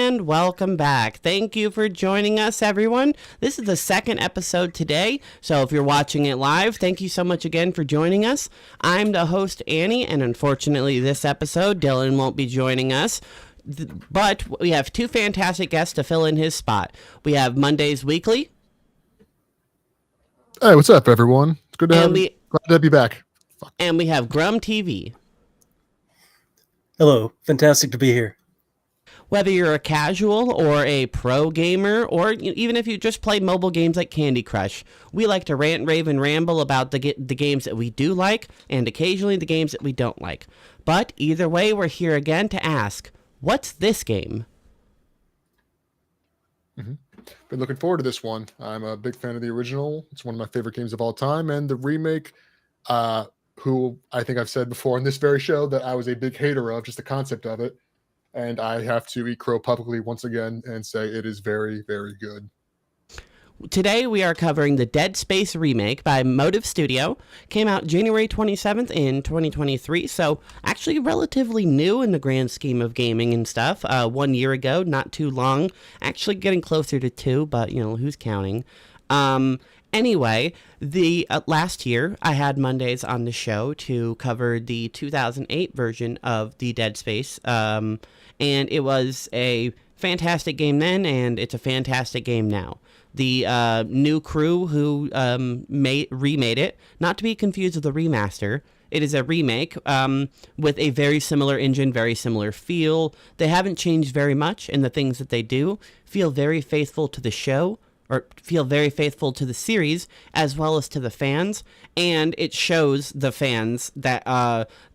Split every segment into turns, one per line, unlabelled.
And welcome back. Thank you for joining us, everyone. This is the second episode today, so if you're watching it live, thank you so much again for joining us. I'm the host, Annie, and unfortunately, this episode, Dylan won't be joining us. But we have two fantastic guests to fill in his spot. We have Mondays Weekly.
Hey, what's up, everyone? It's good to glad to be back.
And we have Grum TV.
Hello, fantastic to be here.
Whether you're a casual or a pro gamer, or even if you just play mobile games like Candy Crush, we like to rant, rave, and ramble about the games that we do like, and occasionally the games that we don't like. But either way, we're here again to ask, what's this game?
Been looking forward to this one. I'm a big fan of the original. It's one of my favorite games of all time, and the remake, who I think I've said before on this very show that I was a big hater of, just the concept of it. And I have to eat crow publicly once again and say it is very, very good.
Today we are covering the Dead Space remake by Motive Studio. Came out January 27th in 2023, so actually relatively new in the grand scheme of gaming and stuff. 1 year ago, not too long. Actually getting closer to 2, but who's counting? Anyway, the last year I had Mondays on the show to cover the 2008 version of the Dead Space, and it was a fantastic game then, and it's a fantastic game now. The new crew who remade it, not to be confused with the remaster. It is a remake with a very similar engine, very similar feel. They haven't changed very much in the things that they do. Feel very faithful to the show, or feel very faithful to the series, as well as to the fans. And it shows the fans that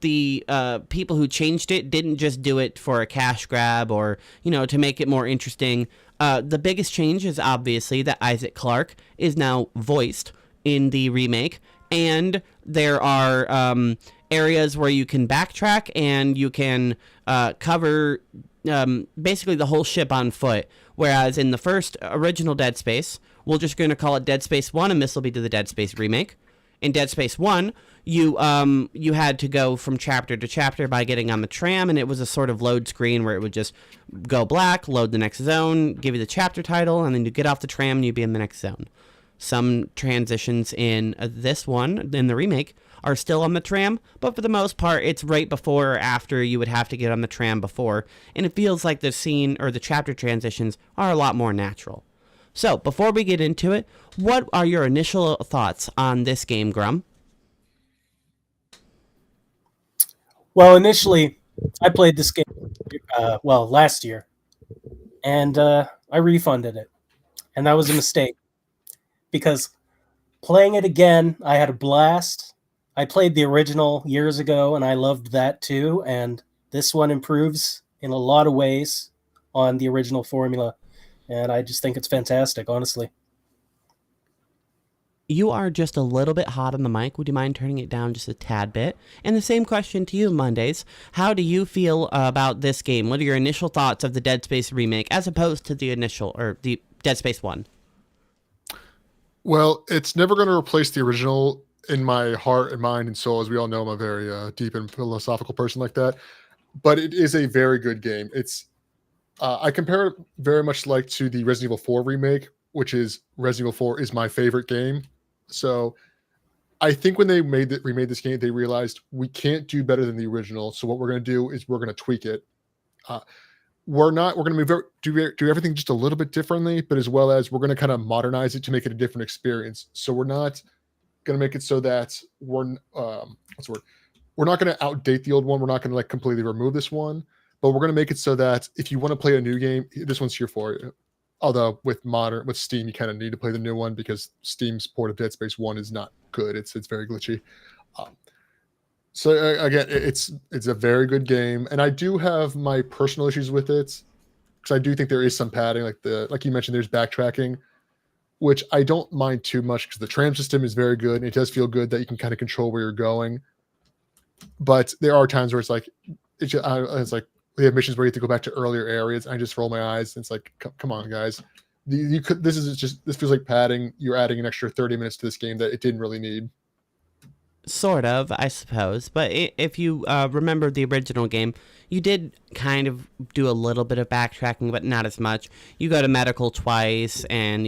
the people who changed it didn't just do it for a cash grab or, to make it more interesting. The biggest change is obviously that Isaac Clarke is now voiced in the remake, and there are areas where you can backtrack and you can cover basically the whole ship on foot, whereas in the first original Dead Space, we're just going to call it Dead Space 1, and this will be to the Dead Space remake. In Dead Space 1, you had to go from chapter to chapter by getting on the tram, and it was a sort of load screen where it would just go black, load the next zone, give you the chapter title, and then you get off the tram and you'd be in the next zone. Some transitions in this one, in the remake, are still on the tram, but for the most part, it's right before or after you would have to get on the tram before, and it feels like the scene or the chapter transitions are a lot more natural. So, before we get into it, what are your initial thoughts on this game, Grum?
Well, initially, I played this game, last year, and I refunded it, and that was a mistake, because playing it again, I had a blast. I played the original years ago, and I loved that too, and this one improves in a lot of ways on the original formula, and I just think it's fantastic, honestly.
You are just a little bit hot on the mic. Would you mind turning it down just a tad bit? And the same question to you, Mondays. How do you feel about this game? What are your initial thoughts of the Dead Space remake as opposed to the initial, or the Dead Space 1?
Well, it's never going to replace the original in my heart and mind and soul. As we all know, I'm a very deep and philosophical person like that. But it is a very good game. It's I compare it very much like to the Resident Evil 4 remake, which is Resident Evil 4 is my favorite game. So I think when they remade this game, they realized we can't do better than the original. So what we're going to do is we're going to tweak it. We're going to do everything just a little bit differently, but as well as we're going to kind of modernize it to make it a different experience. So we're not going to make it so that we're not going to outdate the old one. We're not going to completely remove this one, but we're going to make it so that if you want to play a new game, this one's here for you. Although with Steam, you kind of need to play the new one because Steam's port of Dead Space 1 is not good. It's very glitchy. So again, it's a very good game, and I do have my personal issues with it because I do think there is some padding, like you mentioned, there's backtracking, which I don't mind too much because the tram system is very good and it does feel good that you can kind of control where you're going. But there are times where it's like we have missions where you have to go back to earlier areas. And I just roll my eyes. And it's like, come on, guys. This feels like padding. You're adding an extra 30 minutes to this game that it didn't really need.
Sort of, I suppose. But if you remember the original game, you did kind of do a little bit of backtracking, but not as much. You go to medical twice, and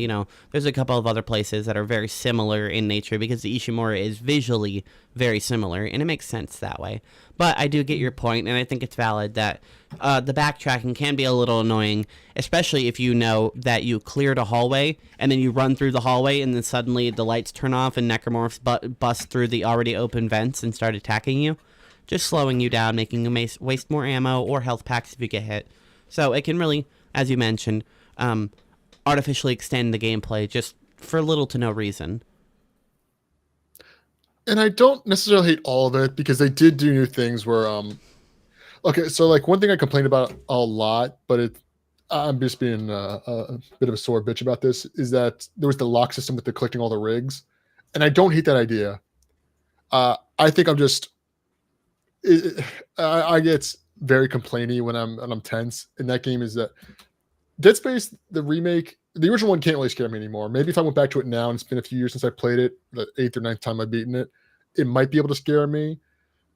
there's a couple of other places that are very similar in nature because the Ishimura is visually very similar, and it makes sense that way. But I do get your point, and I think it's valid that the backtracking can be a little annoying, especially if you know that you cleared a hallway and then you run through the hallway and then suddenly the lights turn off and necromorphs bust through the already open vents and start attacking you. Just slowing you down, making you waste more ammo or health packs if you get hit. So it can really, as you mentioned, artificially extend the gameplay just for little to no reason.
And I don't necessarily hate all of it because they did do new things where okay, so like one thing I complained about a lot, but I'm just being a bit of a sore bitch about this, is that there was the lock system with the collecting all the rigs, and I don't hate that idea. I think I'm just I get very complainy when I'm tense. In that game is that Dead Space, the remake, the original one can't really scare me anymore. Maybe if I went back to it now and it's been a few years since I played it, the eighth or ninth time I've beaten it, it might be able to scare me.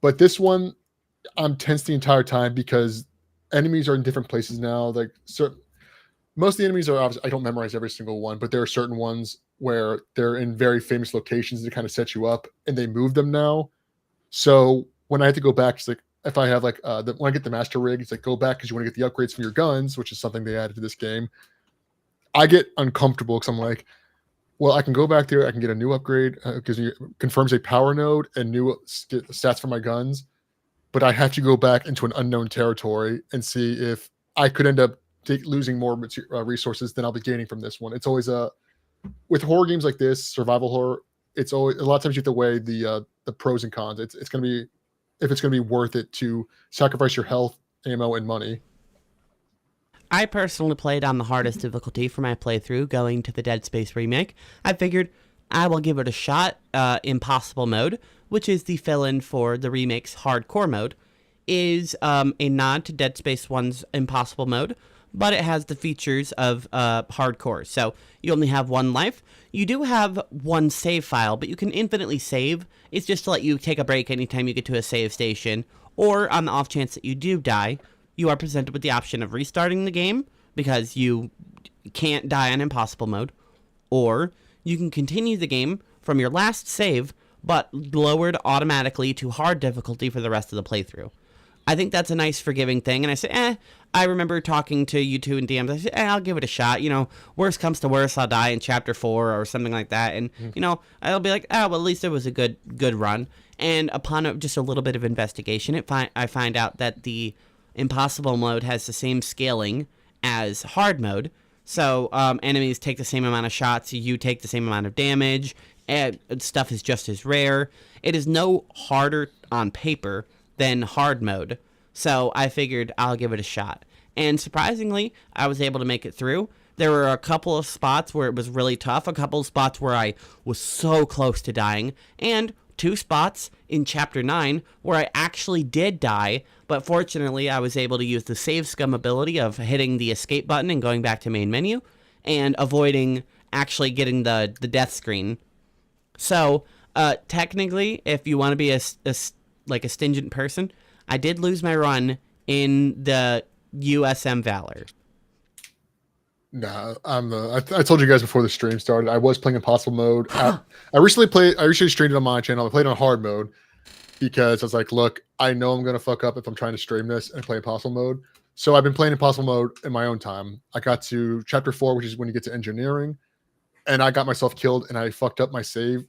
But this one, I'm tense the entire time because enemies are in different places now. Like most of the enemies are obviously, I don't memorize every single one, but there are certain ones where they're in very famous locations to kind of set you up, and they move them now. So when I have to go back, it's like if I have like when I get the master rig, it's like go back because you want to get the upgrades from your guns, which is something they added to this game. I get uncomfortable because I'm like, well, I can go back there, I can get a new upgrade because it confirms a power node and new stats for my guns, but I have to go back into an unknown territory and see if I could end up losing more resources than I'll be gaining from this one. It's always with horror games like this, survival horror. It's always a lot of times you have to weigh the pros and cons. It's going to be if it's going to be worth it to sacrifice your health, ammo, and money.
I personally played on the hardest difficulty for my playthrough, going to the Dead Space remake. I figured I will give it a shot. Impossible mode, which is the fill-in for the remake's hardcore mode, is a nod to Dead Space 1's impossible mode, but it has the features of hardcore. So you only have one life. You do have one save file, but you can infinitely save. It's just to let you take a break anytime you get to a save station, or on the off chance that you do die, you are presented with the option of restarting the game because you can't die on impossible mode, or you can continue the game from your last save, but lowered automatically to hard difficulty for the rest of the playthrough. I think that's a nice forgiving thing, and I say, I remember talking to you two in DMs, I said, I'll give it a shot, worst comes to worst, I'll die in chapter 4 or something like that, and, I'll be like, well, at least it was a good run, and upon just a little bit of investigation, I find out that the impossible mode has the same scaling as hard mode, so enemies take the same amount of shots, you take the same amount of damage, and stuff is just as rare. It is no harder on paper than hard mode, so I figured I'll give it a shot. And surprisingly, I was able to make it through. There were a couple of spots where it was really tough, a couple of spots where I was so close to dying, and 2 spots in Chapter 9 where I actually did die, but fortunately I was able to use the save scum ability of hitting the escape button and going back to main menu, and avoiding actually getting the death screen. So, technically, if you want to be a stingent person, I did lose my run in the USM Valor.
Nah, I told you guys before the stream started, I was playing Impossible mode. I recently streamed it on my channel. I played on hard mode because I was like, look, I know I'm gonna fuck up if I'm trying to stream this and play Impossible mode. So I've been playing Impossible mode in my own time. I got to chapter 4, which is when you get to engineering, and I got myself killed and I fucked up my save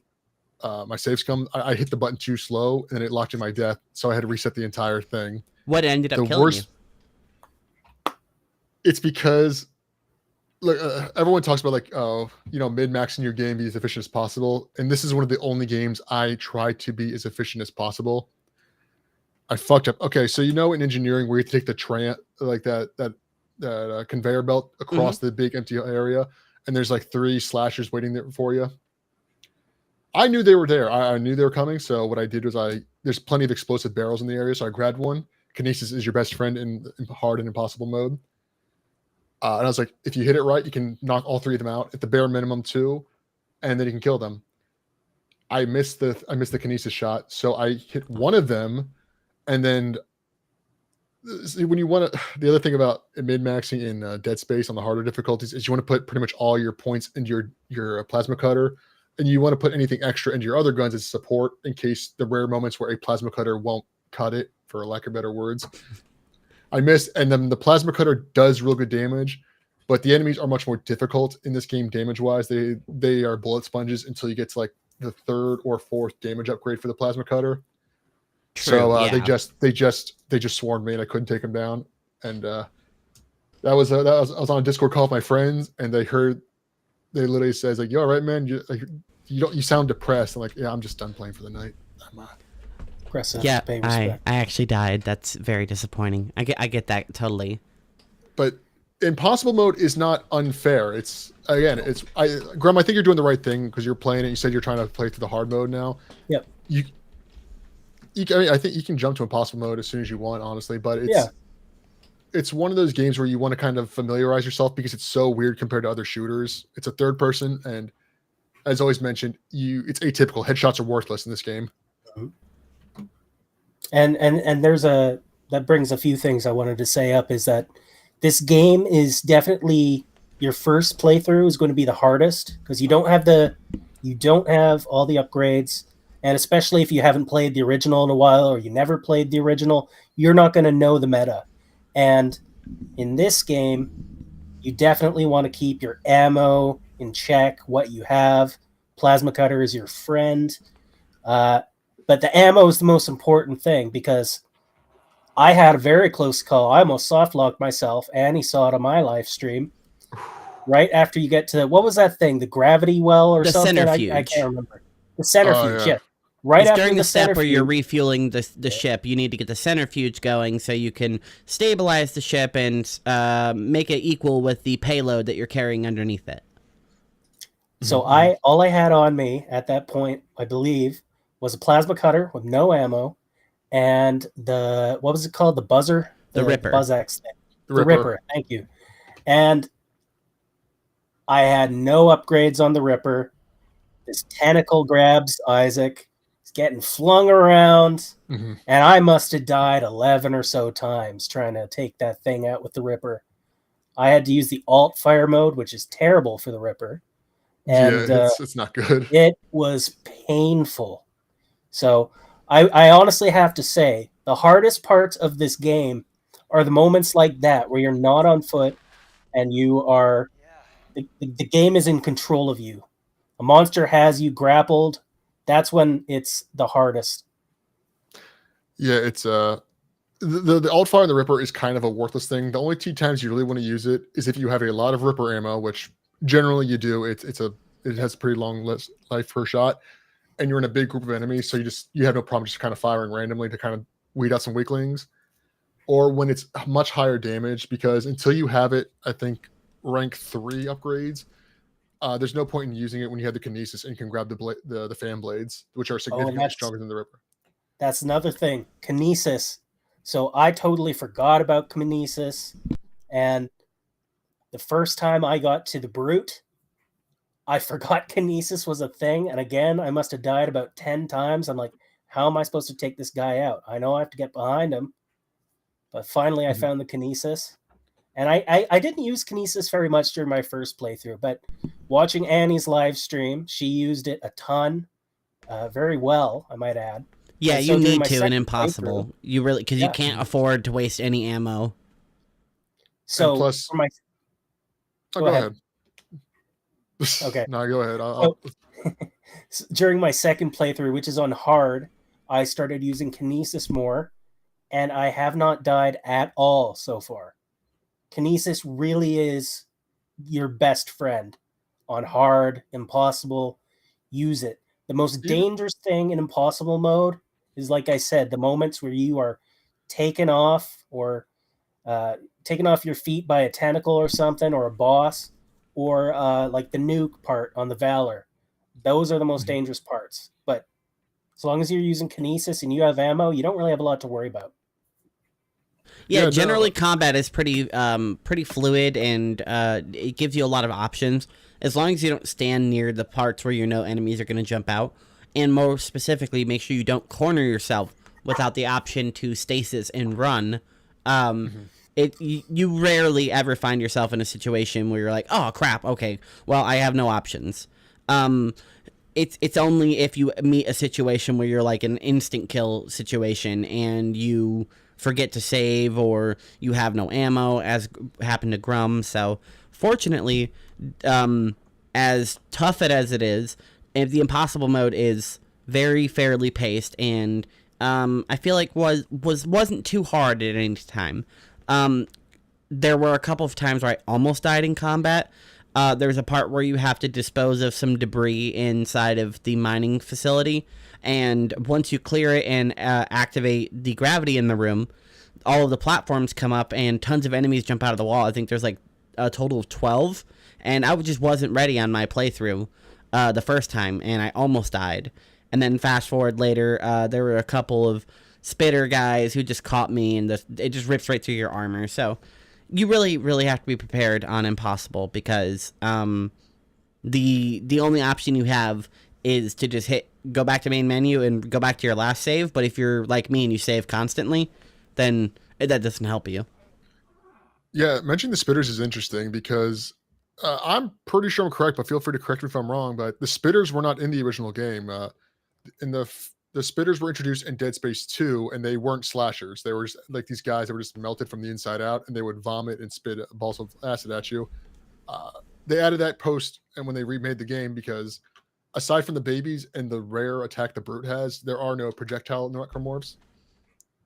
scum. I hit the button too slow and it locked in my death, so I had to reset the entire thing.
What ended up killing you?
It's because look, everyone talks about min-maxing your game, be as efficient as possible, and this is one of the only games I try to be as efficient as possible. I fucked up. Okay, so in engineering where you take the that conveyor belt across the big empty area, and there's like 3 slashers waiting there for you. I knew they were there. I knew they were coming. So what I did was there's plenty of explosive barrels in the area, so I grabbed one. Kinesis is your best friend in hard and impossible mode. And I was like, if you hit it right, you can knock all 3 of them out at the bare minimum 2, and then you can kill them. I missed the kinesis shot, so I hit one of them, and then when you want to, the other thing about mid maxing in Dead Space on the harder difficulties is you want to put pretty much all your points into your plasma cutter, and you want to put anything extra into your other guns as support in case the rare moments where a plasma cutter won't cut it, for lack of better words. I missed, and then the plasma cutter does real good damage, but the enemies are much more difficult in this game damage wise. They are bullet sponges until you get to like the third or fourth damage upgrade for the plasma cutter.
True,
So
yeah.
they just swarmed me and I couldn't take them down. And I was on a Discord call with my friends, and they literally says like, "You all right, man? You sound depressed." I'm like, "Yeah, I'm just done playing for the night."
Yeah, I actually died. That's very disappointing. I get that totally.
But impossible mode is not unfair. It's Graham, I think you're doing the right thing because you're playing it. You said you're trying to play through the hard mode now.
Yep.
I think you can jump to impossible mode as soon as you want, honestly. But it's one of those games where you want to kind of familiarize yourself because it's so weird compared to other shooters. It's a third person, and as always mentioned, it's atypical. Headshots are worthless in this game.
And that brings a few things I wanted to say up. Is that this game is definitely your first playthrough is going to be the hardest because you don't have all the upgrades. And especially if you haven't played the original in a while or you never played the original, you're not going to know the meta. And in this game, you definitely want to keep your ammo in check, what you have. Plasma cutter is your friend. But the ammo is the most important thing because I had a very close call. I almost soft-locked myself. Annie saw it on my live stream. Right after you get to, what was that thing? The gravity well or something?
Centrifuge.
I can't remember. The centrifuge, yeah.
Right after during the step where you're refueling the ship, you need to get the centrifuge going so you can stabilize the ship and make it equal with the payload that you're carrying underneath it.
So all I had on me at that point, I believe, was a plasma cutter with no ammo, and what was it called? The buzzer,
the Ripper,
Buzz-X thing, the Ripper. Thank you. And I had no upgrades on the Ripper. This tentacle grabs Isaac. Getting flung around, and I must have died 11 or so times trying to take that thing out with the Ripper. I had to use the alt fire mode, which is terrible for the Ripper, and
it's not good.
It was painful. So I honestly have to say the hardest parts of this game are the moments like that where you're not on foot and you are the game is in control of you. A monster has you grappled. That's when it's the hardest.
Yeah, it's the alt fire and the Ripper is kind of a worthless thing. The only two times you really want to use it is if you have a lot of Ripper ammo, which generally you do. It has a pretty long life per shot, and you're in a big group of enemies, so you have no problem just kind of firing randomly to kind of weed out some weaklings. Or when it's much higher damage, because until you have it, I think rank 3 upgrades. There's no point in using it when you have the kinesis and you can grab the fan blades, which are significantly stronger than the Ripper.
That's another thing, kinesis. So I totally forgot about kinesis, and the first time I got to the Brute, I forgot kinesis was a thing, and again, I must have died about 10 times. I'm like, how am I supposed to take this guy out? I know I have to get behind him, but finally I found the kinesis. And I didn't use kinesis very much during my first playthrough, but watching Annie's live stream, she used it a ton, very well, I might add.
Yeah, you need to in Impossible. You really, because you can't afford to waste any ammo.
So plus, for go ahead.
Okay.
No, go ahead.
During my second playthrough, which is on hard, I started using kinesis more, and I have not died at all so far. Kinesis really is your best friend on hard, impossible. Use it. The most dangerous thing in impossible mode is, like I said, the moments where you are taken off or taken off your feet by a tentacle or something, or a boss, or like the nuke part on the Valor. Those are the most dangerous parts. But as long as you're using kinesis and you have ammo, you don't really have a lot to worry about.
Yeah, generally combat is pretty fluid, and it gives you a lot of options. As long as you don't stand near the parts where you know enemies are going to jump out. and more specifically, make sure you don't corner yourself without the option to stasis and run. You rarely ever find yourself in a situation where you're like, oh crap, okay, well I have no options. It's only if you meet a situation where you're like an instant kill situation and you forget to save or you have no ammo, as happened to Grum. So fortunately, as tough as it is, if the impossible mode is very fairly paced, and I feel like wasn't too hard at any time. There were a couple of times where I almost died in combat. There's a part where you have to dispose of some debris inside of the mining facility, and once you clear it and activate the gravity in the room, all of the platforms come up and tons of enemies jump out of the wall. I think there's like a total of 12, and I just wasn't ready on my playthrough the first time, and I almost died. And then fast forward later, there were a couple of spitter guys who just caught me, and it just rips right through your armor. So you really, really have to be prepared on impossible, because the only option you have is to just go back to main menu and go back to your last save. But if you're like me and you save constantly, then that doesn't help you.
Yeah, mentioning the spitters is interesting because I'm pretty sure I'm correct, but feel free to correct me if I'm wrong. But the spitters were not in the original game. In the spitters were introduced in Dead Space 2, and they weren't slashers. They were just, like, these guys that were just melted from the inside out, and they would vomit and spit balls of acid at you. They added that post, and when they remade the game, because aside from the babies and the rare attack the brute has, there are no projectile necromorphs.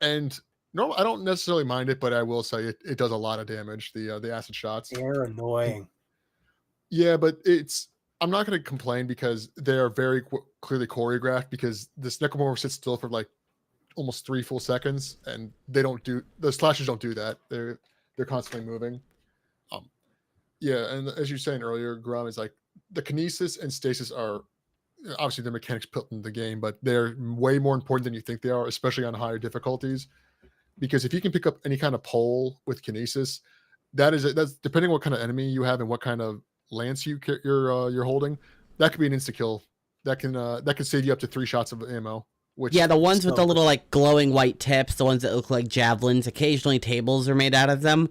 And no, I don't necessarily mind it, but I will say it does a lot of damage. The acid shots.
They're annoying.
Yeah, but I'm not going to complain because they are very clearly choreographed, because this necromorph sits still for like almost 3 full seconds, and the slashers don't do that. They're constantly moving. Yeah, and as you were saying earlier, Grum, is like the kinesis and stasis are obviously the mechanics built in the game, but they're way more important than you think they are, especially on higher difficulties. Because if you can pick up any kind of pole with kinesis, that's depending on what kind of enemy you have and what kind of lance you're holding, that could be an insta kill. That can save you up to 3 shots of ammo.
Yeah, the ones with the little like glowing white tips, the ones that look like javelins, occasionally tables are made out of them.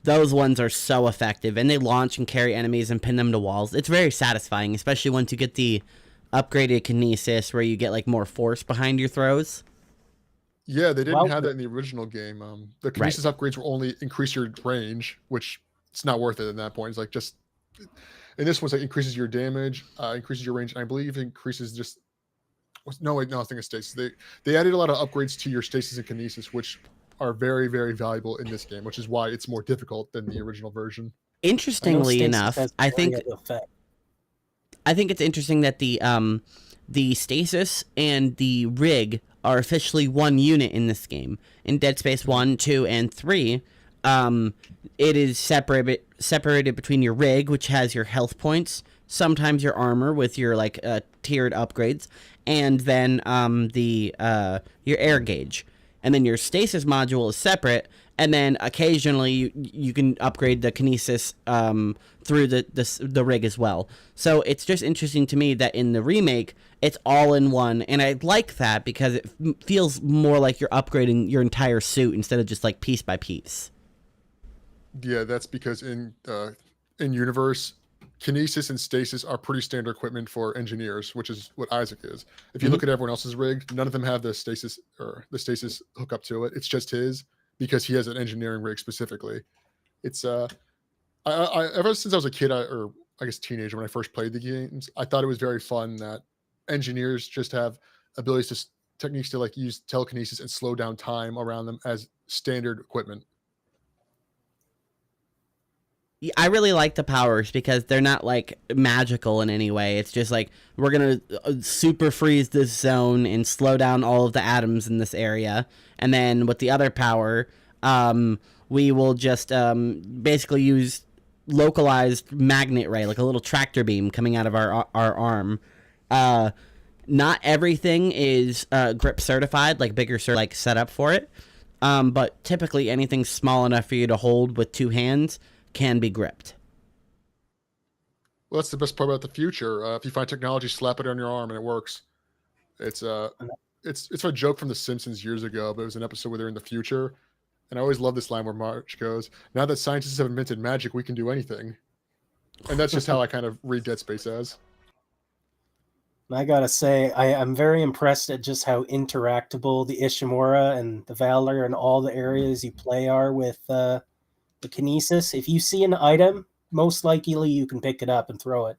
Those ones are so effective, and they launch and carry enemies and pin them to walls. It's very satisfying, especially once you get the upgraded kinesis where you get like more force behind your throws.
Yeah, they didn't have that in the original game. The kinesis upgrades will only increase your range, which it's not worth it at that point. It's like just, and this one's like increases your damage, increases your range, and I believe it increases just. No, I think it's stasis. They added a lot of upgrades to your stasis and kinesis, which are very, very valuable in this game, which is why it's more difficult than the original version.
Interestingly enough, I think it's interesting that the stasis and the rig are officially one unit in this game. In Dead Space 1, 2, and 3, it is separated between your rig, which has your health points, sometimes your armor with your like tiered upgrades, and then your air gauge. And then your stasis module is separate, and then occasionally you can upgrade the kinesis through the rig as well. So it's just interesting to me that in the remake, it's all in one, and I like that because it feels more like you're upgrading your entire suit instead of just like piece by piece.
Yeah, that's because in universe, kinesis and stasis are pretty standard equipment for engineers, which is what Isaac is. If you look at everyone else's rig, none of them have the stasis hookup to it. It's just his, because he has an engineering rig specifically. It's I ever since I was a kid, or I guess teenager, when I first played the games, I thought it was very fun that engineers just have abilities techniques to like use telekinesis and slow down time around them as standard equipment.
I really like the powers because they're not like magical in any way. It's just like we're going to super freeze this zone and slow down all of the atoms in this area. And then with the other power, we will just basically use localized magnet ray, like a little tractor beam coming out of our arm. Not everything is grip certified, like bigger like set up for it. But typically anything small enough for you to hold with 2 hands can be gripped.
Well, that's the best part about the future. If you find technology, slap it on your arm and it works. It's it's a joke from The Simpsons years ago, but it was an episode where they're in the future, and I always love this line where Marge goes, "Now that scientists have invented magic, we can do anything," and that's just how I kind of read Dead Space as.
I gotta say, I'm very impressed at just how interactable the Ishimura and the Valor and all the areas you play are with the Kinesis. If you see an item, most likely you can pick it up and throw it.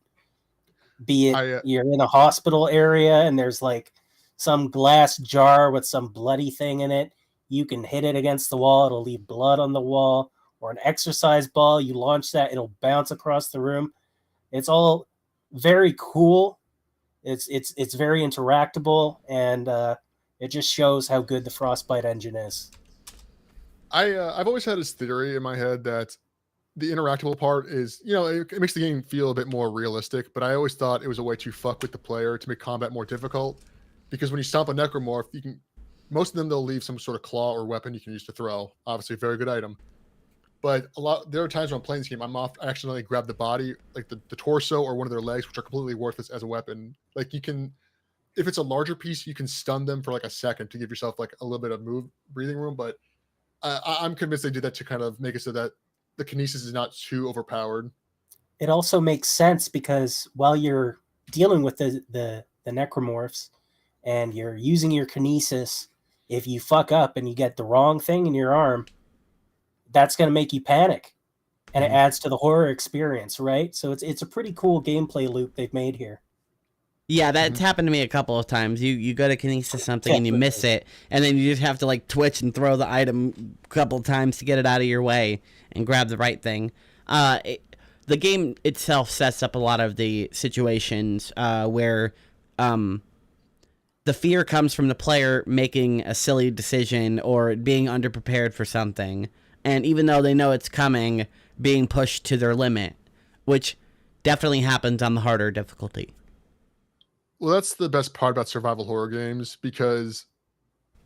Be it
I
you're in a hospital area and there's like some glass jar with some bloody thing in it, you can hit it against the wall, it'll leave blood on the wall, or an exercise ball, you launch that, it'll bounce across the room. It's all very cool. It's very interactable, and it just shows how good the Frostbite engine is.
I've always had this theory in my head that the interactable part is, it makes the game feel a bit more realistic, but I always thought it was a way to fuck with the player to make combat more difficult. Because when you stomp a necromorph, most of them, they'll leave some sort of claw or weapon you can use to throw. Obviously, a very good item. But there are times when I'm playing this game, I accidentally grab the body, like the torso or one of their legs, which are completely worthless as a weapon. Like if it's a larger piece, you can stun them for like a second to give yourself like a little bit of breathing room. But I'm convinced they did that to kind of make it so that the kinesis is not too overpowered.
It also makes sense because while you're dealing with the necromorphs and you're using your kinesis, if you fuck up and you get the wrong thing in your arm, that's going to make you panic, and it adds to the horror experience, right? So it's a pretty cool gameplay loop they've made here.
Yeah, that's happened to me a couple of times. You go to kinesis something and you miss it, and then you just have to like twitch and throw the item a couple of times to get it out of your way and grab the right thing. The game itself sets up a lot of the situations where the fear comes from the player making a silly decision or being underprepared for something, and even though they know it's coming, being pushed to their limit, which definitely happens on the harder difficulty.
Well, that's the best part about survival horror games, because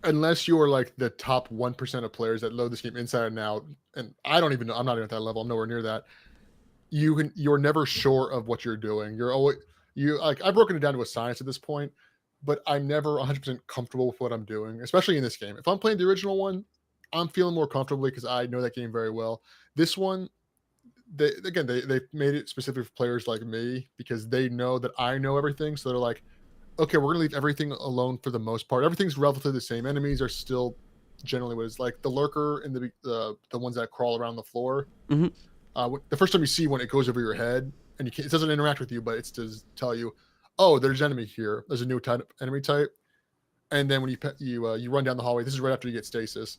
unless you're like the top 1% of players that load this game inside and out, and I don't even know, I'm not even at that level, I'm nowhere near that. You're never sure of what you're doing. I've broken it down to a science at this point, but I'm never 100% comfortable with what I'm doing, especially in this game. If I'm playing the original one, I'm feeling more comfortably because I know that game very well. This one, they made it specific for players like me because they know that I know everything. So they're like, okay, we're gonna leave everything alone for the most part. Everything's relatively the same. Enemies are still generally what is like the lurker and the ones that crawl around the floor. The first time you see one, it goes over your head and it doesn't interact with you, but it's to tell you, oh, there's an enemy here. There's a new enemy type. And then when you run down the hallway, this is right after you get stasis.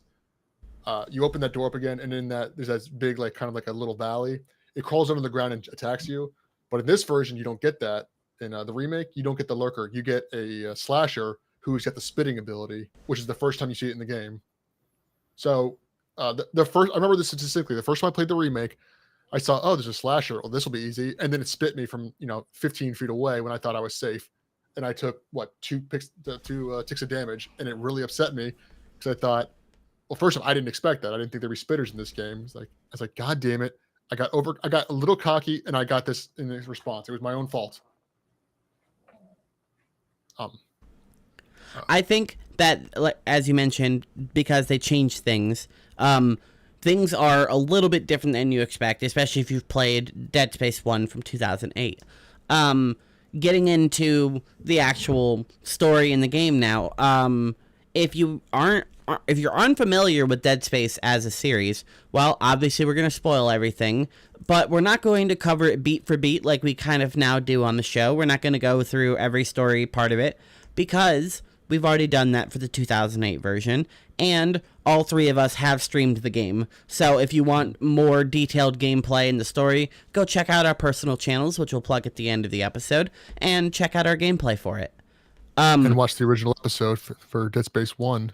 You open that door up again, and in there's that big, like kind of like a little valley. It crawls under the ground and attacks you. But in this version, you don't get that. In the remake, you don't get the lurker. You get a slasher who's got the spitting ability, which is the first time you see it in the game. So the first, I remember this statistically. The first time I played the remake, I saw, oh, there's a slasher. Oh, this will be easy. And then it spit me from 15 feet away when I thought I was safe, and I took two ticks of damage, and it really upset me because I thought, well, first of all, I didn't expect that. I didn't think there'd be spitters in this game. I was like, God damn it. I got a little cocky, and I got this in this response. It was my own fault.
I think that, as you mentioned, because they changed things, things are a little bit different than you expect, especially if you've played Dead Space 1 from 2008. Getting into the actual story in the game now, if you're unfamiliar with Dead Space as a series, well, obviously we're going to spoil everything, but we're not going to cover it beat for beat like we kind of now do on the show. We're not going to go through every story part of it because we've already done that for the 2008 version, and all three of us have streamed the game. So if you want more detailed gameplay in the story, go check out our personal channels, which we'll plug at the end of the episode, and check out our gameplay for it.
And watch the original episode for Dead Space 1.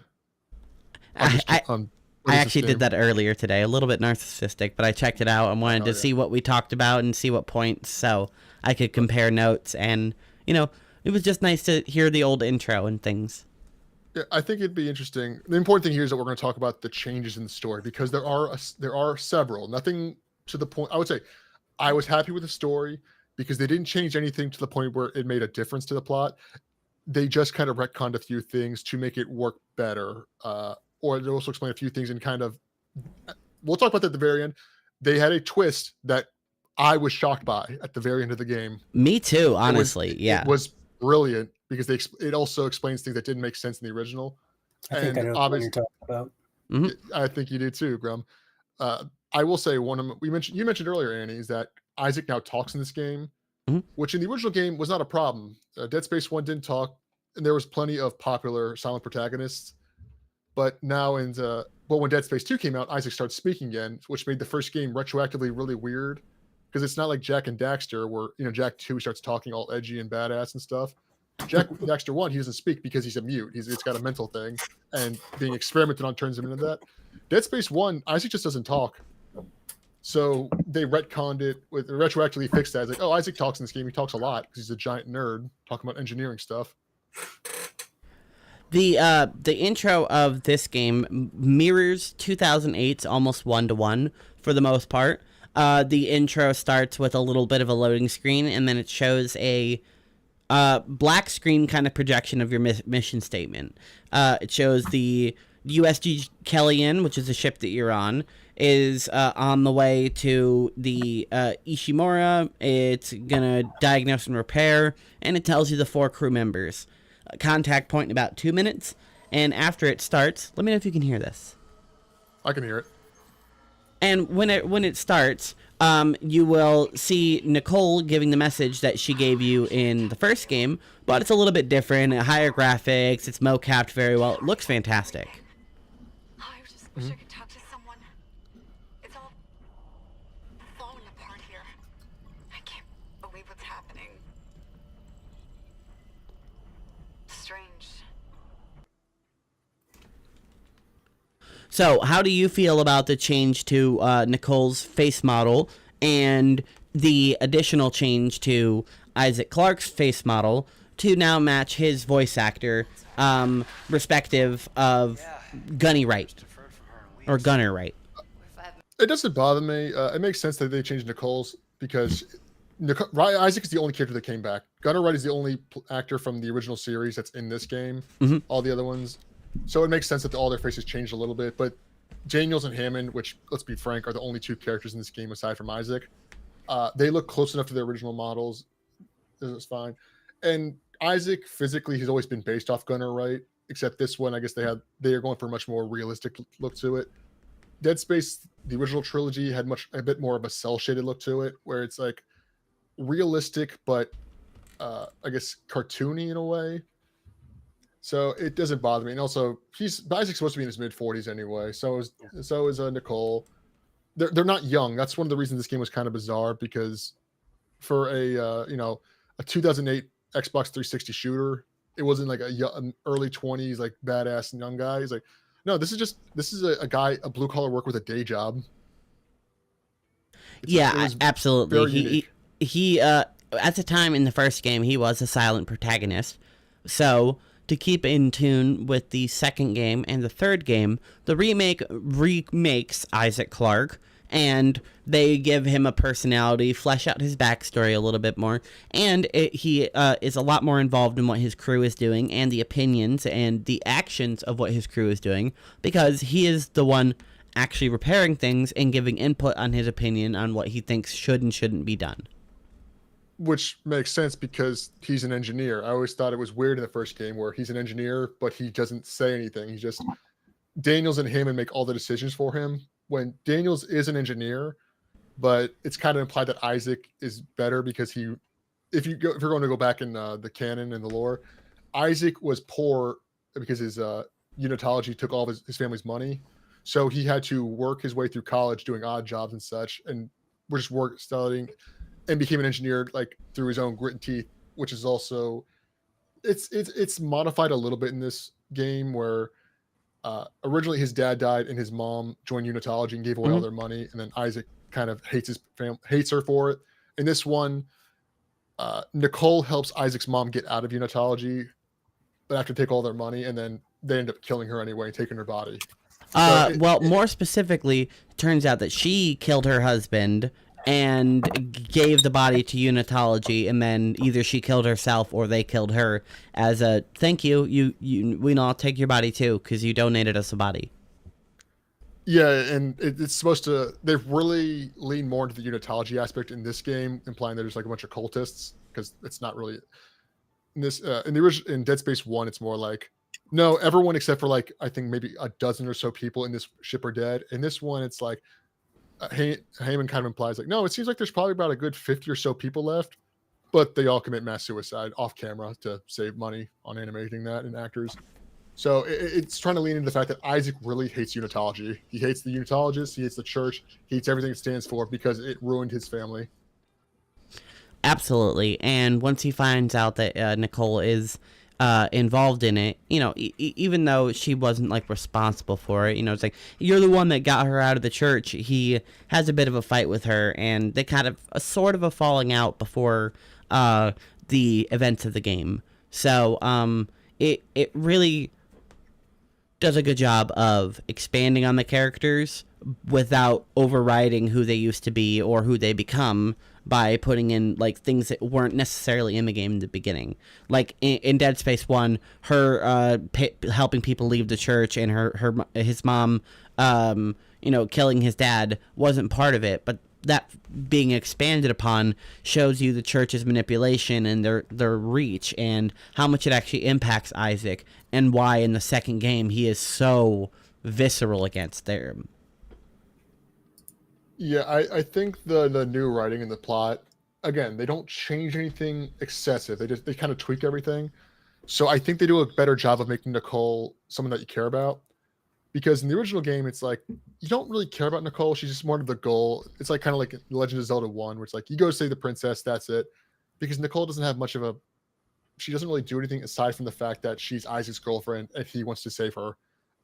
I actually did that earlier today, a little bit narcissistic, but I checked it out and wanted to see what we talked about and see what points, so I could compare notes, and, it was just nice to hear the old intro and things.
Yeah, I think it'd be interesting. The important thing here is that we're going to talk about the changes in the story, because there are several. Nothing to the point. I would say I was happy with the story. because they didn't change anything to the point where it made a difference to the plot. They just kind of retconned a few things to make it work better, or they also explain a few things and kind of. We'll talk about that at the very end. They had a twist that I was shocked by at the very end of the game.
Me too, honestly.
It was brilliant because it also explains things that didn't make sense in the original.
I think I know what you're talking about.
I think you do too, Grum. I will say you mentioned earlier, Annie, is that Isaac now talks in this game, which in the original game was not a problem. Dead Space 1 didn't talk, and there was plenty of popular silent protagonists. But now when Dead Space 2 came out, Isaac starts speaking again, which made the first game retroactively really weird. Because it's not like Jak and Daxter, where Jak 2 starts talking all edgy and badass and stuff. Daxter 1, he doesn't speak because he's a mute. It's got a mental thing, and being experimented on turns him into that. Dead Space 1, Isaac just doesn't talk. So they retconned it retroactively fixed that. It's like, oh, Isaac talks in this game. He talks a lot because he's a giant nerd talking about engineering stuff.
The intro of this game mirrors 2008's almost 1-to-1 for the most part. The intro starts with a little bit of a loading screen, and then it shows a black screen kind of projection of your mission statement. It shows the USG Kellyan, which is the ship that you're on, is on the way to the Ishimura. It's gonna diagnose and repair, and it tells you the 4 crew members. Contact point in about 2 minutes, and after it starts, let me know if you can hear this.
I can hear it.
And when it starts, you will see Nicole giving the message that she gave you in the first game, but it's a little bit different. Higher graphics, it's mocapped very well. It looks fantastic.
Oh, I just wish I could talk to someone. It's all falling apart here. I can't believe what's happening. Strange.
So, how do you feel about the change to Nicole's face model and the additional change to Isaac Clarke's face model to now match his voice actor, respective of Gunny Wright or Gunner Wright?
It doesn't bother me. It makes sense that they changed Nicole's because Isaac is the only character that came back. Gunner Wright is the only actor from the original series that's in this game. All the other ones. So it makes sense that all their faces changed a little bit, but Daniels and Hammond, which, let's be frank, are the only 2 characters in this game aside from Isaac. They look close enough to their original models. This is fine. And Isaac, physically, he's always been based off Gunner Wright, except this one, I guess they are going for a much more realistic look to it. Dead Space, the original trilogy, had a bit more of a cel-shaded look to it, where it's like realistic, but I guess cartoony in a way. So it doesn't bother me. And also, Isaac's supposed to be in his mid-40s anyway. So is Nicole. They're not young. That's one of the reasons this game was kind of bizarre, because for a 2008 Xbox 360 shooter, it wasn't like an early 20s like badass young guy. He's like, no, this is a guy, a blue collar worker with a day job.
Absolutely. He at the time in the first game, he was a silent protagonist. So to keep in tune with the second game and the third game, the remake remakes Isaac Clarke, and they give him a personality, flesh out his backstory a little bit more, and he is a lot more involved in what his crew is doing and the opinions and the actions of what his crew is doing, because he is the one actually repairing things and giving input on his opinion on what he thinks should and shouldn't be done.
Which makes sense because he's an engineer. I always thought it was weird in the first game where he's an engineer, but he doesn't say anything. He's just Daniels and Hammond make all the decisions for him. When Daniels is an engineer, but it's kind of implied that Isaac is better because if you're going to go back in the canon and the lore, Isaac was poor because his unitology took all of his family's money. So he had to work his way through college doing odd jobs and such, and we're just studying, and became an engineer like through his own grit and teeth, which is also it's modified a little bit in this game where originally his dad died and his mom joined unitology and gave away all their money, and then Isaac kind of hates her for it. In this one, Nicole helps Isaac's mom get out of unitology, but after take all their money, and then they end up killing her anyway and taking her body.
More specifically, it turns out that she killed her husband and gave the body to unitology, and then either she killed herself or they killed her as a thank you. We all take your body too because you donated us a body.
Yeah, and it's supposed to. They've really leaned more into the unitology aspect in this game, implying there's like a bunch of cultists because it's not really in this in the original in Dead Space 1. It's more like no, everyone except for like I think maybe a dozen or so people in this ship are dead. In this one, it's like Heyman kind of implies like no, it seems like there's probably about a good 50 or so people left, but they all commit mass suicide off camera to save money on animating that and actors. So it's trying to lean into the fact that Isaac really hates unitology. He hates the unitologists. He hates the church. He hates everything it stands for because it ruined his family.
Absolutely. And once he finds out that Nicole is involved in it, even though she wasn't like responsible for it, it's like you're the one that got her out of the church. He has a bit of a fight with her, and they kind of a sort of a falling out before the events of the game. So it really does a good job of expanding on the characters without overriding who they used to be or who they become by putting in like things that weren't necessarily in the game in the beginning. Like in Dead Space 1, her helping people leave the church and his mom killing his dad wasn't part of it, but that being expanded upon shows you the church's manipulation and their reach and how much it actually impacts Isaac and why in the second game he is so visceral against them.
Yeah, I think the new writing and the plot, again, they don't change anything excessive. They kind of tweak everything. So I think they do a better job of making Nicole someone that you care about. Because in the original game, it's like you don't really care about Nicole. She's just more of the goal. It's like kind of like Legend of Zelda 1, where it's like you go save the princess, that's it. Because Nicole doesn't have much of a she doesn't really do anything aside from the fact that she's Isaac's girlfriend and he wants to save her.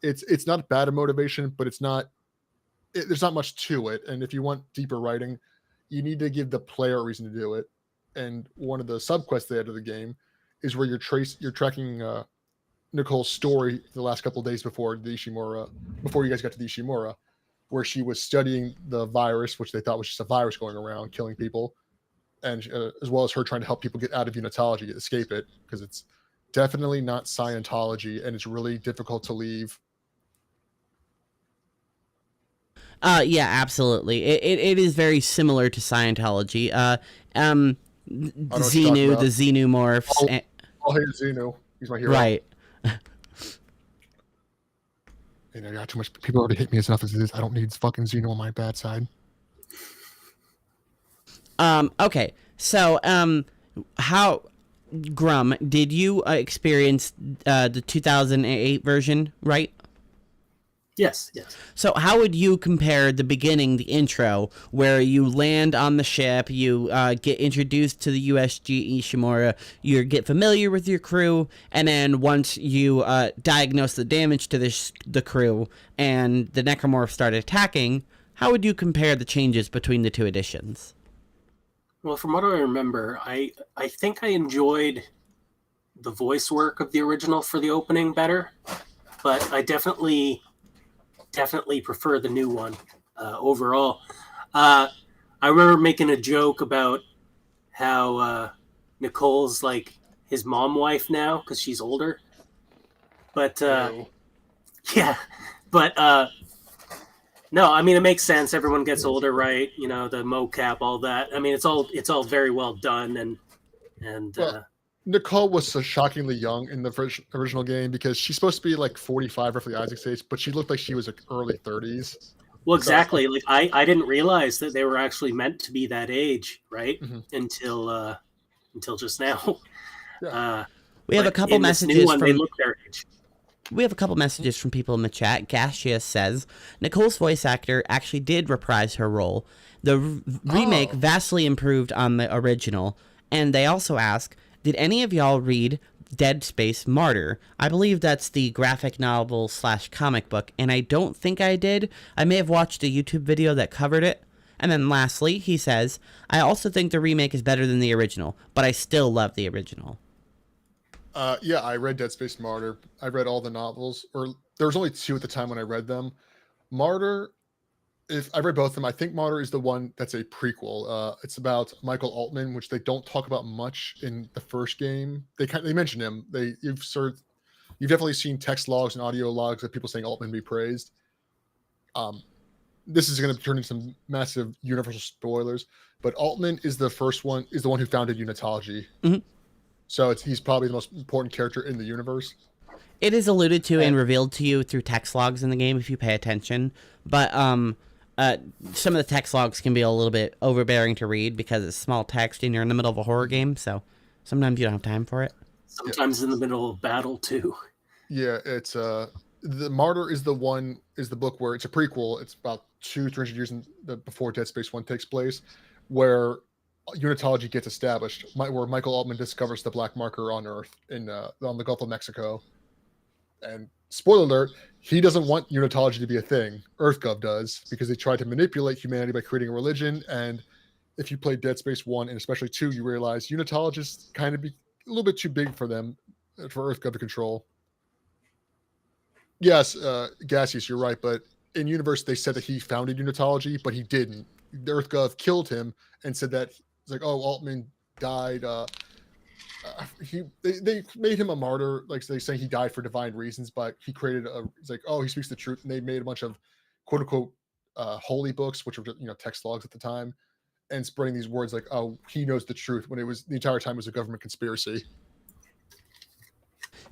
It's not bad a motivation, but there's not much to it. And if you want deeper writing, you need to give the player a reason to do it. And one of the subquests they add to the game is where you're tracking Nicole's story the last couple of days before you guys got to the Ishimura, where she was studying the virus, which they thought was just a virus going around killing people, and as well as her trying to help people get out of unitology, escape it, because it's definitely not Scientology and it's really difficult to leave.
Yeah, absolutely. It is very similar to Scientology. The xenomorphs.
I'll hate Xenu. He's my hero.
Right.
I got too much. People already hate me as enough as it is. I don't need fucking Xenu on my bad side.
Okay. So, how, Grum, did you experience the 2008 version, right?
Yes.
So how would you compare the beginning, the intro, where you land on the ship, you get introduced to the USG Ishimura, you get familiar with your crew, and then once you diagnose the damage to the crew and the necromorphs start attacking, how would you compare the changes between the two editions?
Well, from what I remember, I think I enjoyed the voice work of the original for the opening better, but I definitely prefer the new one overall. I remember making a joke about how Nicole's like his mom wife now because she's older. But yeah, but no, I mean it makes sense. Everyone gets older, right? The mocap, all that. I mean it's all very well done and.
Nicole was so shockingly young in the original game because she's supposed to be like 45, roughly Isaac's age, but she looked like she was like early 30s.
Well, exactly. Like I didn't realize that they were actually meant to be that age, right? Mm-hmm. Until just now.
Yeah.
We have a couple messages from.
They look their age.
We have a couple messages from people in the chat. Gaseous says Nicole's voice actor actually did reprise her role. The remake vastly improved on the original, and they also ask. Did any of y'all read Dead Space Martyr? I believe that's the graphic novel / comic book, and I don't think I did. I may have watched a YouTube video that covered it. And then lastly, he says, I also think the remake is better than the original, but I still love the original.
Yeah, I read Dead Space Martyr. I read all the novels, or there was only 2 at the time when I read them. Martyr, if I read both of them, I think Martyr is the one that's a prequel. It's about Michael Altman, which they don't talk about much in the first game. They mention him. You've definitely seen text logs and audio logs of people saying Altman be praised. This is going to turn into some massive universal spoilers, but Altman is the one who founded Unitology.
Mhm.
So he's probably the most important character in the universe.
It is alluded to and revealed to you through text logs in the game if you pay attention. But some of the text logs can be a little bit overbearing to read because it's small text and you're in the middle of a horror game, so sometimes you don't have time for it.
Sometimes in the middle of battle too.
Yeah, it's the Martyr is the book where it's a prequel. It's about 200-300 years before Dead Space 1 takes place, where Unitology gets established, where Michael Altman discovers the black marker on Earth on the Gulf of Mexico. And spoiler alert, he doesn't want Unitology to be a thing. EarthGov does, because they tried to manipulate humanity by creating a religion. And if you play Dead Space 1 and especially 2, you realize Unitologists kind of be a little bit too big for them, for EarthGov to control. Yes, Gaseous, you're right, but in universe they said that he founded Unitology, but he didn't. The EarthGov killed him and said that it's like, oh, Altman died. They made him a martyr, like they say he died for divine reasons, but he created it's like, oh, he speaks the truth, and they made a bunch of quote unquote holy books, which were text logs at the time, and spreading these words like, oh, he knows the truth, when it was the entire time it was a government conspiracy.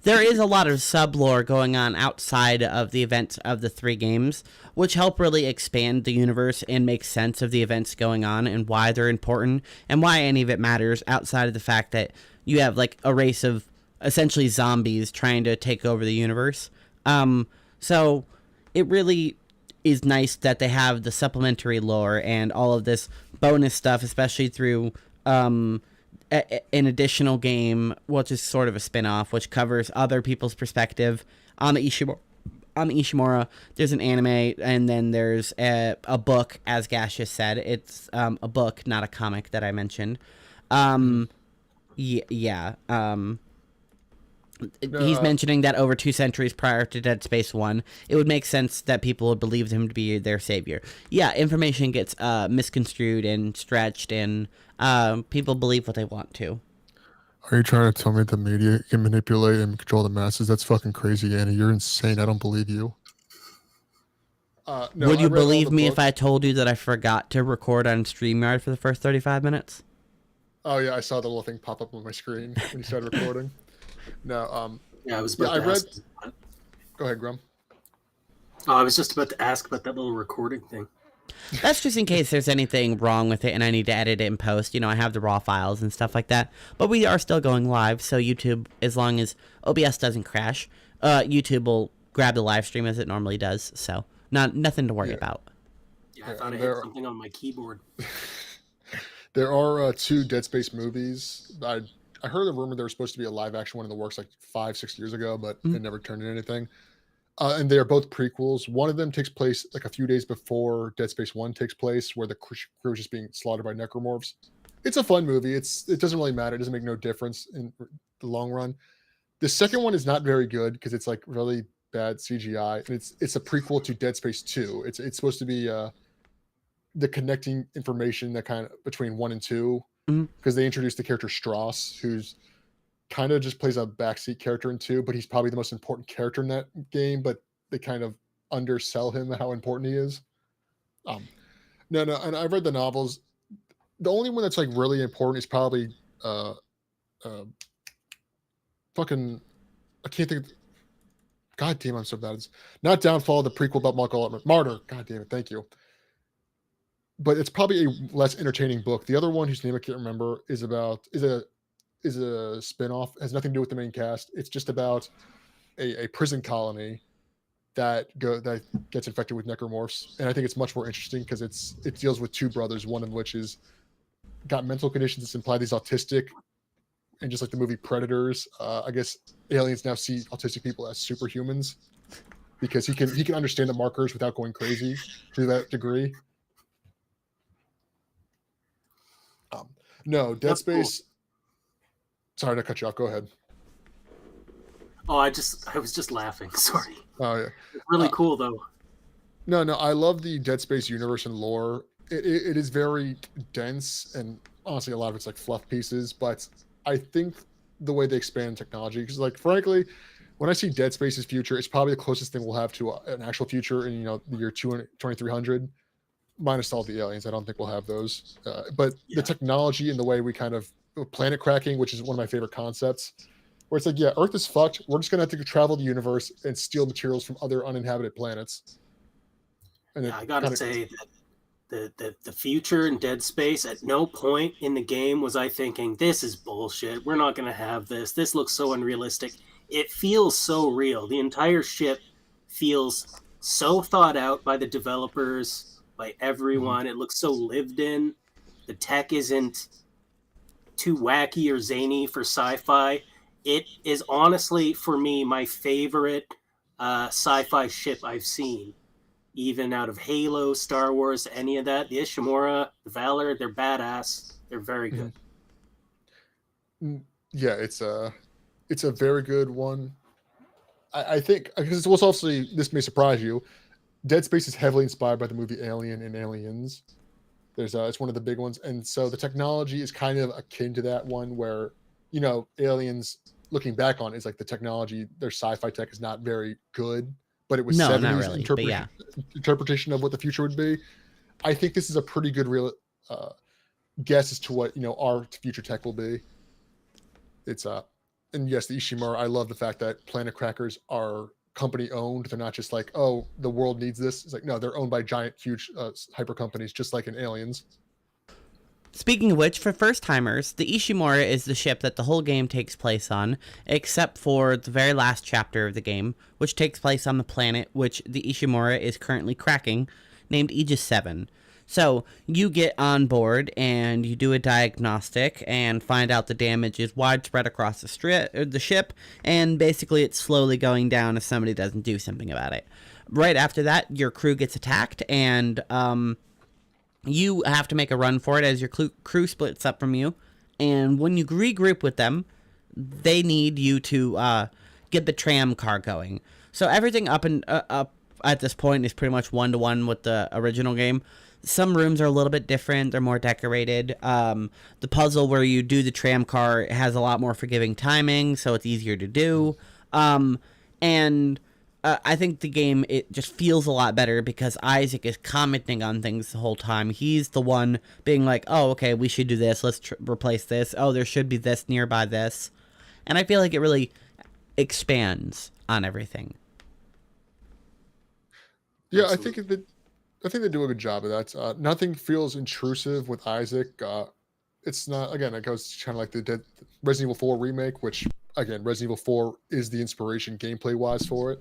There is a lot of sub-lore going on outside of the events of the 3 games, which help really expand the universe and make sense of the events going on and why they're important and why any of it matters outside of the fact that you have like a race of essentially zombies trying to take over the universe. So it really is nice that they have the supplementary lore and all of this bonus stuff, especially through an additional game, which is sort of a spin-off, which covers other people's perspective on the Ishimura. There's an anime, and then there's a book, as Gaseous said. It's a book, not a comic that I mentioned. He's mentioning that over 2 centuries prior to Dead Space 1, it would make sense that people would believe him to be their savior. Yeah, information gets misconstrued and stretched, and people believe what they want to.
Are you trying to tell me the media can manipulate and control the masses? That's fucking crazy, Annie. You're insane. I don't believe you. No,
would you believe me if I told you that I forgot to record on StreamYard for the first 35 minutes?
Oh, yeah, I saw the little thing pop up on my screen when you started recording. No,
yeah, I was about to ask.
Go ahead, Grum.
Oh, I was just about to ask about that little recording thing.
That's just in case there's anything wrong with it and I need to edit it and post. I have the raw files and stuff like that. But we are still going live, so YouTube, as long as OBS doesn't crash, YouTube will grab the live stream as it normally does. So nothing to worry about.
Yeah, I thought I had something on my keyboard.
There are 2 Dead Space movies. I heard a rumor there was supposed to be a live action one in the works like 5-6 years ago, but it never turned into anything. And they are both prequels. One of them takes place like a few days before Dead Space 1 takes place, where the crew is just being slaughtered by necromorphs. It's a fun movie. It doesn't really matter. It doesn't make no difference in the long run. The second one is not very good because it's like really bad CGI, and it's a prequel to Dead Space 2. It's supposed to be the connecting information that kind of between 1 and 2, because they introduced the character Strauss, who's kind of just plays a backseat character in 2, but he's probably the most important character in that game, but they kind of undersell him how important he is. No, and I've read the novels. The only one that's like really important is probably fucking, I can't think of, God damn, I'm so bad. It's not Downfall, the prequel about Michael Altman. Martyr, God damn it, thank you. But it's probably a less entertaining book. The other one, whose name I can't remember, is a spin-off, has nothing to do with the main cast. It's just about a prison colony that gets infected with necromorphs, and I think it's much more interesting because it deals with 2 brothers, one of which is got mental conditions. It's implied he's autistic, and just like the movie Predators, I guess aliens now see autistic people as superhumans because he can understand the markers without going crazy to that degree. No, Dead Space. Cool. Sorry to cut you off. Go ahead.
Oh, I was just laughing. Sorry.
Oh yeah.
It's really cool though.
No, no, I love the Dead Space universe and lore. It is very dense, and honestly, a lot of it's like fluff pieces. But I think the way they expand technology, because like frankly, when I see Dead Space's future, it's probably the closest thing we'll have to an actual future in the year 2300, minus all the aliens. I don't think we'll have those. But the
Yeah.
technology and the way we kind of planet cracking, which is one of my favorite concepts, where it's like, yeah, Earth is fucked. We're just gonna have to travel the universe and steal materials from other uninhabited planets. And
Yeah,
it
I gotta
kind of
say that the future in Dead Space, at no point in the game was I thinking this is bullshit. We're not gonna have this. This looks so unrealistic. It feels so real. The entire ship feels so thought out by the developers, by everyone. It looks so lived in. The tech isn't too wacky or zany for sci-fi. It is honestly, for me, my favorite sci-fi ship I've seen. Even out of Halo, Star Wars, any of that, the Ishimura, the Valor, they're badass. They're very good.
yeah, it's a very good one. I think because it's obviously this may surprise you. Dead Space is heavily inspired by the movie Alien and Aliens. There's it's one of the big ones, and so the technology is kind of akin to that one where Aliens. Looking back on it, is like the technology, their sci-fi tech is not very good, but it was
No, not
70s
really. But yeah.
interpretation of what the future would be. I think this is a pretty good real guess as to what our future tech will be. It's and yes, the Ishimura. I love the fact that Planet Crackers are company owned. They're not just like, oh, the world needs this. It's like, no, they're owned by giant, huge hyper companies, just like in Aliens.
Speaking of which, for first timers, the Ishimura is the ship that the whole game takes place on, except for the very last chapter of the game, which takes place on the planet which the Ishimura is currently cracking, named Aegis 7. So, you get on board and you do a diagnostic and find out the damage is widespread across the ship, and basically it's slowly going down if somebody doesn't do something about it. Right after that, your crew gets attacked, and you have to make a run for it as your crew splits up from you. And when you regroup with them, they need you to get the tram car going. So everything up at this point is pretty much 1-to-1 with the original game. Some rooms are a little bit different. They're more decorated. The puzzle where you do the tram car has a lot more forgiving timing, so it's easier to do. And I think the game, it just feels a lot better because Isaac is commenting on things the whole time. He's the one being like, oh, okay, we should do this. Let's replace this. Oh, there should be this nearby this. And I feel like it really expands on everything.
Yeah,
Absolutely.
I think they do a good job of that. Nothing feels intrusive with Isaac. It's not, again, it goes kind of like the Resident Evil 4 remake, which, again, Resident Evil 4 is the inspiration gameplay wise for it.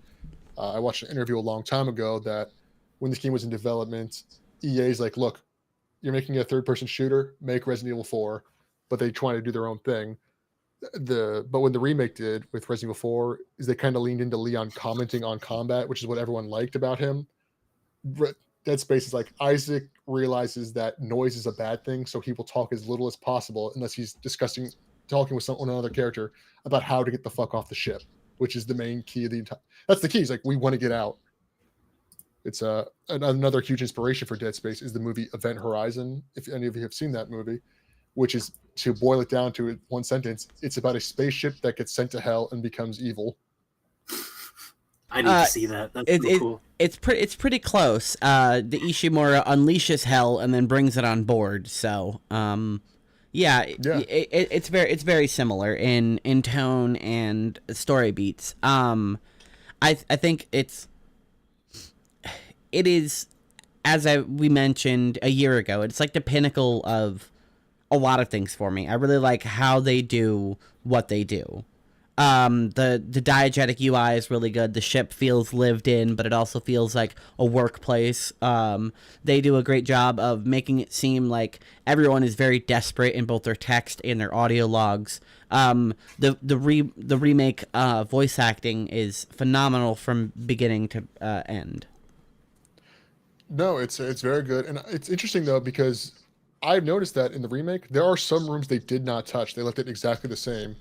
I watched an interview a long time ago that when this game was in development, EA's like, look, you're making a third person shooter, make Resident Evil 4, but they try to do their own thing. But when the remake did with Resident Evil 4 is they kind of leaned into Leon commenting on combat, which is what everyone liked about him. Dead Space is like Isaac realizes that noise is a bad thing, so he will talk as little as possible unless he's talking with another character about how to get the fuck off the ship, which is the main key of the entire. That's the key. Is like we want to get out. It's another huge inspiration for Dead Space is the movie Event Horizon. If any of you have seen that movie, which is to boil it down to one sentence, it's about a spaceship that gets sent to hell and becomes evil.
I need to see that. That's so cool.
It's pretty close. The Ishimura unleashes hell and then brings it on board. So, yeah. It's very similar in tone and story beats. I think it is, as we mentioned a year ago, it's like the pinnacle of a lot of things for me. I really like how they do what they do. The diegetic UI is really good. The ship feels lived in, but it also feels like a workplace. They do a great job of making it seem like everyone is very desperate in both their text and their audio logs. The remake voice acting is phenomenal from beginning to end.
No, it's very good, and it's interesting though because I've noticed that in the remake there are some rooms they did not touch. They left it exactly the same.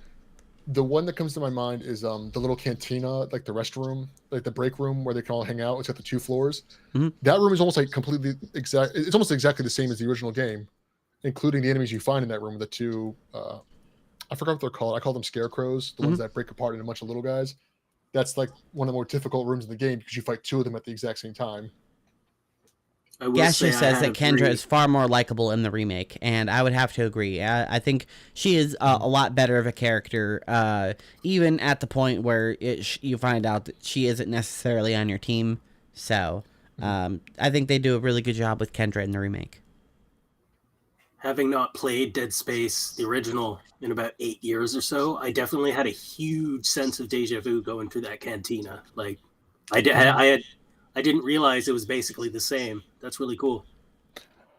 The one that comes to my mind is the little cantina, like the restroom, like the break room where they can all hang out. It's got the 2 floors.
Mhm.
That room is almost like completely exact. It's almost exactly the same as the original game, including the enemies you find in that room. The 2, I forgot what they're called. I call them scarecrows, the ones that break apart into a bunch of little guys. That's like one of the more difficult rooms in the game because you fight 2 of them at the exact same time.
I will
Gasha
say
says
I
that
have
Kendra
three.
is far more likable in the remake, and I would have to agree. I think she is a lot better of a character, even at the point where you find out that she isn't necessarily on your team. So I think they do a really good job with Kendra in the remake.
Having not played Dead Space, the original, in about 8 years or so, I definitely had a huge sense of deja vu going through that cantina. Like, I didn't realize it was basically the same. That's really cool.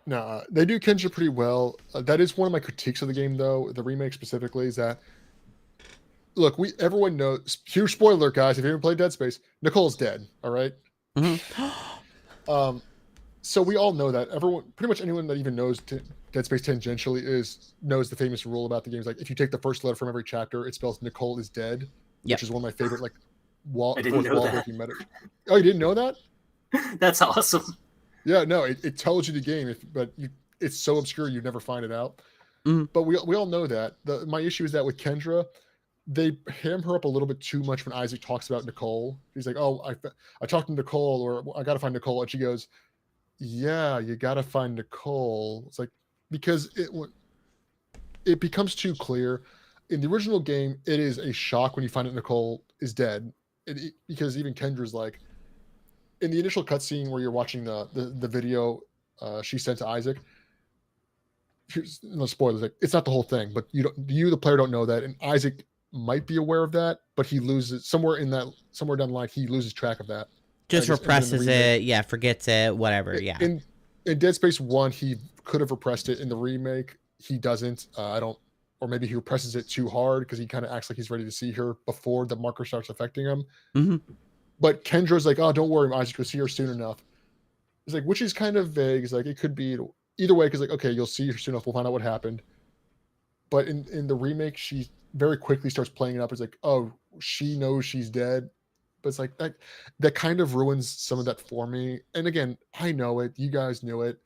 No, they do Kendra pretty well. That is one of my critiques of the game, though. The remake specifically is that, look, everyone knows. Huge spoiler, alert, guys. If you haven't played Dead Space, Nicole's dead. All right. So we all know that. Everyone, pretty much anyone that even knows Dead Space tangentially knows the famous rule about the game. Is like if you take the first letter from every chapter, it spells Nicole is dead,
Yep.
which is one of my favorite like
I didn't
fourth
know
wall
that.
breaking meta. Oh, you didn't know that?
That's awesome.
Yeah, no, it tells you the game, but it's so obscure you never find it out. But we all know that. My issue is that with Kendra, they ham her up a little bit too much when Isaac talks about Nicole. He's like, "Oh, I talked to Nicole, or I got to find Nicole," and she goes, "Yeah, you got to find Nicole." It's like because it becomes too clear. In the original game, it is a shock when you find out Nicole is dead, because even Kendra's like, in the initial cutscene where you're watching the video she sent to Isaac. Here's no spoilers. Like, it's not the whole thing, but you the player don't know that, and Isaac might be aware of that, but he loses somewhere down the line. He loses track of that.
Just represses it, yeah, forgets it, whatever, yeah.
In Dead Space 1, he could have repressed it. In the remake, he doesn't. I don't, or maybe he represses it too hard because he kind of acts like he's ready to see her before the marker starts affecting him.
Mm-hmm.
But Kendra's like, "Oh, don't worry, Isaac will see her soon enough." It's like, which is kind of vague. It's like, it could be either way, because like, okay, you'll see her soon enough. We'll find out what happened. But in the remake, she very quickly starts playing it up. It's like, oh, she knows she's dead. But it's like that kind of ruins some of that for me. And again, I know it. You guys knew it.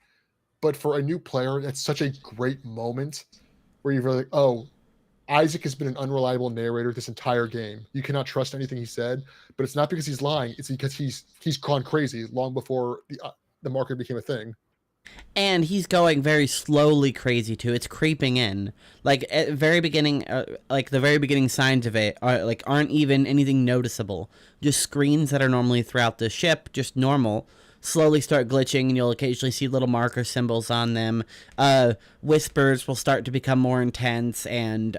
But for a new player, that's such a great moment where you're like, oh, Isaac has been an unreliable narrator this entire game. You cannot trust anything he said. But it's not because he's lying. It's because he's gone crazy long before the market became a thing.
And he's going very slowly crazy too. It's creeping in. Like at the very beginning, like the very beginning signs of it aren't even anything noticeable. Just screens that are normally throughout the ship, just normal, slowly start glitching, and you'll occasionally see little marker symbols on them. Whispers will start to become more intense, and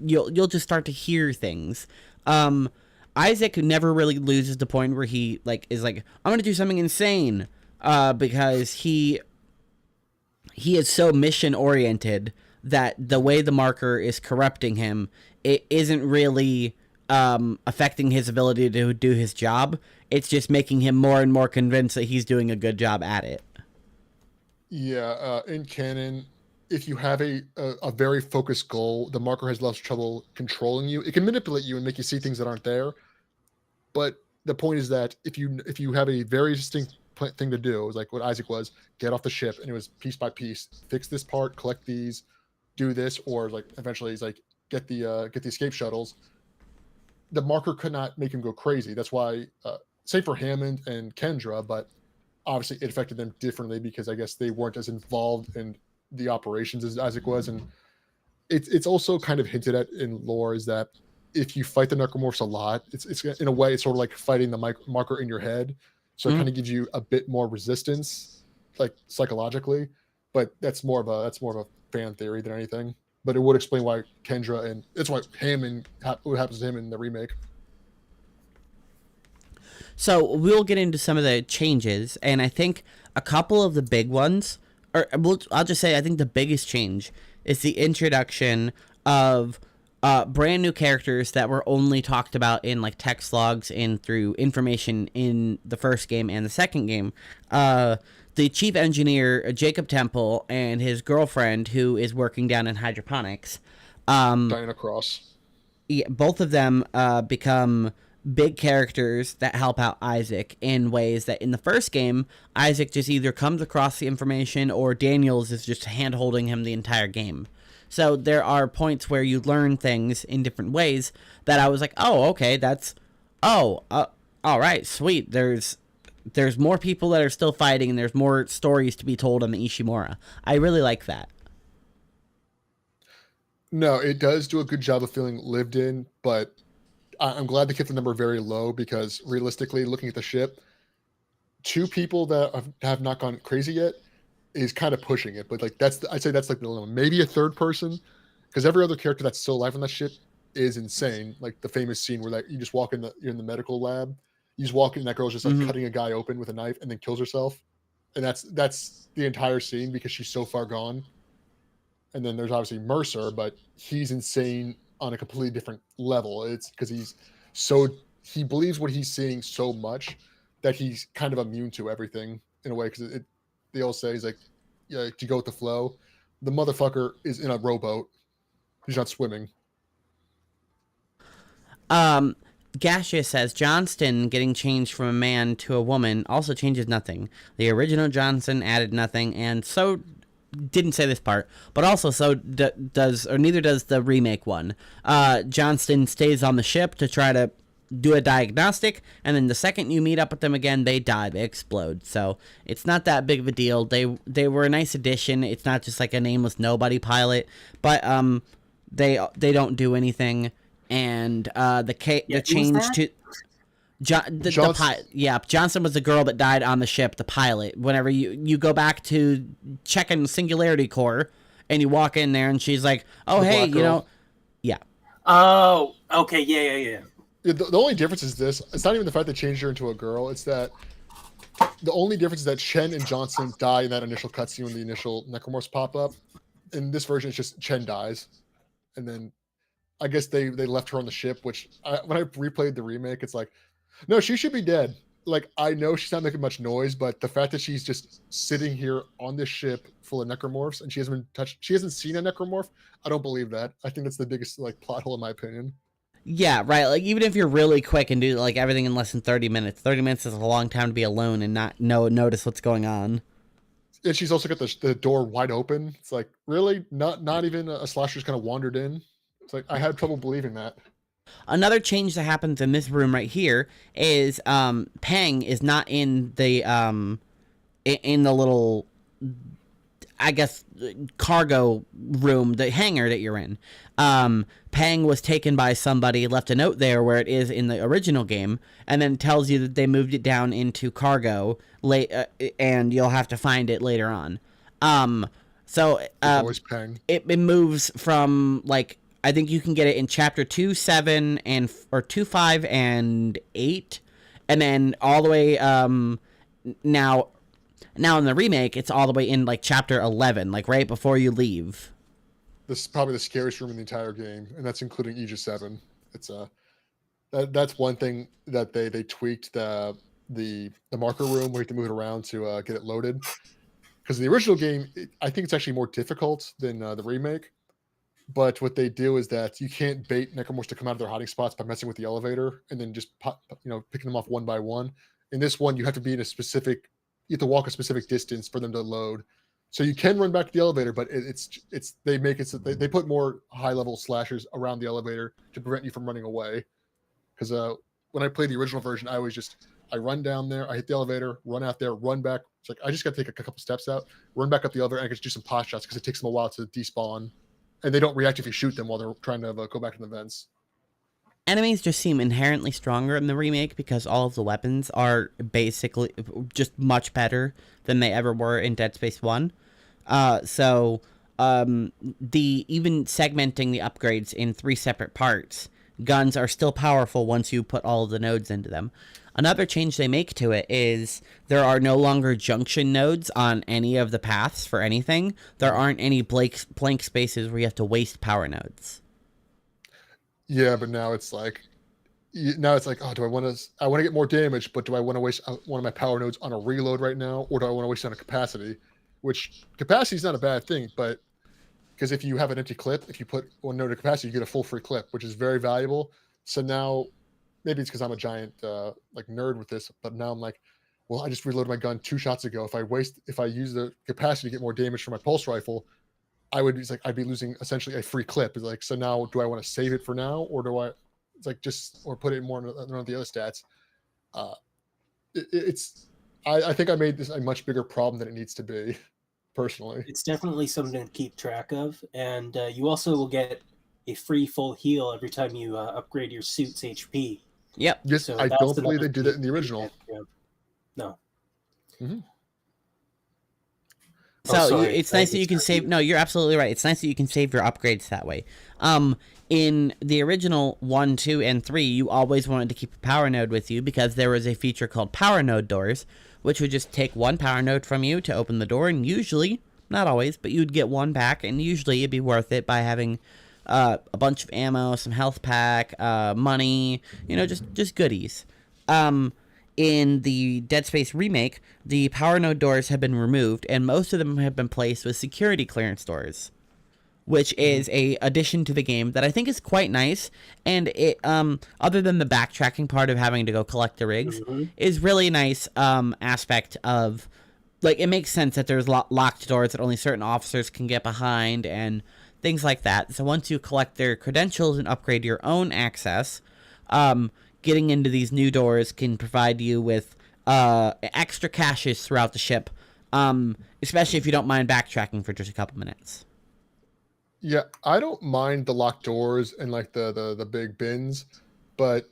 you'll just start to hear things. Isaac never really loses the point where he is like, I'm gonna do something insane, because he is so mission oriented that the way the marker is corrupting him, it isn't really affecting his ability to do his job. It's just making him more and more convinced that he's doing a good job at it.
Yeah, in canon, if you have a very focused goal, the marker has less trouble controlling you. It can manipulate you and make you see things that aren't there. But the point is that if you have a very distinct thing to do, like what Isaac was, get off the ship, and it was piece by piece, fix this part, collect these, do this, or like eventually he's like, get the escape shuttles. The marker could not make him go crazy. That's why, same for Hammond and Kendra, but obviously it affected them differently because I guess they weren't as involved in the operations as Isaac was. And it's also kind of hinted at in lore is that if you fight the necromorphs a lot, it's in a way, it's sort of like fighting the marker in your head. So it kind of gives you a bit more resistance, like psychologically, but that's more of a fan theory than anything. But it would explain why Kendra, and that's why what happens to him in the remake.
So we'll get into some of the changes, and I think a couple of the big ones, I'll just say I think the biggest change is the introduction of brand new characters that were only talked about in like text logs and through information in the first game and the second game. The chief engineer, Jacob Temple, and his girlfriend, who is working down in hydroponics.
Diana Cross.
yeah, both of them become big characters that help out Isaac in ways that in the first game, Isaac just either comes across the information or Daniels is just hand holding him the entire game. So there are points where you learn things in different ways that I was like, oh, okay, oh, all right, sweet. There's more people that are still fighting, and there's more stories to be told on the Ishimura. I really like that.
No, it does do a good job of feeling lived in, but I'm glad they kept the number very low because realistically, looking at the ship, two people that have not gone crazy yet is kind of pushing it. But like I'd say that's like the limit. Maybe a third person, because every other character that's still alive on that ship is insane. Like the famous scene where like you just walk you're in the medical lab, you just walk in, and that girl's just like cutting a guy open with a knife and then kills herself, and that's the entire scene because she's so far gone. And then there's obviously Mercer, but he's insane on a completely different level. It's because he believes what he's seeing so much that he's kind of immune to everything in a way. Because they all say he's like, yeah, to go with the flow. The motherfucker is in a rowboat. He's not swimming.
Gaseous says Johnston getting changed from a man to a woman also changes nothing. The original Johnson added nothing, and so didn't say this part, but also so does, or neither does the remake one. Johnston stays on the ship to try to do a diagnostic, and then the second you meet up with them again, they die, they explode. So it's not that big of a deal. They were a nice addition. It's not just like a nameless nobody pilot, but they don't do anything. And the change to Johnson was the girl that died on the ship, the pilot. Whenever you go back to checking Singularity Core, and you walk in there, and she's like, "Oh, hey, you know, yeah."
Oh, okay, yeah.
The only difference is this: it's not even the fact they changed her into a girl. It's that the only difference is that Chen and Johnson die in that initial cutscene when the initial necromorphs pop up. In this version, it's just Chen dies, and then I guess they left her on the ship. Which when I replayed the remake, it's like, no, she should be dead. Like, I know she's not making much noise, but the fact that she's just sitting here on this ship full of necromorphs and she hasn't seen a necromorph, I don't believe that. I think that's the biggest like plot hole in my opinion.
Yeah, right. Like, even if you're really quick and do like everything in less than 30 minutes, 30 minutes is a long time to be alone and not notice what's going on.
And she's also got the door wide open. It's like, really? Not even a slasher's kind of wandered in. It's like, I had trouble believing that.
Another change that happens in this room right here is Peng is not in the little, I guess, cargo room, the hangar that you're in. Peng was taken by somebody, left a note there where it is in the original game, and then tells you that they moved it down into cargo and you'll have to find it later on.
Always Peng.
It moves from like, I think you can get it in chapter 2, 7, or 2, 5, and 8, and then all the way now in the remake, it's all the way in like chapter 11, like right before you leave.
This is probably the scariest room in the entire game, and that's including Aegis 7. It's that's one thing that they tweaked the marker room where you have to move it around to get it loaded. Because the original game, I think it's actually more difficult than the remake. But what they do is that you can't bait necromorphs to come out of their hiding spots by messing with the elevator and then just picking them off one by one. In this one, you have to be in you have to walk a specific distance for them to load. So you can run back to the elevator, but they make it so they put more high level slashers around the elevator to prevent you from running away. Because when I played the original version, I run down there, I hit the elevator, run out there, run back. It's like I just got to take a couple steps out, run back up the elevator, and I can just do some pot shots because it takes them a while to despawn. And they don't react if you shoot them while they're trying to go back to the vents.
Enemies just seem inherently stronger in the remake because all of the weapons are basically just much better than they ever were in Dead Space 1. So even segmenting the upgrades in 3 separate parts, guns are still powerful once you put all of the nodes into them. Another change they make to it is there are no longer junction nodes on any of the paths for anything. There aren't any blank spaces where you have to waste power nodes.
Yeah, but now it's like, oh, do I want to get more damage, but do I want to waste one of my power nodes on a reload right now, or do I want to waste it on a capacity? Which capacity is not a bad thing, but because if you have an empty clip, if you put 1 node of capacity, you get a full free clip, which is very valuable. So now, maybe it's because I'm a giant like nerd with this, but now I'm like, well, I just reloaded my gun 2 shots ago. If I use the capacity to get more damage from my pulse rifle, I'd be losing essentially a free clip. It's like, so now do I want to save it for now, or do I? It's like or put it more on the other stats. I think I made this a much bigger problem than it needs to be, personally.
It's definitely something to keep track of, and you also will get a free full heal every time you upgrade your suit's HP.
Yep.
Yes,
So
I
that's
don't believe
another
they do that
key-
in the original.
Yeah. No.
So
Oh, sorry.
it's nice that you can save. No, you're absolutely right. It's nice that you can save your upgrades that way. In the original 1, 2, and 3, you always wanted to keep a power node with you because there was a feature called power node doors, which would just take 1 power node from you to open the door, and usually, not always, but you'd get 1 back, and usually it'd be worth it by having a bunch of ammo, some health pack, money, just goodies. In the Dead Space remake, the power node doors have been removed, and most of them have been placed with security clearance doors, which is a addition to the game that I think is quite nice. And it, other than the backtracking part of having to go collect the rigs, is really nice aspect of, like, it makes sense that there's locked doors that only certain officers can get behind and things like that. So once you collect their credentials and upgrade your own access, getting into these new doors can provide you with extra caches throughout the ship, especially if you don't mind backtracking for just a couple minutes.
Yeah, I don't mind the locked doors and like the big bins, but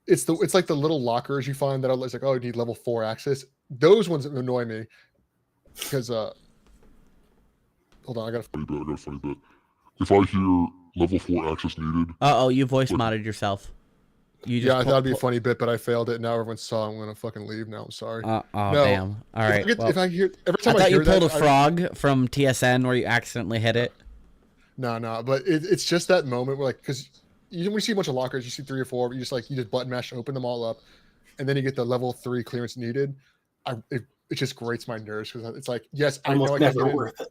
it's like the little lockers you find that are like, oh, you need level 4 access. Those ones annoy me because hold on, I got
a funny bit. If I hear level 4 access needed,
You voice modded yourself.
I thought it'd be a funny bit, but I failed it. Now everyone saw. I'm gonna fucking leave now. I'm sorry.
No,
No.
damn. All right.
If I hear every
I
time I,
thought
hear
you pulled
that,
a frog from TSN where you accidentally hit it.
No, but it's just that moment where, like, because when you see a bunch of lockers, you see 3 or 4, you just button mash, open them all up, and then you get the level 3 clearance needed. It just grates my nerves because it's like, yes, I know I can't get it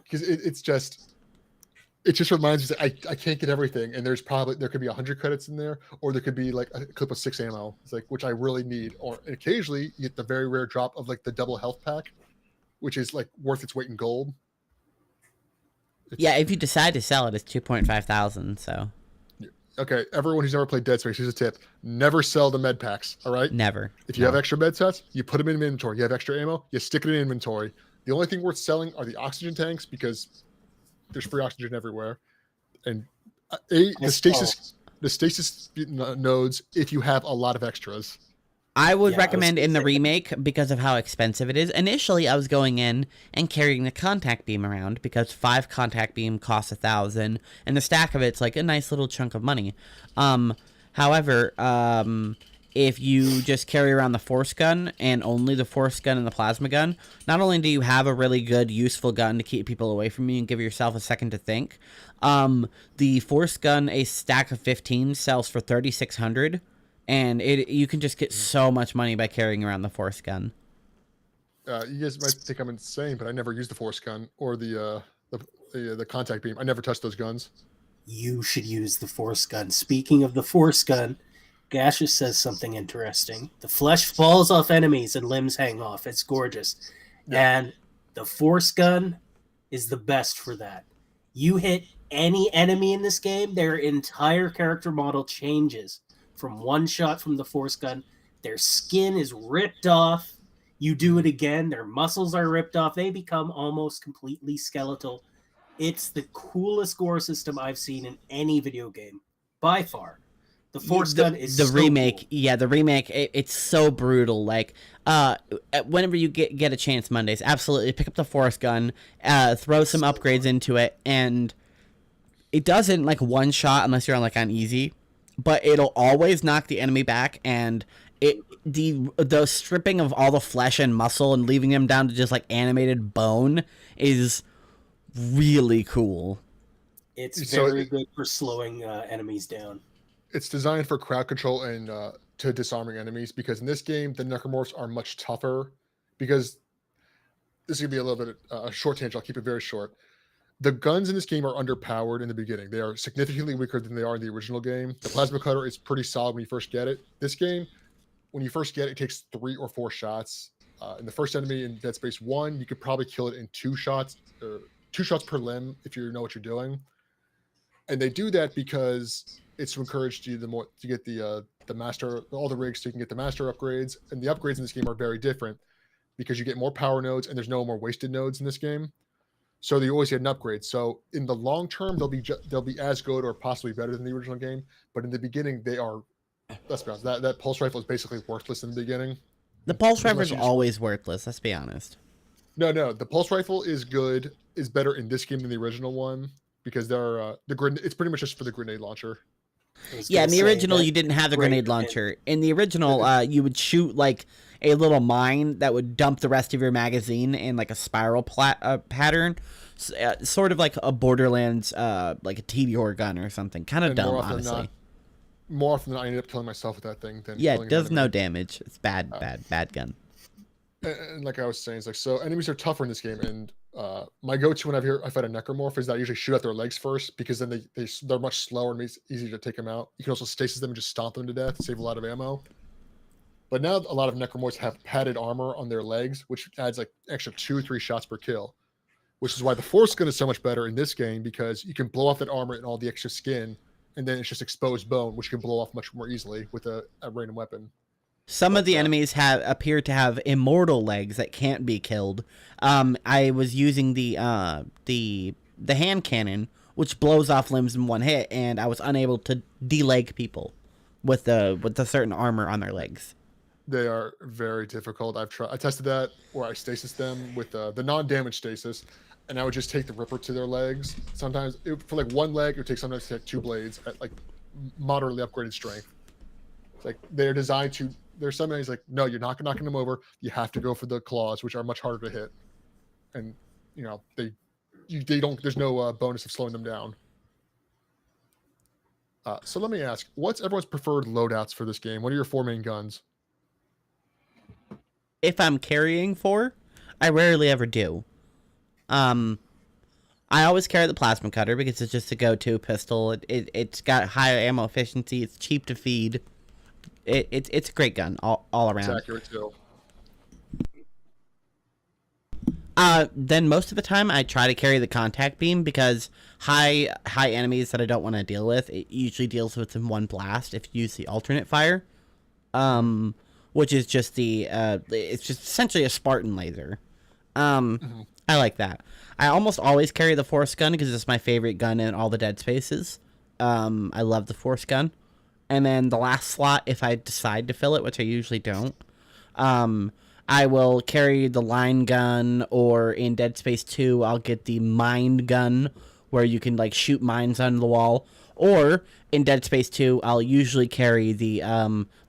because it just reminds me that I can't get everything, and there could be 100 credits in there, or there could be like a clip of 6 ammo. It's like, which I really need, or occasionally you get the very rare drop of like the double health pack, which is like worth its weight in gold.
Yeah, if you decide to sell it, it's 2,500. So
okay, everyone who's never played Dead Space, here's a tip: never sell the med packs. All right,
never.
If you have extra med sets, you put them in inventory. You have extra ammo, you stick it in inventory. The only thing worth selling are the oxygen tanks because there's free oxygen everywhere, and the stasis nodes if you have a lot of extras.
I would recommend in the remake because of how expensive it is. Initially, I was going in and carrying the contact beam around because 5 contact beam costs 1,000, and the stack of it's like a nice little chunk of money. However, if you just carry around the force gun and only the force gun and the plasma gun, not only do you have a really good, useful gun to keep people away from you and give yourself a second to think, the force gun, a stack of 15, sells for 3,600. And you can just get so much money by carrying around the force gun.
You guys might think I'm insane, but I never used the force gun or the contact beam. I never touched those guns.
You should use the force gun. Speaking of the force gun, Gaseous says something interesting. The flesh falls off enemies and limbs hang off. It's gorgeous. Yeah. And the force gun is the best for that. You hit any enemy in this game, their entire character model changes. From one shot from the force gun, their skin is ripped off. You do it again, their muscles are ripped off. They become almost completely skeletal. It's the coolest gore system I've seen in any video game, by far. The force gun is
the
so
remake.
Cool.
Yeah, the remake. It's so brutal. Like, whenever you get a chance, Mondays, absolutely pick up the force gun, throw some upgrades into it, and it doesn't like one shot unless you're on easy. But it'll always knock the enemy back, and the stripping of all the flesh and muscle and leaving them down to just like animated bone is really cool.
It's very good for slowing enemies down.
It's designed for crowd control and to disarming enemies, because in this game the necromorphs are much tougher. Because this is gonna be a little bit a short tangent. I'll keep it very short. The guns in this game are underpowered in the beginning. They are significantly weaker than they are in the original game. The plasma cutter is pretty solid when you first get it. This game, when you first get it, it takes 3 or 4 shots. And the first enemy in Dead Space 1, you could probably kill it in 2 shots, or 2 shots per limb if you know what you're doing. And they do that because it's to encourage you to get the master, all the rigs, so you can get the master upgrades. And the upgrades in this game are very different because you get more power nodes and there's no more wasted nodes in this game. So you always get an upgrade. So in the long term, they'll be as good or possibly better than the original game. But in the beginning, they are. Let's be honest. That pulse rifle is basically worthless in the beginning.
The pulse rifle is always worthless. Let's be honest.
No. The pulse rifle is good. Is better in this game than the original one because it's pretty much just for the grenade launcher.
Yeah, in the original, you didn't have the grenade launcher. In the original, you would shoot like a little mine that would dump the rest of your magazine in like a spiral pattern, sort of like a Borderlands, like a TDR gun or something. Kind of dumb, honestly.
More often than not, I ended up killing myself with that thing.
It does no damage. It's bad gun.
And like I was saying, it's like, so enemies are tougher in this game. And my go-to when I fight a necromorph is that I usually shoot at their legs first because then they're much slower and it's easy to take them out. You can also stasis them and just stomp them to death, save a lot of ammo. But now a lot of necromorphs have padded armor on their legs, which adds like extra 2-3 shots per kill. Which is why the force gun is so much better in this game because you can blow off that armor and all the extra skin, and then it's just exposed bone, which you can blow off much more easily with a random weapon.
Some of the enemies appear to have immortal legs that can't be killed. I was using the hand cannon, which blows off limbs in one hit, and I was unable to deleg people with the certain armor on their legs.
They are very difficult. I tested that where I stasis them with the non-damage stasis, and I would just take the Ripper to their legs. Sometimes for like one leg, it would take sometimes to take 2 blades at like moderately upgraded strength. It's like they're designed to. There's some enemies like, no, you're not knocking them over. You have to go for the claws, which are much harder to hit, and they don't. There's no bonus of slowing them down. So let me ask, what's everyone's preferred loadouts for this game? What are your 4 main guns?
If I'm carrying 4, I rarely ever do. I always carry the plasma cutter because it's just a go-to pistol. It's got high ammo efficiency. It's cheap to feed. It's a great gun all around.
It's accurate too.
Then most of the time I try to carry the contact beam because high enemies that I don't want to deal with, it usually deals with in one blast if you use the alternate fire. Which is just it's just essentially a Spartan laser. I like that. I almost always carry the force gun because it's my favorite gun in all the Dead Spaces. I love the force gun. And then the last slot, if I decide to fill it, which I usually don't, I will carry the line gun, or in Dead Space 2, I'll get the mind gun, where you can like shoot mines on the wall. Or in Dead Space 2, I'll usually carry the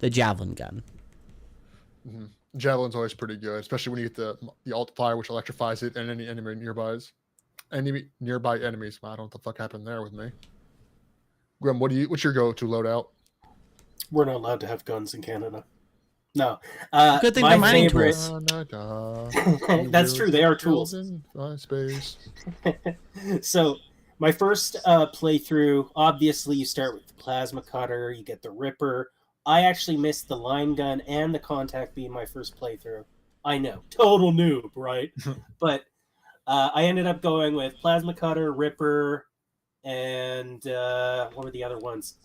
javelin gun.
Mm-hmm. Javelin's always pretty good, especially when you get the alt fire, which electrifies it, and any enemy nearby enemies. I don't know what the fuck happened there with me. Grim, what's your go-to loadout?
We're not allowed to have guns in Canada. No.
Good thing
my
they're mining
favorite.
tools.
That's true. They are tools.
Space.
So my first playthrough, obviously, you start with the plasma cutter. You get the Ripper. I actually missed the line gun and the contact beam my first playthrough. I know, total noob, right? But I ended up going with plasma cutter, Ripper, and what were the other ones?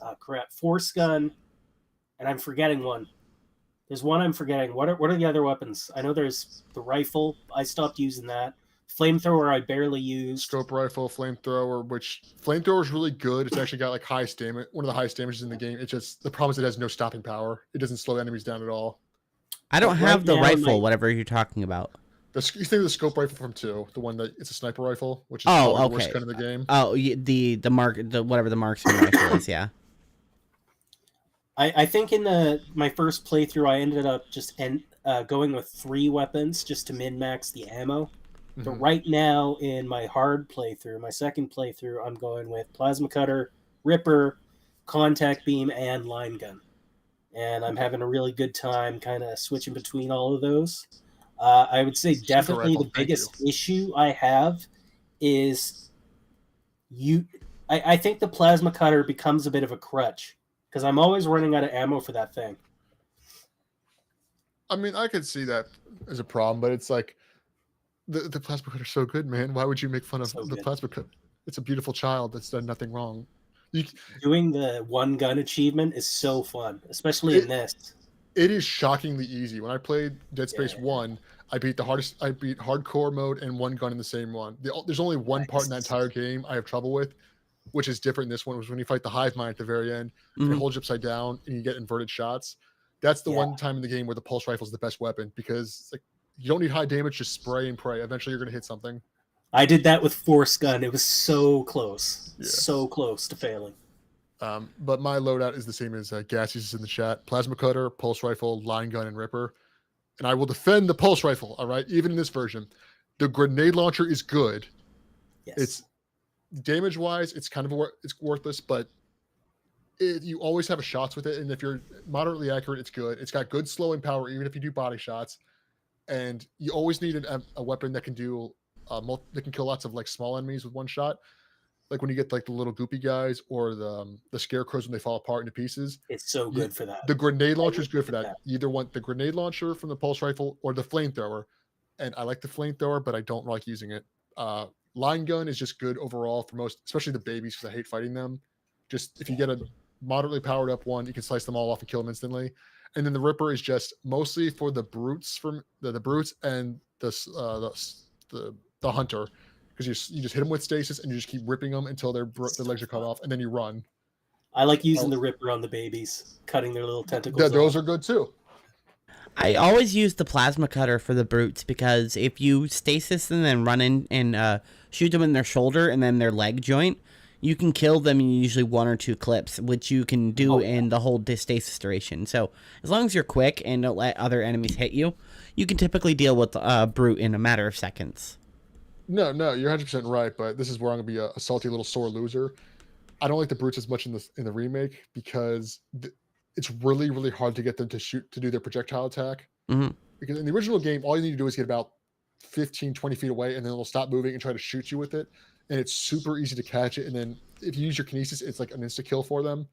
Force gun, and I'm forgetting one. There's one I'm forgetting. What are the other weapons? I know there's the rifle. I stopped using that. Flamethrower I barely used.
Scope rifle, flamethrower, which flamethrower is really good. It's actually got like highest damage, one of the highest damages in the game. It's just the problem is it has no stopping power. It doesn't slow enemies down at all.
I don't have the rifle, whatever you're talking about.
You think of the scope rifle from 2, the one that it's a sniper rifle, which is the worst gun in the game.
Oh, the whatever the marksman rifle is, yeah.
I think in my first playthrough, I ended up just going with 3 weapons just to min-max the ammo. Mm-hmm. But right now, in my hard playthrough, my second playthrough, I'm going with plasma cutter, Ripper, contact beam, and line gun. And I'm having a really good time kind of switching between all of those. I would say definitely the biggest issue I have is I think the plasma cutter becomes a bit of a crutch because I'm always running out of ammo for that thing.
I mean, I could see that as a problem, but it's like the plasma cutter's so good, man. Why would you make fun of
So
the
good.
plasma cutter? It's a beautiful child that's done nothing wrong. You,
Doing the one gun achievement is so fun, especially in this.
it is shockingly easy. When I played Dead Space
Yeah.
1, I beat hardcore mode and one gun in the same one. There's only one part in that
Nice.
entire game I have trouble with, which is different in this one, was when you fight the hive mind at the very end, and it
Mhm.
holds you upside down and you get inverted shots. That's the
Yeah.
one time in the game where the pulse rifle is the best weapon, because it's like you don't need high damage, just spray and pray. Eventually you're gonna hit something.
I did that with Force Gun. It was so close.
Yeah.
So close to failing.
But my loadout is the same as Gassie's in the chat: plasma cutter, pulse rifle, line gun, and ripper. And I will defend the pulse rifle. All right, even in this version, the grenade launcher is good.
Yes.
It's damage wise, it's kind of it's worthless, but you always have a shots with it, and if you're moderately accurate, it's good. It's got good slowing power, even if you do body shots. And you always need a weapon that can do that can kill lots of like small enemies with one shot. Like when you get like the little goopy guys or the scarecrows when they fall apart into pieces.
It's so good for that.
The grenade launcher is good for
that.
that. You either want the grenade launcher from the pulse rifle or the flamethrower. And I like the flamethrower, but I don't like using it. Line gun is just good overall for most, especially the babies, because I hate fighting them. Just if you get a moderately powered up one, you can slice them all off and kill them instantly. And then the ripper is just mostly for the brutes, from the brutes and the hunter, because you just hit them with stasis and you just keep ripping them until their legs are cut off, and then you run.
I like using the Ripper on the babies, cutting their little tentacles.
Those
off.
are good too.
I always use the plasma cutter for the brutes because if you stasis and then run in and shoot them in their shoulder and then their leg joint, you can kill them in usually 1 or 2 clips, which you can do in the whole stasis duration. So as long as you're quick and don't let other enemies hit you, you can typically deal with a brute in a matter of seconds.
No, you're 100% right, but this is where I'm gonna be a salty little sore loser. I don't like the brutes as much in the remake because it's really, really hard to get them to do their projectile attack.
Mm-hmm.
Because in the original game, all you need to do is get about 15, 20 feet away, and then it'll stop moving and try to shoot you with it. And it's super easy to catch it. And then if you use your kinesis, it's like an insta kill for them.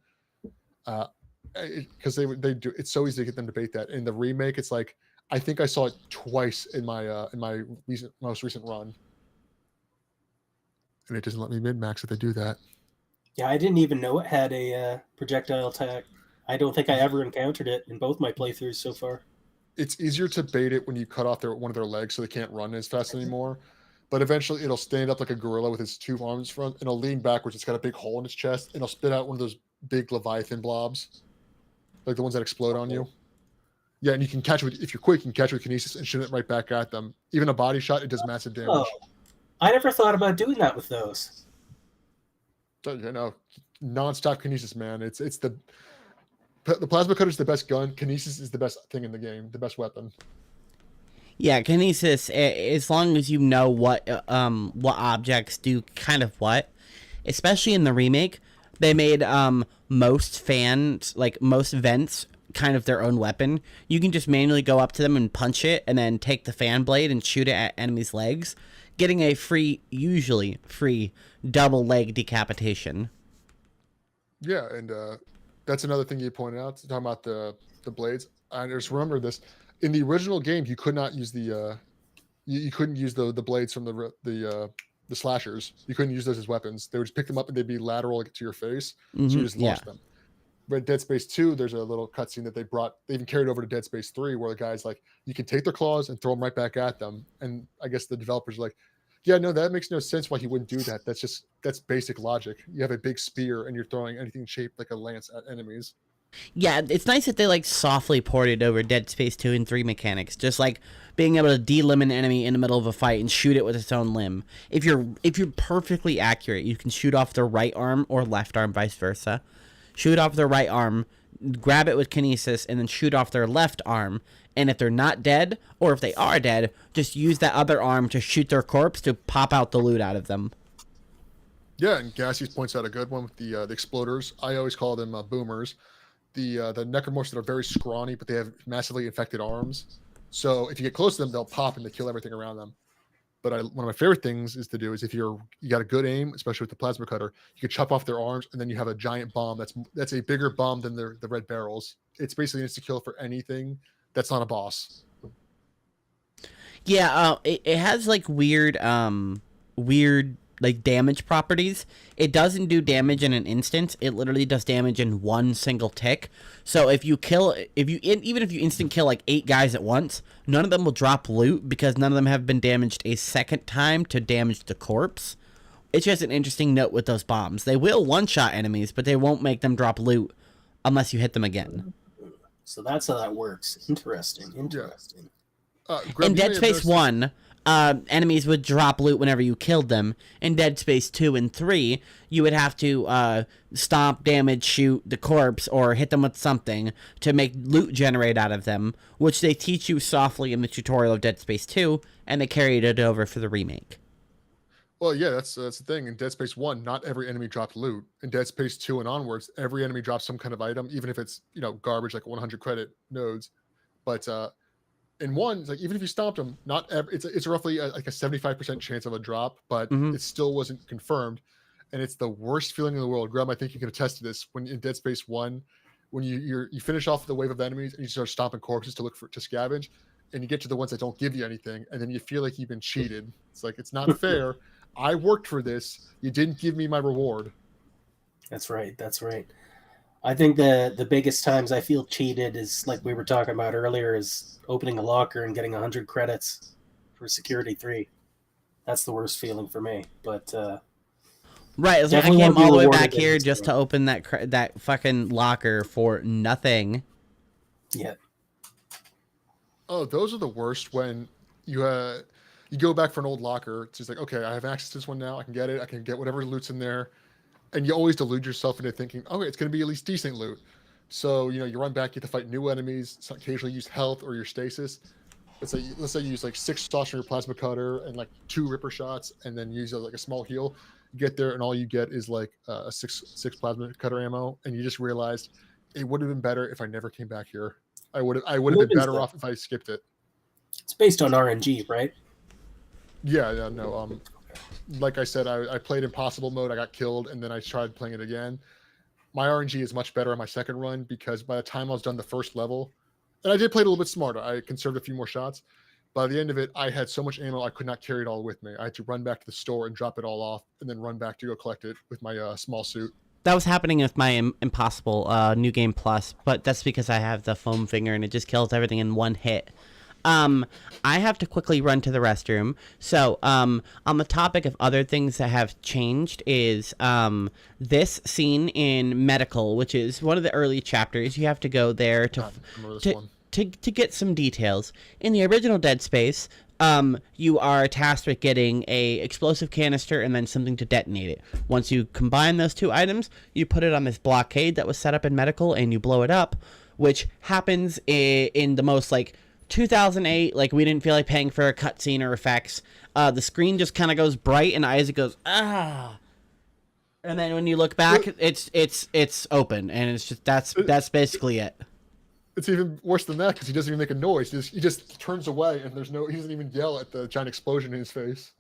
Because they do, it's so easy to get them to bait that. In the remake, it's like I think I saw it twice in my most recent run, and it doesn't let me min-max if they do that.
Yeah, I didn't even know it had a projectile attack. I don't think I ever encountered it in both my playthroughs so far.
It's easier to bait it when you cut off one of their legs so they can't run as fast anymore. But eventually it'll stand up like a gorilla with its 2 arms front, and it'll lean backwards. It's got a big hole in its chest, and it'll spit out one of those big Leviathan blobs, like the ones that explode on you. Yeah, and you can catch it if you're quick. You can catch it with kinesis and shoot it right back at them. Even a body shot, it does massive damage.
Oh, I never thought about doing that with those.
So, non-stop kinesis, man. It's the plasma cutter is the best gun. Kinesis is the best thing in the game, the best weapon.
Yeah, kinesis. As long as you know what objects do kind of what, especially in the remake, they made most vents kind of their own weapon. You can just manually go up to them and punch it, and then take the fan blade and shoot it at enemies' legs, getting a usually free double leg decapitation.
Yeah, and that's another thing you pointed out, talking about the blades. I just remember this. In the original game, you could not use you couldn't use the blades from the slashers. You couldn't use those as weapons. They would just pick them up and they'd be lateral to your face. So you just launch them. But Dead Space 2, there's a little cutscene that they even carried over to Dead Space 3, where the guy's like, you can take their claws and throw them right back at them. And I guess the developers are like, yeah, no, that makes no sense why he wouldn't do that. That's basic logic. You have a big spear and you're throwing anything shaped like a lance at enemies.
Yeah, it's nice that they softly ported over Dead Space 2 and 3 mechanics, just like being able to delimb an enemy in the middle of a fight and shoot it with its own limb. If you're perfectly accurate, you can shoot off their right arm or left arm, vice versa. Shoot off their right arm, grab it with kinesis, and then shoot off their left arm. And if they're not dead, or if they are dead, just use that other arm to shoot their corpse to pop out the loot out of them.
Yeah, and Gassies points out a good one with the exploders. I always call them boomers. The necromorphs that are very scrawny, but they have massively infected arms. So if you get close to them, they'll pop and they kill everything around them. But one of my favorite things is to do is if you got a good aim, especially with the plasma cutter, you could chop off their arms, and then you have a giant bomb that's a bigger bomb than the red barrels. It's basically an insta kill for anything that's not a boss.
Yeah, it has like weird like damage properties. It doesn't do damage in an instant. It literally does damage in one single tick. So even if you instant kill like 8 guys at once, none of them will drop loot because none of them have been damaged a second time to damage the corpse. It's just an interesting note with those bombs. They will one-shot enemies, but they won't make them drop loot unless you hit them again.
So that's how that works. Interesting.
In Dead Space 1, enemies would drop loot whenever you killed them. In Dead Space 2 and 3, you would have to stomp, damage, shoot the corpse, or hit them with something to make loot generate out of them, which they teach you softly in the tutorial of Dead Space 2, and they carried it over for the remake.
Well, yeah, that's the thing. In Dead Space 1, not every enemy dropped loot. In Dead Space 2 and onwards, every enemy drops some kind of item, even if it's garbage like 100 credit nodes. But in 1, it's like even if you stomped them, it's roughly like a 75% chance of a drop, but it still wasn't confirmed. And it's the worst feeling in the world. Graham, I think you can attest to this. When in Dead Space 1, when you finish off the wave of enemies and you start stomping corpses to scavenge, and you get to the ones that don't give you anything, and then you feel like you've been cheated. It's like, it's not fair. I worked for this. You didn't give me my reward.
That's right. I think the biggest times I feel cheated is, like we were talking about earlier, is opening a locker and getting 100 credits for Security 3. That's the worst feeling for me. But
right, I came all the way back here just to open that fucking locker for nothing.
Yeah.
Oh, those are the worst when you go back for an old locker. It's just like, okay, I have access to this one now. I can get it. I can get whatever loot's in there. And you always delude yourself into thinking, okay, it's going to be at least decent loot. So, you run back, you have to fight new enemies, occasionally use health or your stasis. Let's say you use like 6 shots from your plasma cutter and like 2 ripper shots, and then use like a small heal. You get there and all you get is like a 6 plasma cutter ammo. And you just realized it would have been better if I never came back here. I would have been better off if I skipped it.
It's based on RNG, right?
Yeah, no. Like I said, I played impossible mode. I got killed, and then I tried playing it again. My RNG is much better on my second run because by the time I was done the first level, and I did play it a little bit smarter. I conserved a few more shots. By the end of it, I had so much ammo I could not carry it all with me. I had to run back to the store and drop it all off, and then run back to go collect it with my small suit.
That was happening with my Impossible New Game Plus, but that's because I have the foam finger and it just kills everything in one hit. I have to quickly run to the restroom. So, on the topic of other things that have changed is, this scene in Medical, which is one of the early chapters. You have to go there to get some details. In the original Dead Space, you are tasked with getting a explosive canister and then something to detonate it. Once you combine those 2 items, you put it on this blockade that was set up in Medical and you blow it up, which happens in the most, like, 2008, like, we didn't feel like paying for a cutscene or effects. The screen just kind of goes bright and Isaac goes, ah. And then when you look back, it's open, and it's just that's basically it.
It's even worse than that because he doesn't even make a noise. He just turns away, and he doesn't even yell at the giant explosion in his face.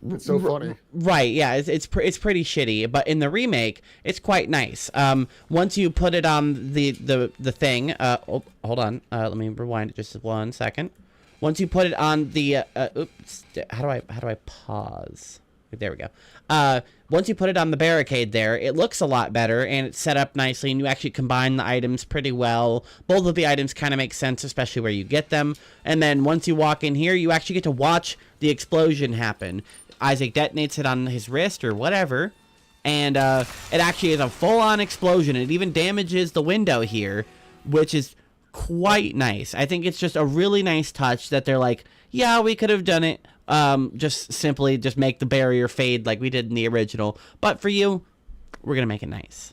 It's so funny.
Right, yeah, it's pretty shitty, but in the remake, it's quite nice. Once you put it on the thing, hold on, let me rewind it just 1 second. Once you put it on the, oops, how do I pause? There we go. Once you put it on the barricade there, it looks a lot better, and it's set up nicely, and you actually combine the items pretty well. Both of the items kind of make sense, especially where you get them. And then once you walk in here, you actually get to watch the explosion happen. Isaac detonates it on his wrist or whatever, and it actually is a full-on explosion. It even damages the window here, which is quite nice. I think it's just a really nice touch that they're like, yeah, we could have done it, just make the barrier fade like we did in the original. But for you, we're going to make it nice.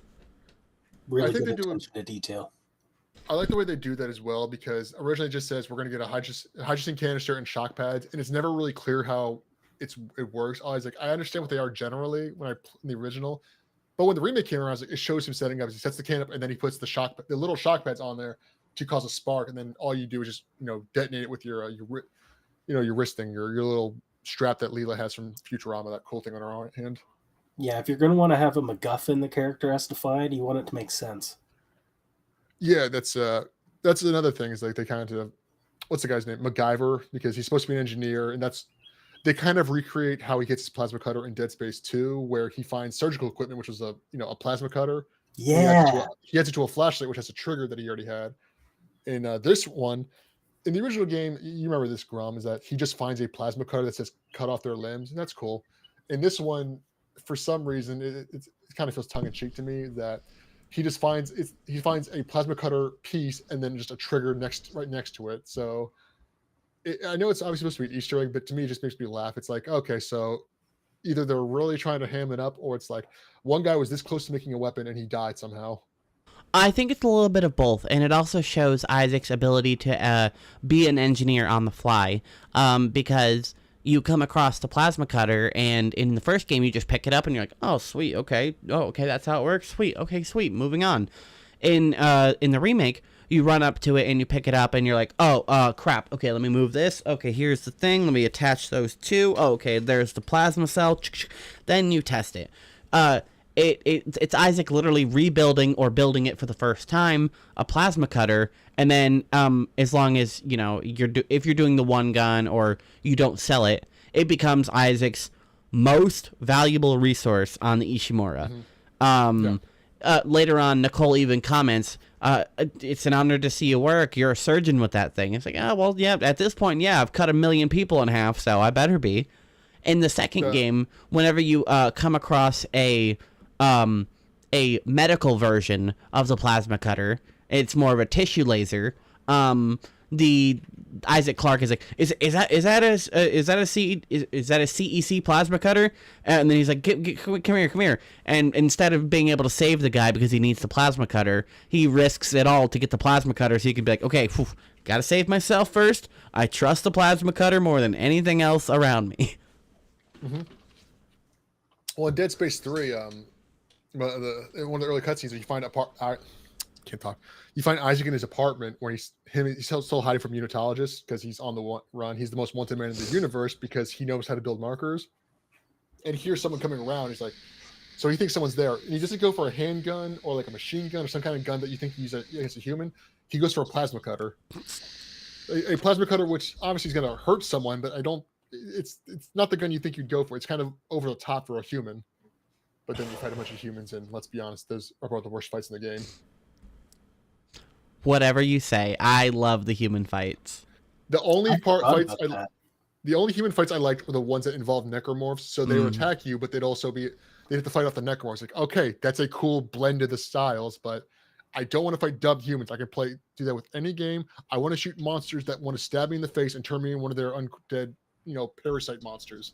Really good attention to detail.
I like the way they do that as well, because originally it just says we're going to get a hydrogen canister and shock pads, and it's never really clear how it works. I was like, I understand what they are generally when I in the original, but when the remake came around, I was like, it shows him setting up. He sets the can up, and then he puts the little shock pads on there to cause a spark, and then all you do is just detonate it with your wrist thing, your little strap that Leela has from Futurama, that cool thing on her hand.
Yeah, if you're going to want to have a MacGuffin the character has to find, you want it to make sense.
Yeah, that's another thing is like they kind of what's the guy's name? MacGyver, because he's supposed to be an engineer, and they kind of recreate how he gets his plasma cutter in Dead Space 2, where he finds surgical equipment, which was a plasma cutter.
Yeah.
He adds it to a flashlight, which has a trigger that he already had. In this one, in the original game, you remember this, Grom, is that he just finds a plasma cutter that says cut off their limbs, and that's cool. In this one, for some reason, it kind of feels tongue-in-cheek to me that he just finds a plasma cutter piece and then just a trigger right next to it. So I know it's obviously supposed to be an Easter egg, but to me, it just makes me laugh. It's like, okay, so either they're really trying to ham it up, or it's like one guy was this close to making a weapon and he died somehow.
I think it's a little bit of both, and it also shows Isaac's ability to be an engineer on the fly, because you come across the plasma cutter, and in the first game, you just pick it up, and you're like, oh, sweet, okay, that's how it works, sweet, okay, sweet, moving on. In the remake, you run up to it, and you pick it up, and you're like, oh, crap, okay, let me move this, okay, here's the thing, let me attach those two, okay, there's the plasma cell, then you test it. It's Isaac literally rebuilding or building it for the first time, a plasma cutter, and then as long as if you're doing the one gun or you don't sell it, it becomes Isaac's most valuable resource on the Ishimura. Later on, Nicole even comments, "It's an honor to see you work. You're a surgeon with that thing." It's like, oh well, yeah. At this point, yeah, I've cut 1 million people in half, so I better be. In the second game, whenever you come across a medical version of the plasma cutter, it's more of a tissue laser. The Isaac Clarke is like, is that a CEC plasma cutter? And then he's like, come here. And instead of being able to save the guy because he needs the plasma cutter, he risks it all to get the plasma cutter. So he can be like, okay, gotta save myself first. I trust the plasma cutter more than anything else around me.
Mm-hmm. Well, in Dead Space 3, in one of the early cutscenes, you find You find Isaac in his apartment where he's still hiding from unitologists because he's on the run. He's the most wanted man in the universe because he knows how to build markers. And he hears someone coming around. He's like, so he thinks someone's there. And he doesn't go for a handgun or like a machine gun or some kind of gun that you think he's against a human. He goes for a plasma cutter. A plasma cutter, which obviously is going to hurt someone, but it's not the gun you think you'd go for. It's kind of over the top for a human. But then you fight a bunch of humans, and let's be honest, those are probably the worst fights in the game.
Whatever you say, I love the human fights.
The only human fights I liked were the ones that involved necromorphs. So they would attack you, but they'd have to fight off the necromorphs. Like, okay, that's a cool blend of the styles, but I don't want to fight dubbed humans. I can do that with any game. I want to shoot monsters that want to stab me in the face and turn me into one of their undead, parasite monsters.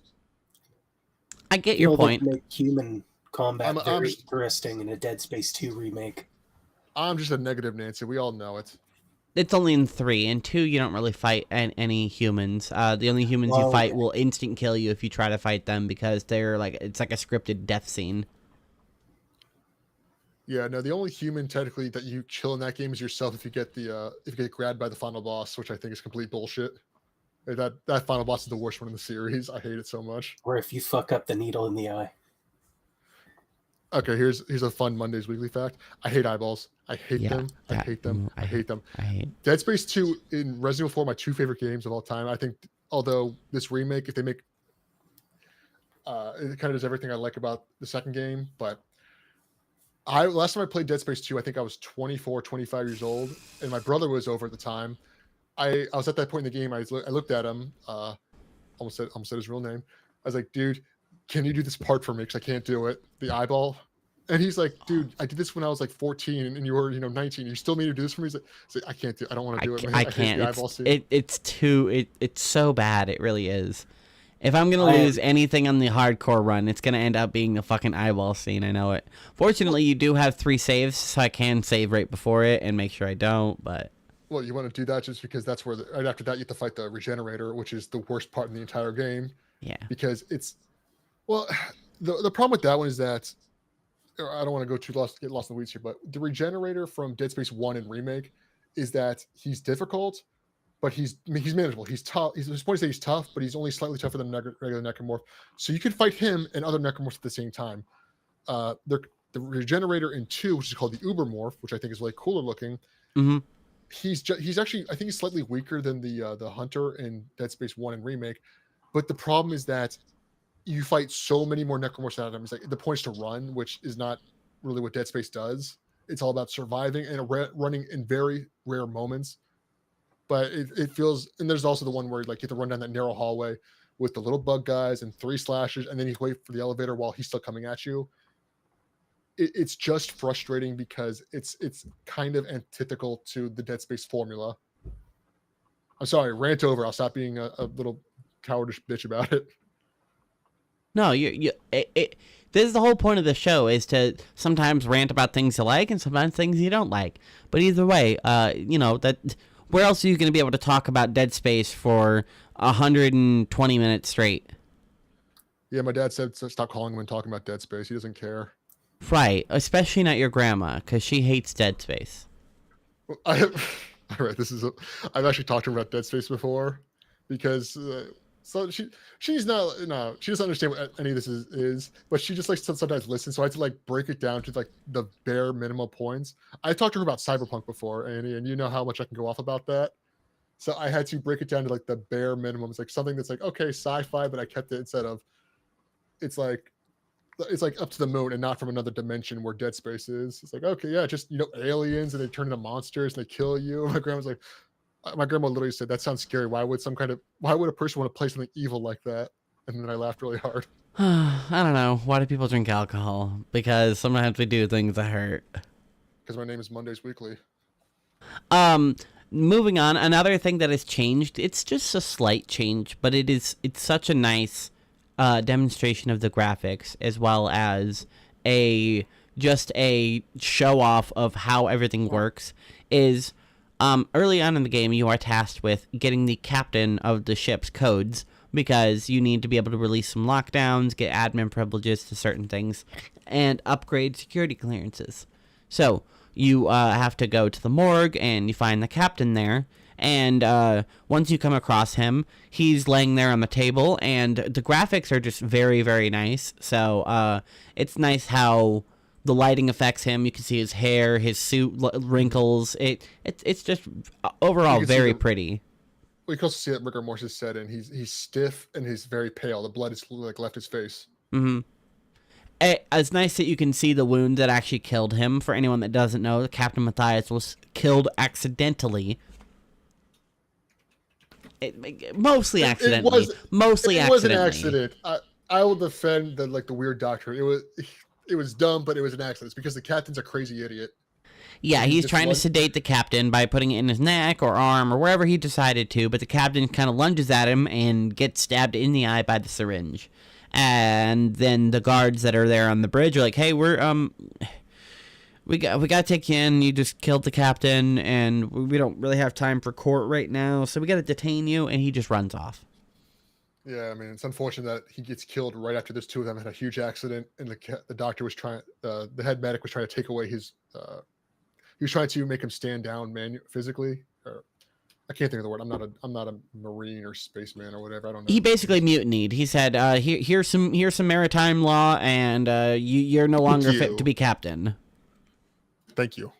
I get your point.
Make human combat very interesting in a Dead Space 2 remake.
I'm just a negative Nancy. We all know it.
It's only in 3. In 2, you don't really fight any humans. The only humans you fight will instant kill you if you try to fight them because it's like a scripted death scene.
Yeah, no, the only human technically that you kill in that game is yourself if you get grabbed by the final boss, which I think is complete bullshit. That final boss is the worst one in the series. I hate it so much.
Or if you fuck up the needle in the eye.
Okay, here's a fun Mondays Weekly fact. I hate eyeballs. I hate them. I hate them. I hate them. Dead Space 2 and Resident Evil 4 are my 2 favorite games of all time. I think, although this remake, if they make, it kind of does everything I like about the second game. But last time I played Dead Space 2, I think I was 24, 25 years old, and my brother was over at the time. I was at that point in the game. I looked at him. Almost said his real name. I was like, dude, can you do this part for me? Because I can't do it. The eyeball. And he's like, dude, I did this when I was like 14 and you were, 19. You still need to do this for me? He's like, I can't do it. I don't want to do it. Man.
I can't. It's so bad. It really is. If I'm going to lose anything on the hardcore run, it's going to end up being the fucking eyeball scene. I know it. Fortunately, you do have 3 saves, so I can save right before it and make sure I don't, but...
Well, you want to do that just because that's where right after that you have to fight the Regenerator, which is the worst part in the entire game.
Yeah.
Because it's... Well, the problem with that one is that... I don't want to get lost in the weeds here, but the Regenerator from Dead Space 1 and Remake is that he's difficult, but he's manageable. He's tough. His point is that he's tough, but he's only slightly tougher than regular necromorph. So you can fight him and other necromorphs at the same time. The regenerator in 2, which is called the Ubermorph, which I think is way cooler looking.
Mm-hmm.
He's actually, I think he's slightly weaker than the Hunter in Dead Space 1 and Remake. But the problem is that you fight so many more necromorphs at him. It's like the point's to run, which is not really what Dead Space does. It's all about surviving and running in very rare moments. But it feels, and there's also the one where like you have to run down that narrow hallway with the little bug guys and 3 slashes, and then you wait for the elevator while he's still coming at you. It's just frustrating because it's kind of antithetical to the Dead Space formula. I'm sorry, rant over. I'll stop being a little cowardish bitch about it.
No, this is the whole point of the show, is to sometimes rant about things you like and sometimes things you don't like. But either way, that where else are you going to be able to talk about Dead Space for 120 minutes straight?
Yeah, my dad said stop calling him and talking about Dead Space. He doesn't care.
Right, especially not your grandma, because she hates Dead Space.
All right, I've actually talked to her about Dead Space before, because so she's not, no, she doesn't understand what any of this is, but she just likes to sometimes listen. So I had to like break it down to like the bare minimal points. I talked to her about Cyberpunk before, Annie, and you know how much I can go off about that. So I had to break it down to like the bare minimum. It's like something that's like, okay, sci-fi, but I kept it instead of, it's like up to the moon and not from another dimension where Dead Space is. It's like, okay, yeah, just, aliens and they turn into monsters and they kill you. My grandma literally said, that sounds scary. Why would a person want to play something evil like that? And then I laughed really hard.
I don't know. Why do people drink alcohol? Because sometimes we do things that hurt.
Because my name is Mondays Weekly.
Moving on, another thing that has changed, it's just a slight change, but it's such a nice demonstration of the graphics, as well as a show off of how everything works, is early on in the game you are tasked with getting the captain of the ship's codes, because you need to be able to release some lockdowns, get admin privileges to certain things, and upgrade security clearances. So you have to go to the morgue and you find the captain there. And once you come across him, he's laying there on the table, and the graphics are just very, very nice. So it's nice how the lighting affects him. You can see his hair, his suit wrinkles. It's just overall very pretty.
We can also see that rigor mortis is set in. He's stiff and he's very pale. The blood is like left his face.
Mm-hmm. It's nice that you can see the wound that actually killed him. For anyone that doesn't know, Captain Matthias was killed accidentally. Mostly accidentally. It was an accident.
I will defend the weird doctor. It was dumb, but it was an accident. It's because the captain's a crazy idiot.
Yeah, he's trying to sedate the captain by putting it in his neck or arm or wherever he decided to, but the captain kind of lunges at him and gets stabbed in the eye by the syringe. And then the guards that are there on the bridge are like, "Hey, we got to take you in. You just killed the captain, and we don't really have time for court right now, so we got to detain you." And he just runs off.
Yeah, I mean, it's unfortunate that he gets killed right after those two of them had a huge accident, and the doctor was trying, the head medic was trying to take away his, he was trying to make him stand down physically. I can't think of the word. I'm not a marine or spaceman or whatever. I don't know.
He basically mutinied. He said, here's some maritime law, and you're no longer fit to be captain."
Thank you.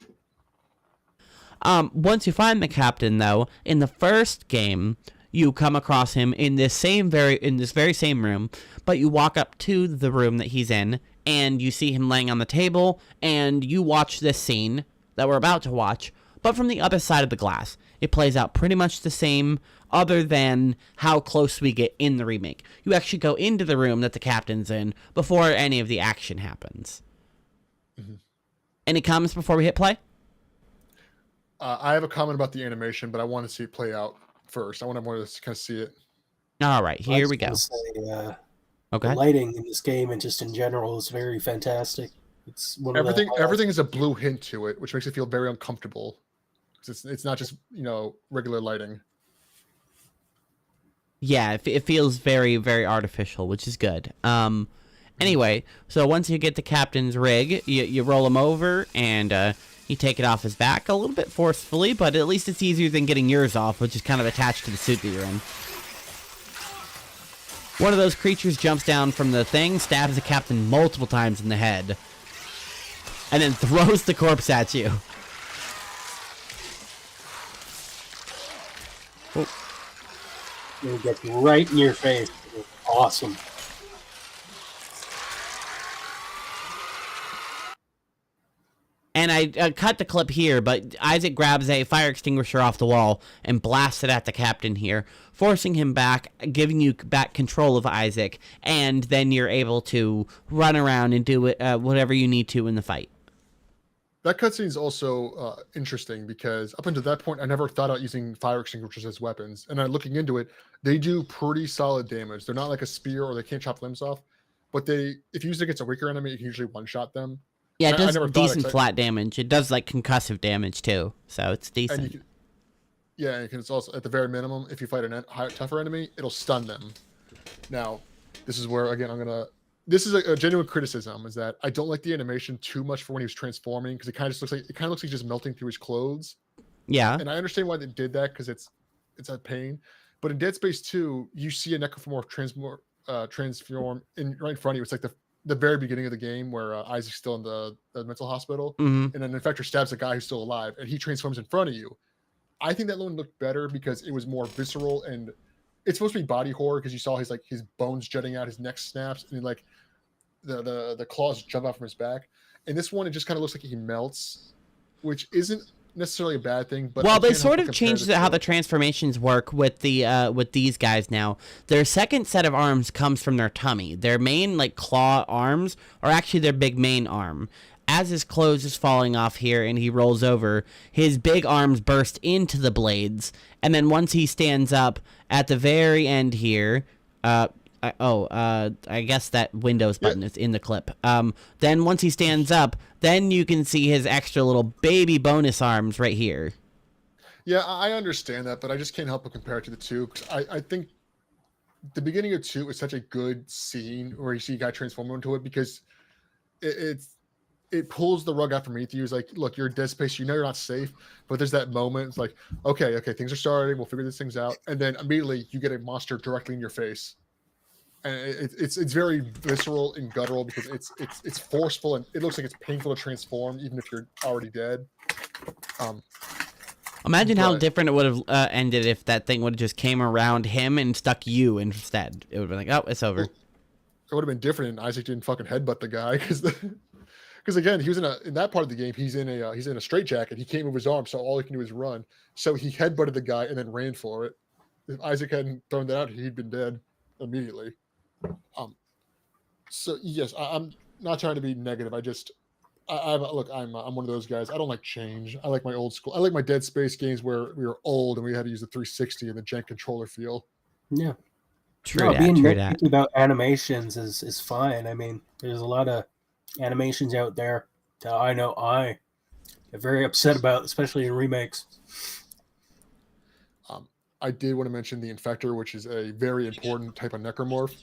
Once you find the captain, though, in the first game, you come across him in this very same room, but you walk up to the room that he's in, and you see him laying on the table, and you watch this scene that we're about to watch, but from the other side of the glass. It plays out pretty much the same, other than how close we get in the remake. You actually go into the room that the captain's in before any of the action happens. Mm-hmm. Any comments before we hit play?
I have a comment about the animation, but I want to see it play out first. I want everyone to kind of see it.
All right, here we go.
Okay.
The
lighting in this game and just in general is very fantastic. It's
everything is a blue hint to it, which makes it feel very uncomfortable. It's not just regular lighting.
Yeah, it feels very, very artificial, which is good. Anyway, so once you get the captain's rig, you roll him over, and You take it off his back a little bit forcefully, but at least it's easier than getting yours off, which is kind of attached to the suit that you're in. One of those creatures jumps down from the thing, stabs the captain multiple times in the head, and then throws the corpse at you.
It gets right in your face. It's awesome.
And I cut the clip here, but Isaac grabs a fire extinguisher off the wall and blasts it at the captain here, forcing him back, giving you back control of Isaac, and then you're able to run around and do whatever you need to in the fight.
That cutscene is also interesting because up until that point, I never thought about using fire extinguishers as weapons. And looking into it, they do pretty solid damage. They're not like a spear or they can't chop limbs off, but if you use it against a weaker enemy, you can usually one-shot them.
Yeah, it does decent flat damage. It does like concussive damage too, so it's decent.
And it's also at the very minimum, if you fight a tougher enemy, it'll stun them. Now, this is where again this is a genuine criticism, is that I don't like the animation too much for when he was transforming, because it kind of looks like he's just melting through his clothes.
Yeah,
and I understand why they did that, because it's a pain. But in Dead Space 2, you see a necromorph transform right in front of you. It's like the very beginning of the game where Isaac's still in the mental hospital, and an infector stabs a guy who's still alive, and he transforms in front of you. I think that one looked better because it was more visceral, and it's supposed to be body horror because you saw his bones jutting out, his neck snaps, and like the claws jump out from his back. And this one, it just kind of looks like he melts, which isn't necessarily a bad thing. But
well, they sort of changed how the transformations work with these guys now. Their second set of arms comes from their tummy. Their main claw arms are actually their big main arm. As his clothes is falling off here and he rolls over, his big arms burst into the blades, and then once he stands up at the very end here, I guess that Windows button is in the clip. Then once he stands up, then you can see his extra little baby bonus arms right here.
Yeah, I understand that, but I just can't help but compare it to the 2, because I think the beginning of 2 is such a good scene where you see a guy transform into it, because it pulls the rug out from underneath you. It's like, look, you're in Dead Space, you know you're not safe, but there's that moment. It's like, okay, things are starting, we'll figure these things out, and then immediately you get a monster directly in your face, and it's very visceral and guttural, because it's forceful, and it looks like it's painful to transform even if you're already dead.
Imagine how different it would have ended if that thing would have just came around him and stuck you instead. It would have been like, oh, it's over.
Well, it would have been different, and Isaac didn't fucking headbutt the guy, because again, he was in that part of the game, he's in a straitjacket. He can't move his arm, so all he can do is run. So he headbutted the guy and then ran for it. If Isaac hadn't thrown that out, he'd been dead immediately. So yes, I'm not trying to be negative. Look, I'm one of those guys. I don't like change. I like my old school. I like my Dead Space games where we were old and we had to use the 360 and the jank controller feel.
Yeah.
Being
nitpicky about animations is fine. I mean, there's a lot of animations out there that I know I get very upset about, especially in remakes.
I did want to mention the Infector, which is a very important type of necromorph,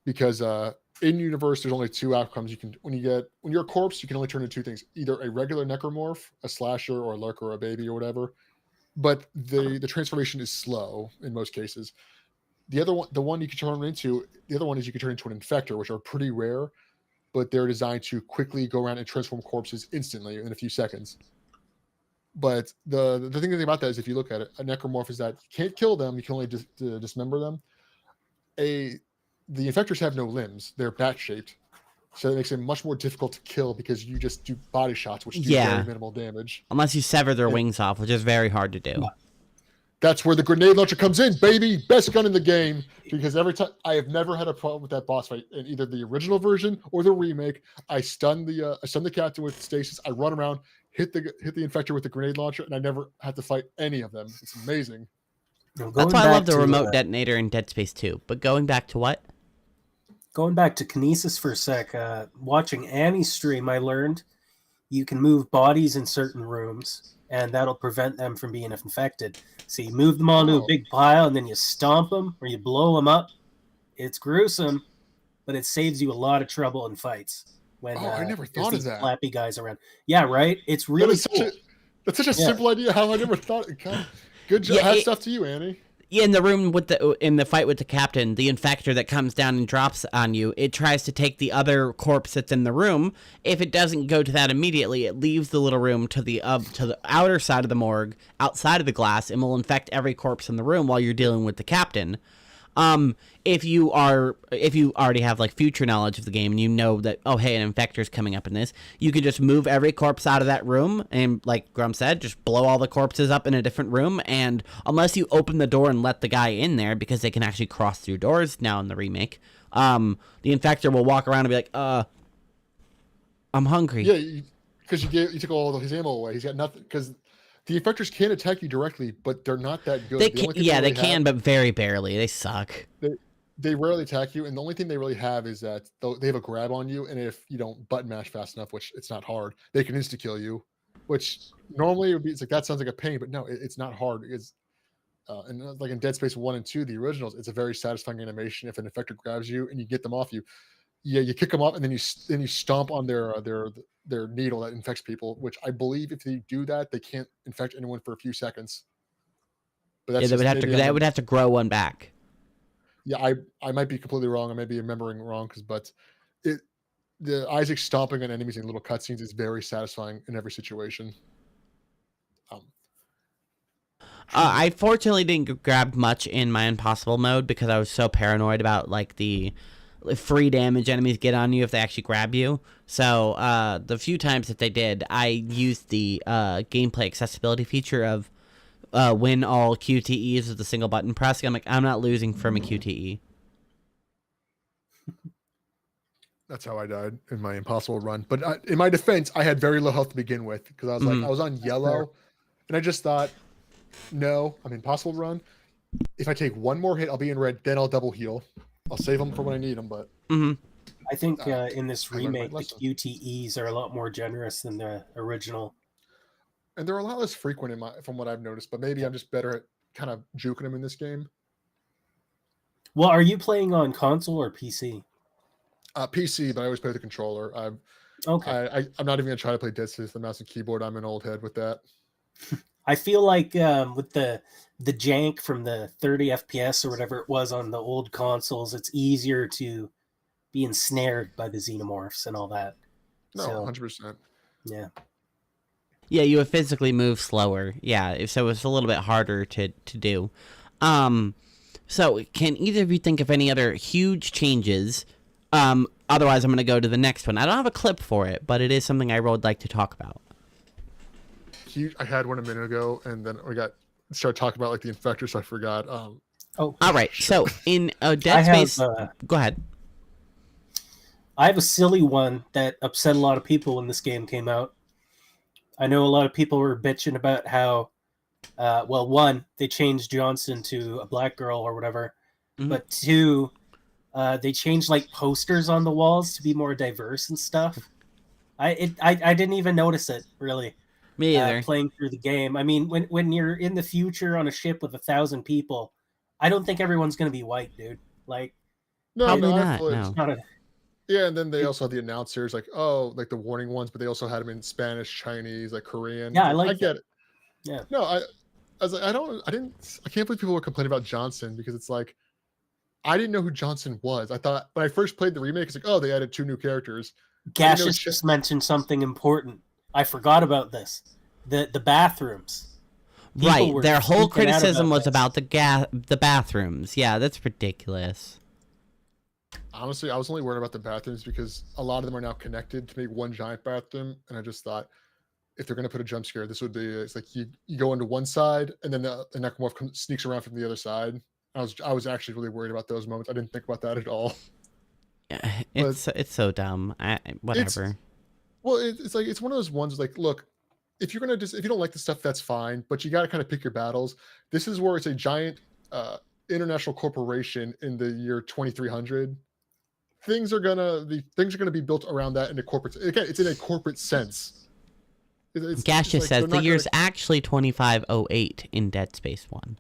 because in universe there's only 2 outcomes. You can when you're a corpse, you can only turn into 2 things: either a regular necromorph, a slasher, or a lurker, or a baby, or whatever. But the transformation is slow in most cases. The other one, the one you can turn into, the other one is you can turn into an Infector, which are pretty rare, but they're designed to quickly go around and transform corpses instantly in a few seconds. But the thing about that is, if you look at it, a necromorph is that you can't kill them, you can only dismember them. The Infectors have no limbs, they're bat-shaped, so it makes it much more difficult to kill, because you just do body shots, which do very minimal damage.
Unless you sever their wings off, which is very hard to do.
That's where the grenade launcher comes in, baby. Best gun in the game. Because every time, I have never had a problem with that boss fight in either the original version or the remake. I stun the captain with stasis. I run around, hit the Infector with the grenade launcher, and I never had to fight any of them. It's amazing.
That's why I love the remote detonator in Dead Space 2. But going back to what?
Going back to Kinesis for a sec. Watching Annie's stream, I learned you can move bodies in certain rooms, and that'll prevent them from being infected. So you move them all into a big pile, and then you stomp them, or you blow them up. It's gruesome, but it saves you a lot of trouble in fights. when
Oh, I never
there's
thought of
these
that.
flappy guys around. Yeah, right. It's
That
really
is
cool.
that's such a
Yeah.
simple idea. How I never thought. God, good job.
Yeah,
Hats stuff to you, Annie.
Yeah, in the room in the fight with the captain, the infector that comes down and drops on you, it tries to take the other corpse that's in the room. If it doesn't go to that immediately, it leaves the little room to the outer side of the morgue, outside of the glass, and will infect every corpse in the room while you're dealing with the captain. If you already have like future knowledge of the game and you know that, oh hey, an infector's coming up in this, you can just move every corpse out of that room and, like Grum said, just blow all the corpses up in a different room. And unless you open the door and let the guy in there, because they can actually cross through doors now in the remake, the infector will walk around and be like, I'm hungry.
Yeah, because you took all his ammo away. He's got nothing. Because the infectors can attack you directly, but they're not that good.
They
The
can,
only thing
yeah,
really
they can,
have-
but very barely. They suck.
They rarely attack you, and the only thing they really have is that they have a grab on you, and if you don't button mash fast enough, which it's not hard, they can insta kill you. Which normally it would be, it's like that sounds like a pain, but no, it's not hard. It's and like in Dead Space 1 and 2, the originals, it's a very satisfying animation. If an infector grabs you and you get them off you, yeah, you kick them off, and then you stomp on their needle that infects people. Which I believe if they do that, they can't infect anyone for a few seconds. But
Yeah, they would have to grow one back.
Yeah, I might be completely wrong. I may be remembering wrong but the Isaac stomping on enemies in little cutscenes is very satisfying in every situation.
I fortunately didn't grab much in my impossible mode because I was so paranoid about like the free damage enemies get on you if they actually grab you. So the few times that they did, I used the gameplay accessibility feature of win all QTEs with a single button press. I'm like, I'm not losing from a QTE.
That's how I died in my impossible run. But in my defense, I had very low health to begin with because I was like, I was on yellow, and I just thought, no, I'm impossible run. If I take one more hit, I'll be in red. Then I'll double heal. I'll save them for when I need them. But
I think in this
I learned my
remake, the
lesson.
QTEs are a lot more generous than the original.
And they're a lot less frequent from what I've noticed. But maybe I'm just better at kind of juking them in this game.
Well, are you playing on console or PC?
PC, but I always play with the controller.
Okay.
I'm not even gonna try to play Dead Space with the mouse and keyboard. I'm an old head with that.
I feel like with the jank from the 30 FPS or whatever it was on the old consoles, it's easier to be ensnared by the xenomorphs and all that.
No,
So,
100%.
yeah.
Yeah, you would physically move slower. Yeah, so it's a little bit harder to do. So can either of you think of any other huge changes? Otherwise, I'm going to go to the next one. I don't have a clip for it, but it is something I would like to talk about.
I had one a minute ago, and then we started talking about like the infector, so I forgot.
Oh,
All right. So in Dead
I have,
Space, go ahead.
I have a silly one that upset a lot of people when this game came out. I know a lot of people were bitching about how, well, one, they changed Johnson to a black girl or whatever, but two, they changed like posters on the walls to be more diverse and stuff. I didn't even notice it really.
Me either.
Playing through the game. I mean, when you're in the future on a ship with 1,000 people, I don't think everyone's going to be white, dude. Like,
Probably
I
not.
fully-
No.
not a,
Yeah, and then they also had the announcers, like the warning ones, but they also had them in Spanish, Chinese, like Korean.
Yeah, I
get it.
Yeah.
No, I was like, I can't believe people were complaining about Johnson because it's like, I didn't know who Johnson was. I thought when I first played the remake, it's like, oh, they added 2 new characters.
Gaseous just mentioned something important. I forgot about this. The bathrooms. People
Right.
were
Their whole
freaking out
criticism was
this.
about the bathrooms. Yeah, that's ridiculous.
Honestly, I was only worried about the bathrooms because a lot of them are now connected to make one giant bathroom, and I just thought if they're going to put a jump scare, this would be it's like you go into one side, and then the necromorph sneaks around from the other side. I was actually really worried about those moments. I didn't think about that at all.
Yeah, it's so dumb. Whatever.
It's like it's one of those ones like, look, if you're gonna if you don't like the stuff, that's fine, but you got to kind of pick your battles. This is where it's a giant international corporation in the year 2300. Things are gonna be built around that in a corporate. Again, it's in a corporate sense.
Gaseous says the year's actually 2508 in Dead Space 1.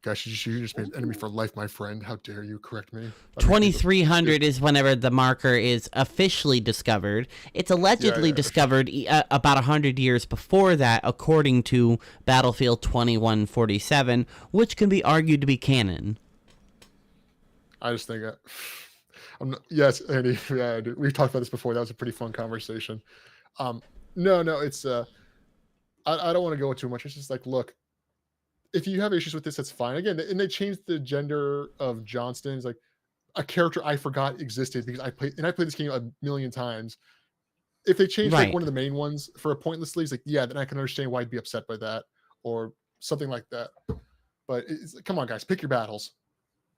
Gosh, you just made enemy for life, my friend. How dare you correct me?
2300 is whenever the marker is officially discovered. It's allegedly
Yeah.
discovered about 100 years before that, according to Battlefield 2147, which can be argued to be canon.
I just think yes, Andy. Yeah, dude, we've talked about this before. That was a pretty fun conversation. No, it's I don't want to go too much. It's just like, look, if you have issues with this, that's fine. Again, and they changed the gender of Johnston. It's like a character I forgot existed because I played this game a million times. If they changed like one of the main ones for a pointlessly, it's like, yeah, then I can understand why I'd be upset by that or something like that. But come on, guys, pick your battles.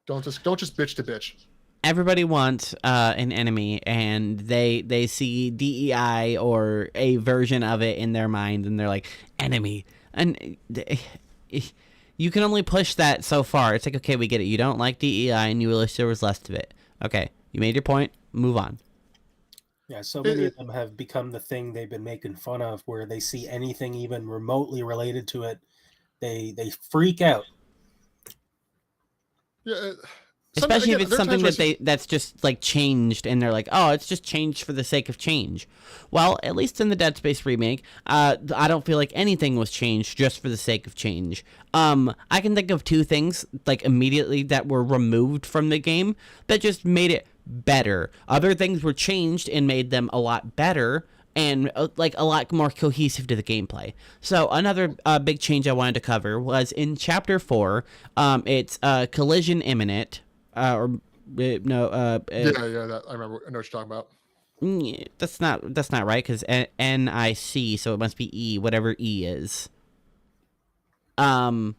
Don't just bitch to bitch.
Everybody wants an enemy, and they see DEI or a version of it in their mind, and they're like, enemy. And you can only push that so far. It's like, okay, we get it. You don't like DEI, and you wish there was less of it. Okay, you made your point. Move on.
Yeah, so many of them have become the thing they've been making fun of, where they see anything even remotely related to it, they freak out.
Yeah.
Especially if it's something that's just like changed, and they're like, oh, it's just changed for the sake of change. Well, at least in the Dead Space remake, I don't feel like anything was changed just for the sake of change. I can think of two things like immediately that were removed from the game that just made it better. Other things were changed and made them a lot better and like a lot more cohesive to the gameplay. So another big change I wanted to cover was in Chapter 4. It's collision imminent.
Yeah, I remember. I know what you're talking about.
That's not right, because NIC, so it must be E, whatever E is. Or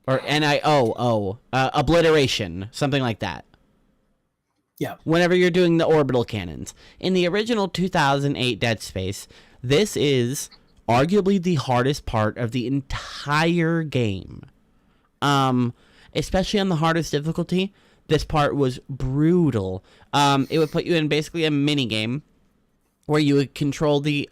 NIOO, obliteration, something like that.
Yeah.
Whenever you're doing the orbital cannons. In the original 2008 Dead Space, this is arguably the hardest part of the entire game. Especially on the hardest difficulty. This part was brutal. It would put you in basically a mini game where you would control the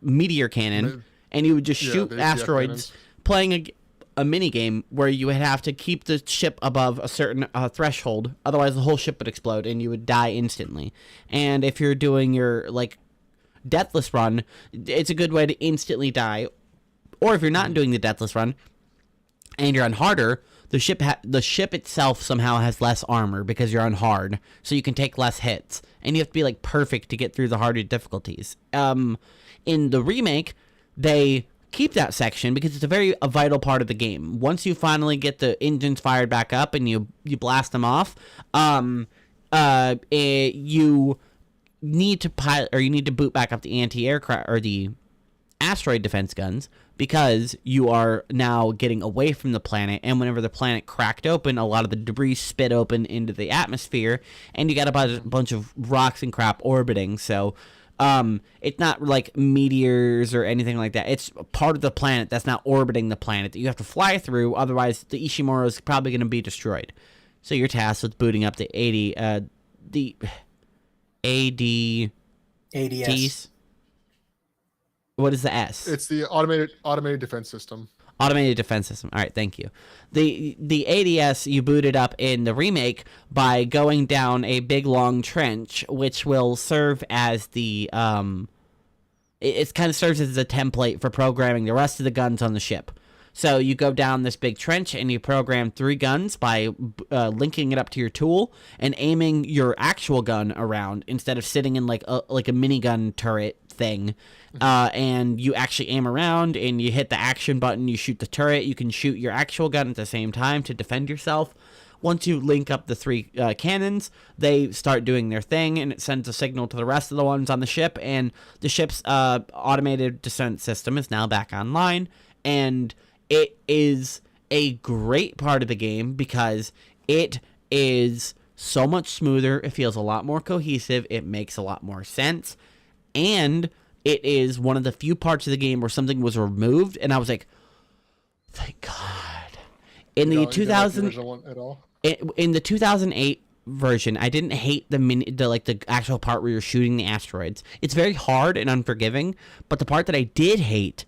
meteor cannon, and you would just shoot asteroids, playing a mini game where you would have to keep the ship above a certain threshold. Otherwise, the whole ship would explode, and you would die instantly. And if you're doing your like deathless run, it's a good way to instantly die. Or if you're not doing the deathless run, and you're on harder, the ship itself somehow has less armor because you're on hard, so you can take less hits, and you have to be like perfect to get through the harder difficulties. In the remake, they keep that section because it's a vital part of the game. Once you finally get the engines fired back up and you blast them off, you need to boot back up the anti-aircraft or the asteroid defense guns, because you are now getting away from the planet, and whenever the planet cracked open, a lot of the debris spit open into the atmosphere, and you got a bunch of rocks and crap orbiting. So it's not like meteors or anything like that. It's part of the planet that's not orbiting the planet that you have to fly through, otherwise the Ishimura is probably going to be destroyed. So you're tasked with booting up the ADS. What is the S?
It's the automated defense system.
Automated defense system. All right, thank you. The ADS you booted up in the remake by going down a big long trench, which will serve as the it kind of serves as a template for programming the rest of the guns on the ship. So you go down this big trench and you program 3 guns by linking it up to your tool and aiming your actual gun around instead of sitting in like a minigun turret thing. And you actually aim around and you hit the action button, you shoot the turret, you can shoot your actual gun at the same time to defend yourself. Once you link up the 3 cannons, they start doing their thing, and it sends a signal to the rest of the ones on the ship, and the ship's automated descent system is now back online, and it is a great part of the game because it is so much smoother, it feels a lot more cohesive, it makes a lot more sense, and it is one of the few parts of the game where something was removed, and I was like, thank God. In the 2008 version, I didn't hate the actual part where you're shooting the asteroids. It's very hard and unforgiving, but the part that I did hate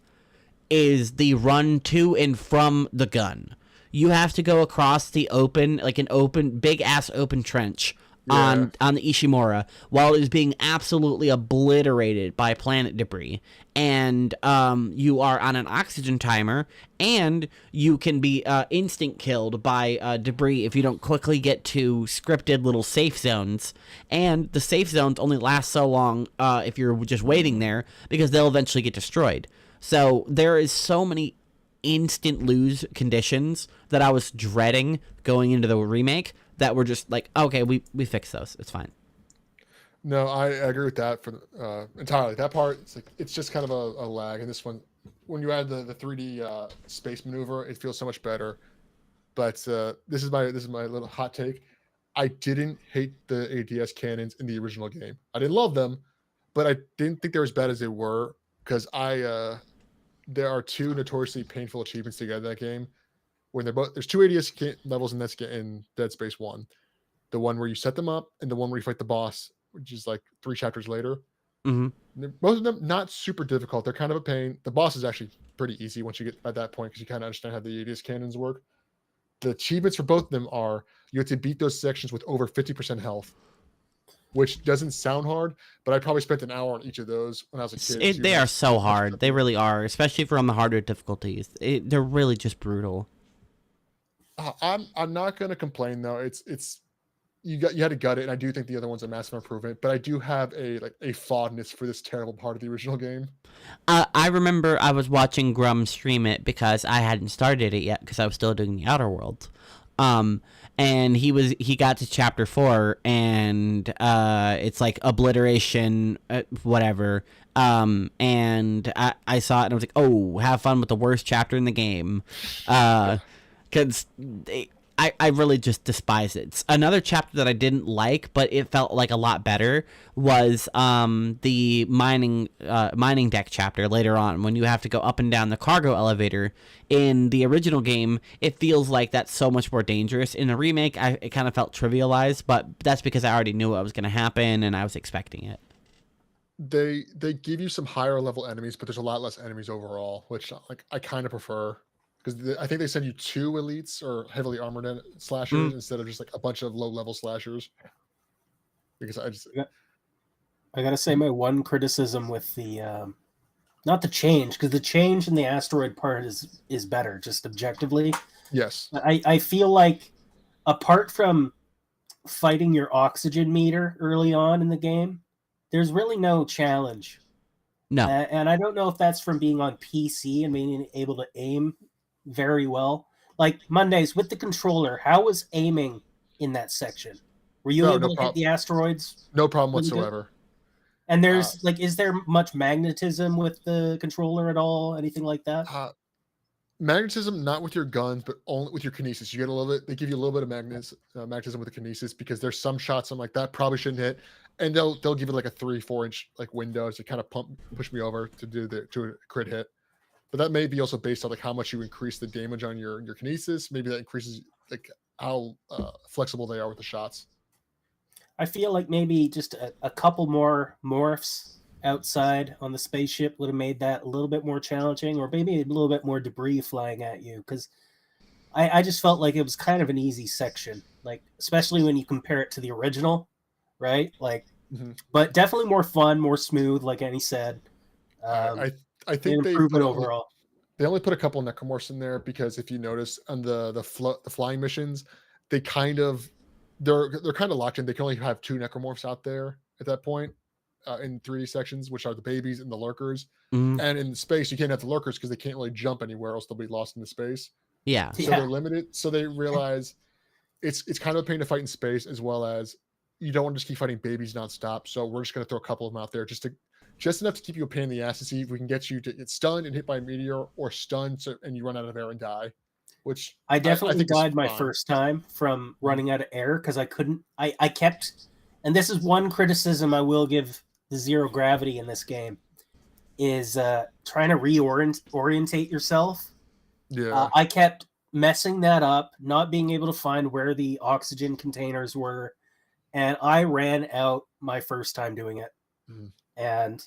is the run to and from the gun. you have to go across the open, like an open, big ass open trench on the Ishimura while it is being absolutely obliterated by planet debris. And you are on an oxygen timer, and you can be instant killed by debris if you don't quickly get to scripted little safe zones. And the safe zones only last so long if you're just waiting there, because they'll eventually get destroyed. So there is so many instant lose conditions that I was dreading going into the remake that were just like, okay, we fixed those. It's fine.
No, I agree with that for entirely. That part, it's just kind of a lag. And this one, when you add the 3D space maneuver, it feels so much better. But this is my little hot take. I didn't hate the ADS cannons in the original game. I didn't love them, but I didn't think they were as bad as they were, because there are two notoriously painful achievements to get in that game. When there's two ADS levels in Dead Space 1. The one where you set them up, and the one where you fight the boss, which is like 3 chapters later.
Mm-hmm.
Both of them not super difficult. They're kind of a pain. The boss is actually pretty easy once you get at that point, because you kind of understand how the ADS cannons work. The achievements for both of them are you have to beat those sections with over 50% health, which doesn't sound hard, but I probably spent an hour on each of those when I was a kid.
They are so hard. They really are, especially if you're on the harder difficulties. They're really just brutal.
I'm not going to complain though. It's you had to gut it, and I do think the other one's a massive improvement. But I do have a fondness for this terrible part of the original game.
I remember I was watching Grum stream it because I hadn't started it yet because I was still doing the Outer Worlds. And he got to chapter 4, and it's like obliteration, whatever. And I saw it and I was like, oh, have fun with the worst chapter in the game. Because I really just despise it. It's another chapter that I didn't like, but it felt like a lot better, was the mining deck chapter later on, when you have to go up and down the cargo elevator. In the original game, it feels like that's so much more dangerous. In the remake, it kind of felt trivialized, but that's because I already knew what was going to happen and I was expecting it.
They give you some higher level enemies, but there's a lot less enemies overall, which I kind of prefer. Because I think they send you 2 elites or heavily armored slashers instead of just like a bunch of low-level slashers. Because
I gotta say, my one criticism with the not the change, because the change in the asteroid part is better, just objectively.
Yes.
I feel like, apart from fighting your oxygen meter early on in the game, there's really no challenge.
No.
And I don't know if that's from being on PC and being able to aim very well. Like Mondays with the controller, how was aiming in that section? Were you able to hit the asteroids?
No problem whatsoever.
And there's is there much magnetism with the controller at all? Anything like that?
Magnetism, not with your guns, but only with your kinesis. You get a little bit. They give you a little bit of magnetism with the kinesis, because there's some shots I'm like, that probably shouldn't hit, and they'll give it like a 3-4 inch like window to kind of push me over to do a crit hit. But that may be also based on like how much you increase the damage on your kinesis. Maybe that increases like how flexible they are with the shots.
I feel like maybe just a couple more morphs outside on the spaceship would have made that a little bit more challenging, or maybe a little bit more debris flying at you, because I just felt like it was kind of an easy section, like especially when you compare it to the original, right? Like, but definitely more fun, more smooth, like Annie said.
I think they only put a couple of necromorphs in there, because if you notice on the flying missions, they're kind of locked in. They can only have 2 necromorphs out there at that point in 3D sections, which are the babies and the lurkers. And in space, you can't have the lurkers because they can't really jump anywhere, else they'll be lost into space.
Yeah.
So they're limited. So they realize it's kind of a pain to fight in space, as well as you don't want to just keep fighting babies nonstop. So we're just going to throw a couple of them out there just enough to keep you a pain in the ass, to see if we can get you to get stunned and hit by a meteor, or stunned and you run out of air and die. Which
I definitely died my first time from running out of air, because I couldn't. I kept, and this is one criticism I will give the zero gravity in this game, is trying to reorientate yourself.
Yeah.
I kept messing that up, not being able to find where the oxygen containers were, and I ran out my first time doing it. And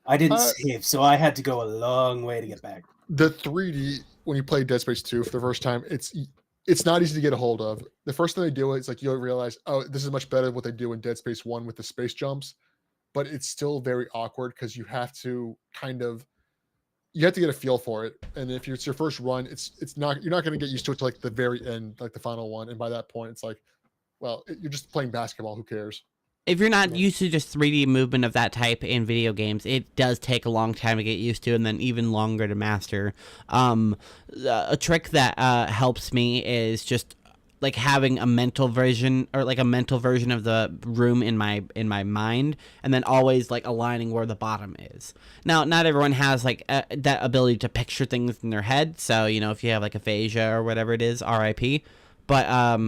I didn't save, so I had to go a long way to get back.
The 3D when you play Dead Space 2 for the first time, it's not easy to get a hold of. The first thing they do is like you'll realize, oh, this is much better than what they do in Dead Space 1 with the space jumps, but it's still very awkward because you have to get a feel for it. And if it's your first run, you're not going to get used to it to like the very end, like the final one. And by that point, it's like, well, you're just playing basketball. Who cares?
If you're not used to just 3D movement of that type in video games, it does take a long time to get used to, and then even longer to master. A trick that helps me is just like having a mental version of the room in my mind, and then always like aligning where the bottom is. Now, not everyone has like that ability to picture things in their head, so if you have like aphasia or whatever it is, RIP. But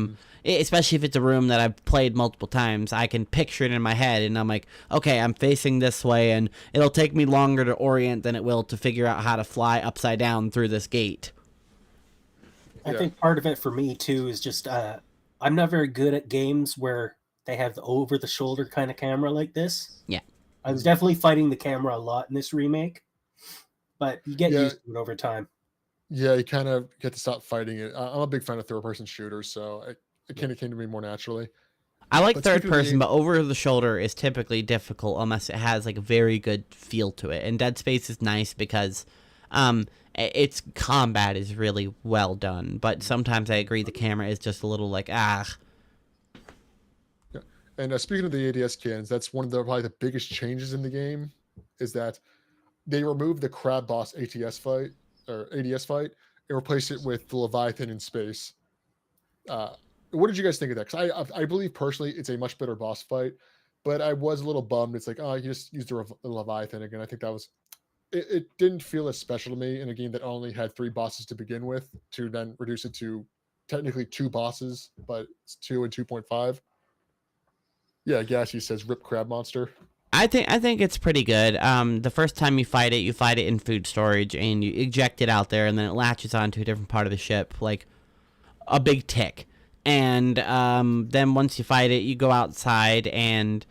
especially if it's a room that I've played multiple times, I can picture it in my head, and I'm like, okay, I'm facing this way, and it'll take me longer to orient than it will to figure out how to fly upside down through this gate.
I think part of it for me too is just I'm not very good at games where they have the over-the-shoulder kind of camera like this.
Yeah.
I was definitely fighting the camera a lot in this remake, but you get used to it over time.
Yeah, you kind of get to stop fighting it. I'm a big fan of third-person shooters, so it kind of came to me more naturally.
I like third person, but over the shoulder is typically difficult unless it has like a very good feel to it. And Dead Space is nice because its combat is really well done. But sometimes I agree the camera is just a little like
Yeah. And speaking of the ADS cannons, that's one of probably the biggest changes in the game is that they removed the crab boss ADS fight and replaced it with the Leviathan in space. What did you guys think of that? Because I believe personally it's a much better boss fight, but I was a little bummed. It's like, oh, you just used the Leviathan again. I think that was it didn't feel as special to me in a game that only had 3 bosses to begin with, to then reduce it to technically 2 bosses, but it's 2 and 2.5. Yeah, Gassy says rip crab monster.
I think it's pretty good. The first time you fight it in food storage, and you eject it out there, and then it latches onto a different part of the ship, like a big tick. And then once you fight it, you go outside, and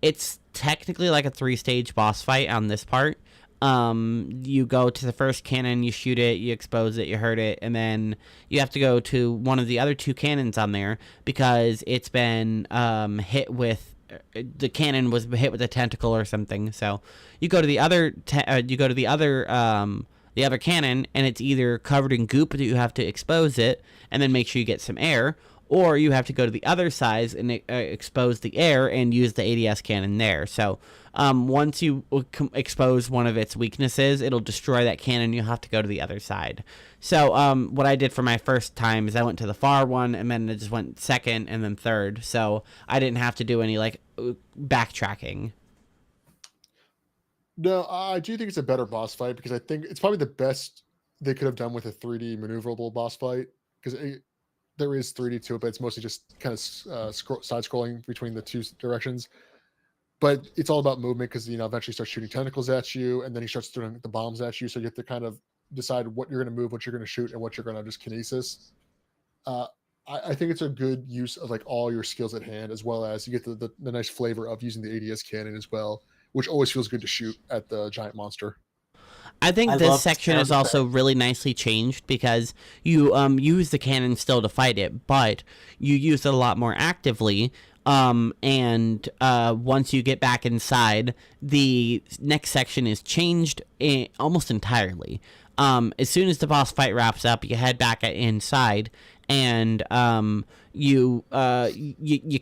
it's technically like a 3-stage boss fight on this part. You go to the first cannon, you shoot it, you expose it, you hurt it, and then you have to go to one of the other 2 cannons on there because it's been hit with the cannon was hit with a tentacle or something. So you go to the other cannon, and it's either covered in goop that you have to expose it and then make sure you get some air, or you have to go to the other side and expose the air and use the ADS cannon there. So once you expose one of its weaknesses, it'll destroy that cannon. You'll have to go to the other side. So what I did for my first time is I went to the far one, and then I just went second and then third. So I didn't have to do any like backtracking.
No, I do think it's a better boss fight because I think it's probably the best they could have done with a 3D maneuverable boss fight, because there is 3D to it, but it's mostly just kind of side-scrolling between the 2 directions. But it's all about movement because, eventually starts shooting tentacles at you, and then he starts throwing the bombs at you, so you have to kind of decide what you're going to move, what you're going to shoot, and what you're going to just kinesis. I think it's a good use of like all your skills at hand, as well as you get the nice flavor of using the ADS cannon as well, which always feels good to shoot at the giant monster.
I think this section is also really nicely changed because you use the cannon still to fight it, but you use it a lot more actively. And once you get back inside, the next section is changed almost entirely. As soon as the boss fight wraps up, you head back inside, and you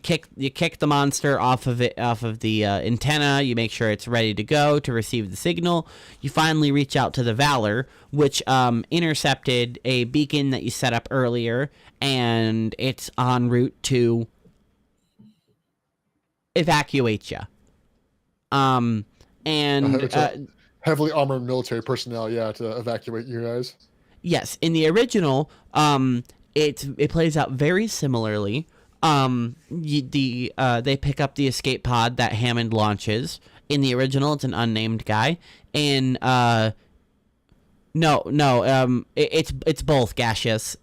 kick the monster off of the antenna. You make sure it's ready to go to receive the signal. You finally reach out to the Valor, which intercepted a beacon that you set up earlier, and it's en route to evacuate you.
Heavily armored military personnel, to evacuate you guys.
Yes, in the original, it plays out very similarly. They pick up the escape pod that Hammond launches. In the original, it's an unnamed guy. It's both, Gaseous.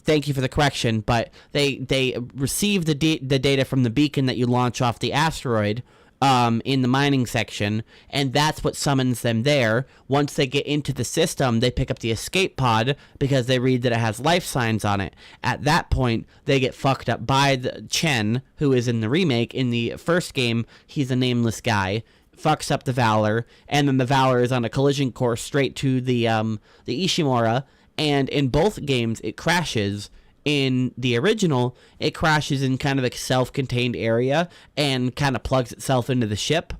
Thank you for the correction, but they receive the data from the beacon that you launch off the asteroid, in the mining section, and that's what summons them there. Once they get into the system, they pick up the escape pod because they read that it has life signs on it. At that point, they get fucked up by the Chen, who is in the remake. In the first game, he's a nameless guy, fucks up the Valor, and then the Valor is on a collision course straight to the Ishimura, and in both games, it crashes. In the original, it crashes in kind of a self-contained area and kind of plugs itself into the ship.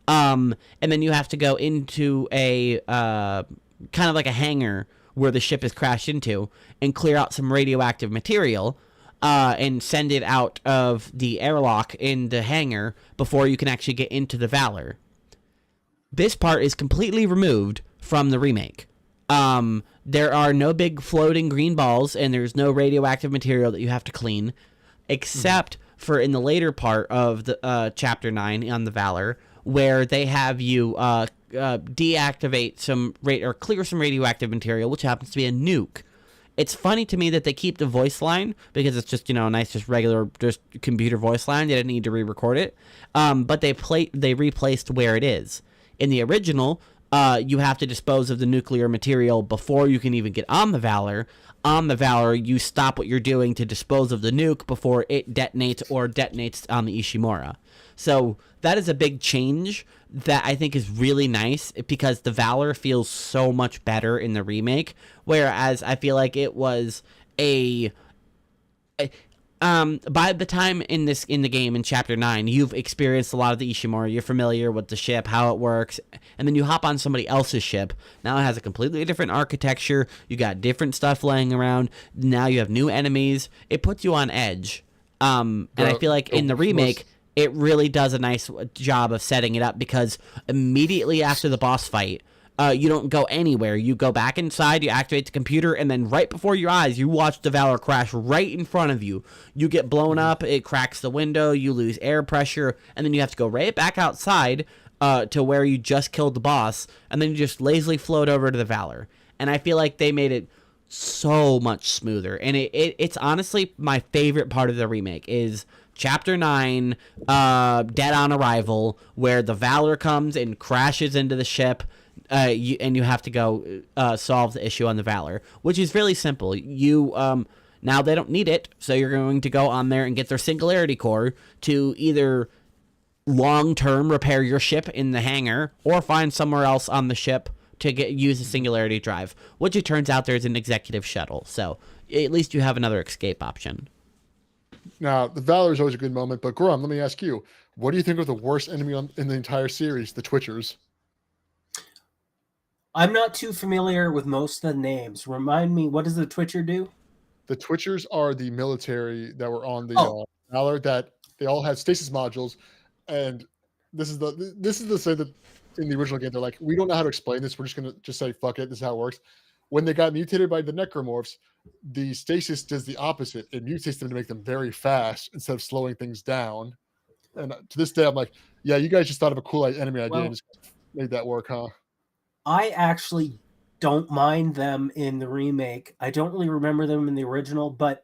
And then you have to go into a kind of like a hangar where the ship is crashed into and clear out some radioactive material and send it out of the airlock in the hangar before you can actually get into the Valor. This part is completely removed from the remake. There are no big floating green balls, and there's no radioactive material that you have to clean, except for in the later part of the Chapter 9 on the Valor, where they have you deactivate or clear some radioactive material, which happens to be a nuke. It's funny to me that they keep the voice line, because it's just, a nice, just regular, just computer voice line. They didn't need to re-record it. But they replaced where it is. In the original, you have to dispose of the nuclear material before you can even get on the Valor. On the Valor, you stop what you're doing to dispose of the nuke before it detonates or detonates on the Ishimura. So that is a big change that I think is really nice, because the Valor feels so much better in the remake, whereas I feel like it was by the time in the game in Chapter 9, you've experienced a lot of the Ishimura, you're familiar with the ship, how it works, and then you hop on somebody else's ship. Now it has a completely different architecture, you got different stuff laying around, now you have new enemies, it puts you on edge. And I feel like in the remake, it really does a nice job of setting it up, because immediately after the boss fight, you don't go anywhere. You go back inside, you activate the computer, and then right before your eyes, you watch the Valor crash right in front of you. You get blown up, it cracks the window, you lose air pressure, and then you have to go right back outside to where you just killed the boss, and then you just lazily float over to the Valor. And I feel like they made it so much smoother. And it's honestly my favorite part of the remake is Chapter 9, Dead on Arrival, where the Valor comes and crashes into the ship, and you have to go solve the issue on the Valor, which is really simple. Now they don't need it, so you're going to go on there and get their Singularity Core to either long-term repair your ship in the hangar or find somewhere else on the ship to use the Singularity Drive, which it turns out there's an executive shuttle, so at least you have another escape option.
Now, the Valor is always a good moment, but Grom, let me ask you, what do you think of the worst enemy in the entire series, the Twitchers?
I'm not too familiar with most of the names. Remind me, what does the Twitcher do?
The Twitchers are the military that were on the Valor, that they all had stasis modules, and this is the same that in the original game they're like, we don't know how to explain this. We're just gonna say fuck it. This is how it works. When they got mutated by the necromorphs, the stasis does the opposite. It mutates them to make them very fast instead of slowing things down. And to this day, I'm like, yeah, you guys just thought of a cool enemy idea and just made that work, huh?
I actually don't mind them in the remake. I don't really remember them in the original, but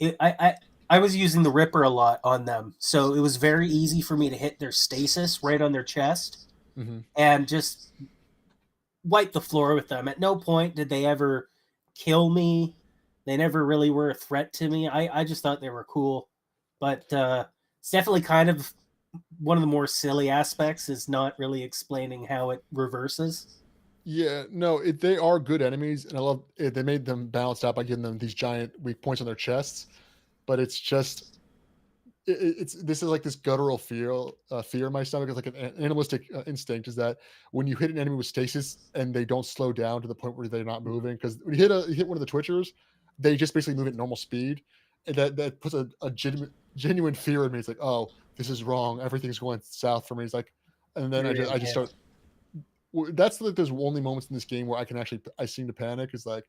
I was using the Ripper a lot on them, so it was very easy for me to hit their stasis right on their chest and just wipe the floor with them. At no point did they ever kill me. They never really were a threat to me. I just thought they were cool, but it's definitely kind of one of the more silly aspects is not really explaining how it reverses.
Yeah, no, they are good enemies, and I love it. They made them balanced out by giving them these giant weak points on their chests. But it's just, this is like this guttural fear in my stomach. It's like an animalistic instinct is that when you hit an enemy with stasis and they don't slow down to the point where they're not moving, because when you hit one of the Twitchers, they just basically move at normal speed, and that puts a genuine fear in me. It's like, oh, this is wrong. Everything's going south for me. It's like, and then I just start. That's like those only moments in this game where I seem to panic. Is like,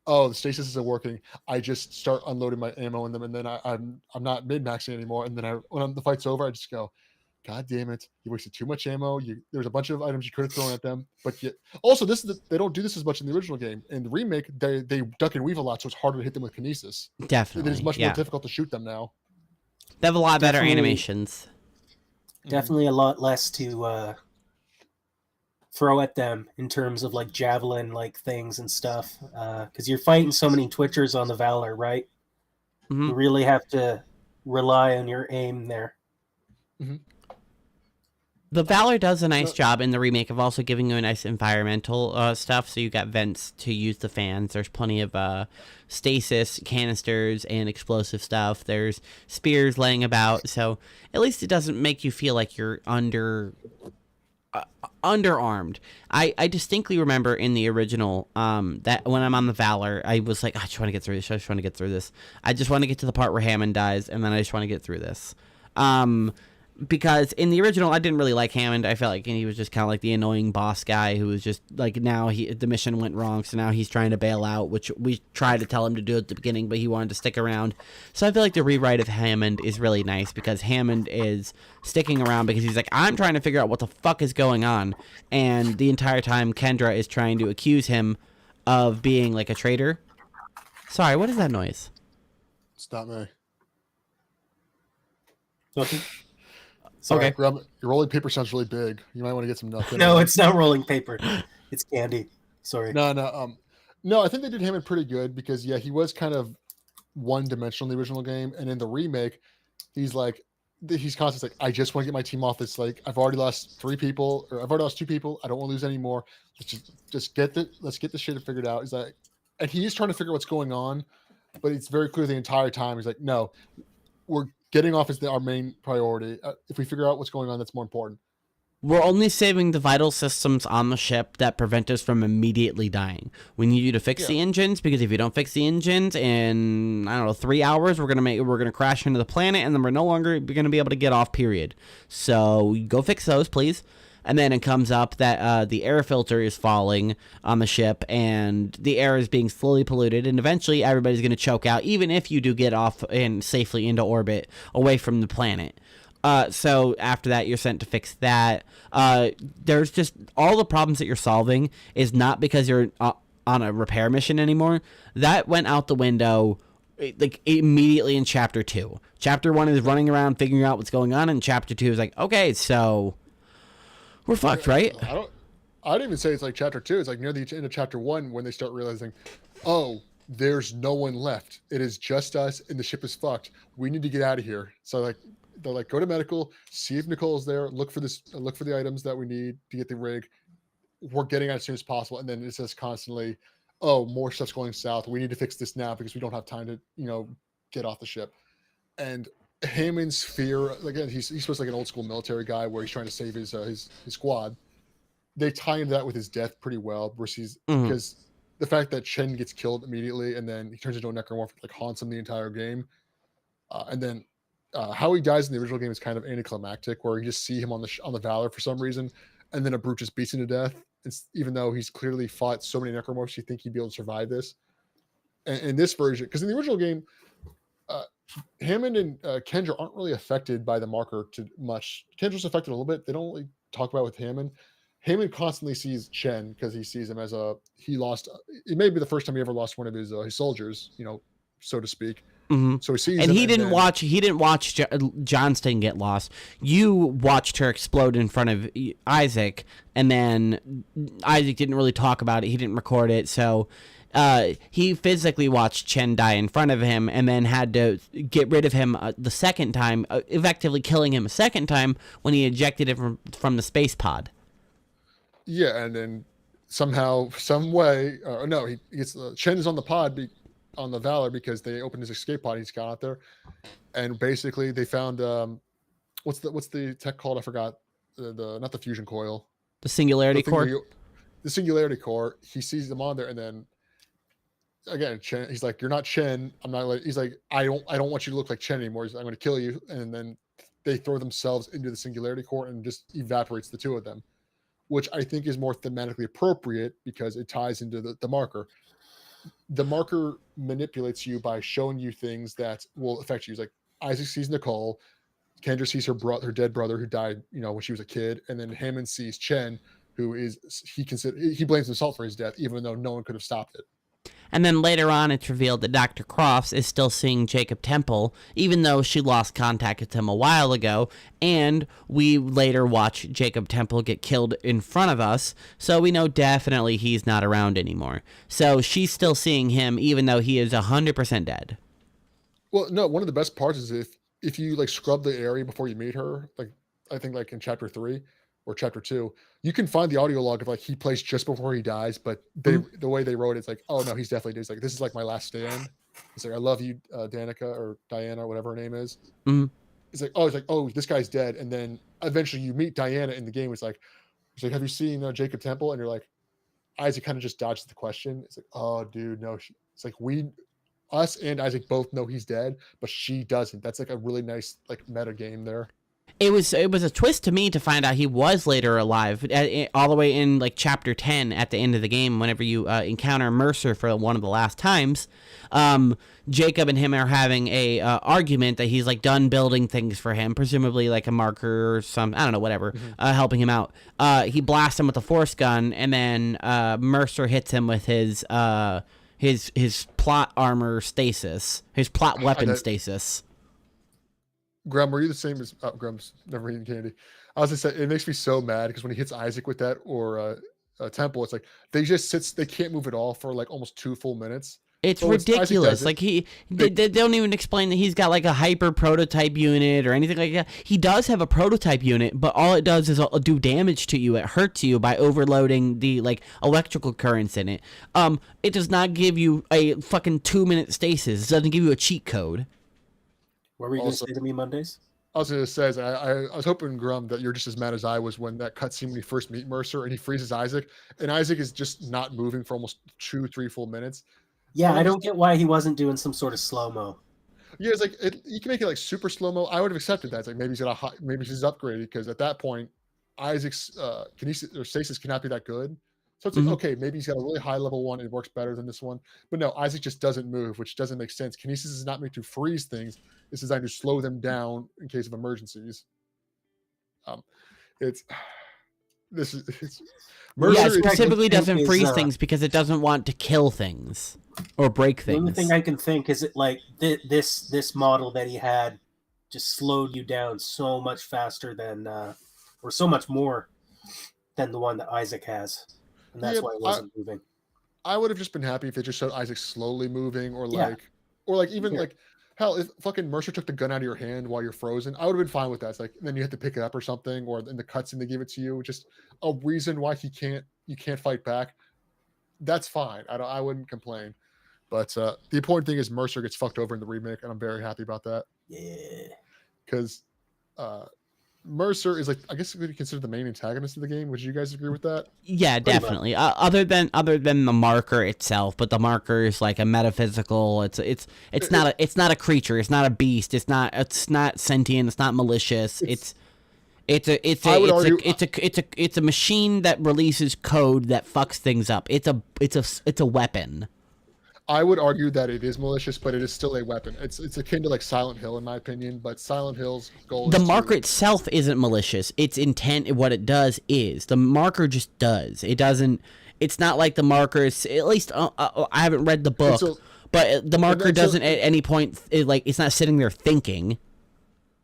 oh, the stasis isn't working. I just start unloading my ammo in them, and then I'm not mid-maxing anymore. And then when the fight's over, I just go, God damn it! You wasted too much ammo. There's a bunch of items you could have thrown at them, but also they don't do this as much in the original game. In the remake, they duck and weave a lot, so it's harder to hit them with kinesis.
Definitely,
it is much more difficult to shoot them now.
They have a lot better animations.
Definitely a lot less to throw at them in terms of like javelin like things and stuff. Because you're fighting so many Twitchers on the Valor, right?
Mhm.
You really have to rely on your aim there.
Mhm.
The Valor does a nice
No,
job in the remake of also giving you a nice environmental stuff. So you got vents to use the fans. There's plenty of stasis canisters and explosive stuff. There's spears laying about. So at least it doesn't make you feel like you're underarmed. I distinctly remember in the original that when I'm on the Valor, I was like, I just want to get through this. I just want to get through this. I just want to get to the part where Hammond dies, and then I just want to get through this. Because in the original, I didn't really like Hammond. I felt like he was just kind of like the annoying boss guy who was just like, now the mission went wrong, so now he's trying to bail out, which we tried to tell him to do at the beginning, but he wanted to stick around. So I feel like the rewrite of Hammond is really nice because Hammond is sticking around because he's like, I'm trying to figure out what the fuck is going on, and the entire time Kendra is trying to accuse him of being like a traitor. Sorry, what is that noise?
it's not me.
Okay.
Sorry,
Okay.
your rolling paper sounds really big. You might want to get some milk.
No, it's not rolling paper. It's candy. Sorry.
No. I think they did Hammond pretty good because he was kind of one-dimensional in the original game, and in the remake, he's constantly like, I just want to get my team off this. Like, I've already lost 3 people, or I've already lost 2 people. I don't want to lose any more. Let's get this shit figured out. He's like, and he is trying to figure out what's going on, but it's very clear the entire time. He's like, no, we're getting off is our main priority. If we figure out what's going on, that's more important.
We're only saving the vital systems on the ship that prevent us from immediately dying. We need you to fix the engines, because if you don't fix the engines in, I don't know, 3 hours, we're gonna crash into the planet, and then we're no longer gonna be able to get off. Period. So go fix those, please. And then it comes up that the air filter is falling on the ship, and the air is being slowly polluted, and eventually everybody's going to choke out, even if you do get off and safely into orbit away from the planet. So after that, you're sent to fix that. There's just all the problems that you're solving is not because you're on a repair mission anymore. That went out the window like immediately in Chapter 2. Chapter 1 is running around figuring out what's going on, and Chapter 2 is like, okay, so we're fucked, right?
I don't even say it's like Chapter 2. It's like near the end of Chapter 1 when they start realizing, oh, there's no one left. It is just us, and the ship is fucked. We need to get out of here. So they're like, go to medical, see if Nicole's there, look for the items that we need to get the rig. We're getting out as soon as possible. And then it says constantly, oh, more stuff's going south. We need to fix this now because we don't have time to, get off the ship. And Hammond's fear, again, he's supposed to be like an old school military guy where he's trying to save his squad. They tie into that with his death pretty well, because the fact that Chen gets killed immediately and then he turns into a necromorph, like haunts him the entire game. And then how he dies in the original game is kind of anticlimactic, where you just see him on the Valor for some reason, and then a brute just beats him to death. Even though he's clearly fought so many necromorphs, you think he'd be able to survive this. And in this version, because in the original game, Hammond and Kendra aren't really affected by the marker too much. Kendra's affected a little bit. They don't really talk about it with Hammond. Hammond constantly sees Chen because he sees him as he lost. It may be the first time he ever lost one of his soldiers, so to speak.
Mm-hmm.
So he sees,
and he didn't watch Johnston get lost. You watched her explode in front of Isaac, and then Isaac didn't really talk about it. He didn't record it, so he physically watched Chen die in front of him, and then had to get rid of him the second time, effectively killing him a second time when he ejected him from the space pod.
Yeah, and then somehow, some way, he gets Chen is on the pod. On the Valor, because they opened his escape pod. He's got out there, and basically they found what's the tech called? I forgot. Not the fusion coil.
The singularity core.
The singularity core. He sees them on there, and then again, Chen. He's like, "You're not Chen. I'm not." He's like, "I don't want you to look like Chen anymore. I'm going to kill you." And then they throw themselves into the singularity core and just evaporates the two of them, which I think is more thematically appropriate because it ties into the marker. The marker manipulates you by showing you things that will affect you. It's like Isaac sees Nicole, Kendra sees her dead brother who died, when she was a kid, and then Hammond sees Chen, who is he blames himself for his death, even though no one could have stopped it.
And then later on, it's revealed that Dr. Crofts is still seeing Jacob Temple, even though she lost contact with him a while ago. And we later watch Jacob Temple get killed in front of us, so we know definitely he's not around anymore. So she's still seeing him, even though he is 100% dead.
Well, no, one of the best parts is if you like scrub the area before you meet her, like I think like in chapter 3 or chapter 2, you can find the audio log of like he plays just before he dies, but the way they wrote it's like, oh no, he's definitely dead. It's like, this is like my last stand. It's like, I love you, Danica or Diana, whatever her name is.
Mhm.
It's like, oh, this guy's dead, and then eventually you meet Diana in the game. It's like, have you seen Jacob Temple? And you're like, Isaac kind of just dodges the question. It's like, oh, dude, no. It's like us and Isaac both know he's dead, but she doesn't. That's like a really nice like meta game there.
It was a twist to me to find out he was later alive, all the way in like chapter 10 at the end of the game. Whenever you encounter Mercer for one of the last times, Jacob and him are having a argument that he's like done building things for him, presumably like a marker or some, I don't know, whatever, helping him out. He blasts him with a force gun, and then Mercer hits him with his plot armor stasis, his plot weapon stasis.
Graham, were you the same as Graham's never eaten candy? I was gonna say, it makes me so mad because when he hits Isaac with that or Temple, it's like they just they can't move at all for like almost 2 full minutes.
It's ridiculous. Like they don't even explain that he's got like a hyper prototype unit or anything like that. He does have a prototype unit, but all it does is do damage to you. It hurts you by overloading the like electrical currents in it. It does not give you a fucking 2-minute stasis. It doesn't give you a cheat code.
What were you going to say to me Mondays?
I was going to say, I was hoping, Grum, that you're just as mad as I was when that cutscene when you first meet Mercer and he freezes Isaac, and Isaac is just not moving for almost 2-3 full minutes.
Yeah, I don't get why he wasn't doing some sort of slow-mo.
Yeah, it's like you can make it like super slow-mo. I would have accepted that. It's like maybe he's upgraded, because at that point, Isaac's kinesis or stasis cannot be that good. So it's like, okay, maybe he's got a really high level one. It works better than this one. But no, Isaac just doesn't move, which doesn't make sense. Kinesis is not made to freeze things. It's designed to slow them down in case of emergencies.
Mercer specifically doesn't freeze things because it doesn't want to kill things or break things.
The only thing I can think is it like this model that he had just slowed you down so much faster than or so much more than the one that Isaac has. And that's why it wasn't moving.
I would have just been happy if it just showed Isaac slowly moving, or like even like hell, if fucking Mercer took the gun out of your hand while you're frozen, I would have been fine with that. It's like then you had to pick it up or something, or in the cutscene they give it to you, just a reason why you can't fight back. That's fine. I wouldn't complain. But the important thing is Mercer gets fucked over in the remake, and I'm very happy about that.
Yeah.
Because Mercer is like, I guess we could consider the main antagonist of the game. Would you guys agree with that?
Yeah, definitely. Other than the marker itself, but the marker is like a metaphysical. It's not a creature. It's not a beast. It's not sentient. It's not malicious. It's a machine that releases code that fucks things up. It's a weapon.
I would argue that it is malicious, but it is still a weapon. It's akin to like Silent Hill in my opinion, but Silent Hill's goal is
the marker itself isn't malicious. Its intent, what it does is the marker just does. It doesn't. It's not like the marker is, at least I haven't read the book, but the marker doesn't at any point it's not sitting there thinking.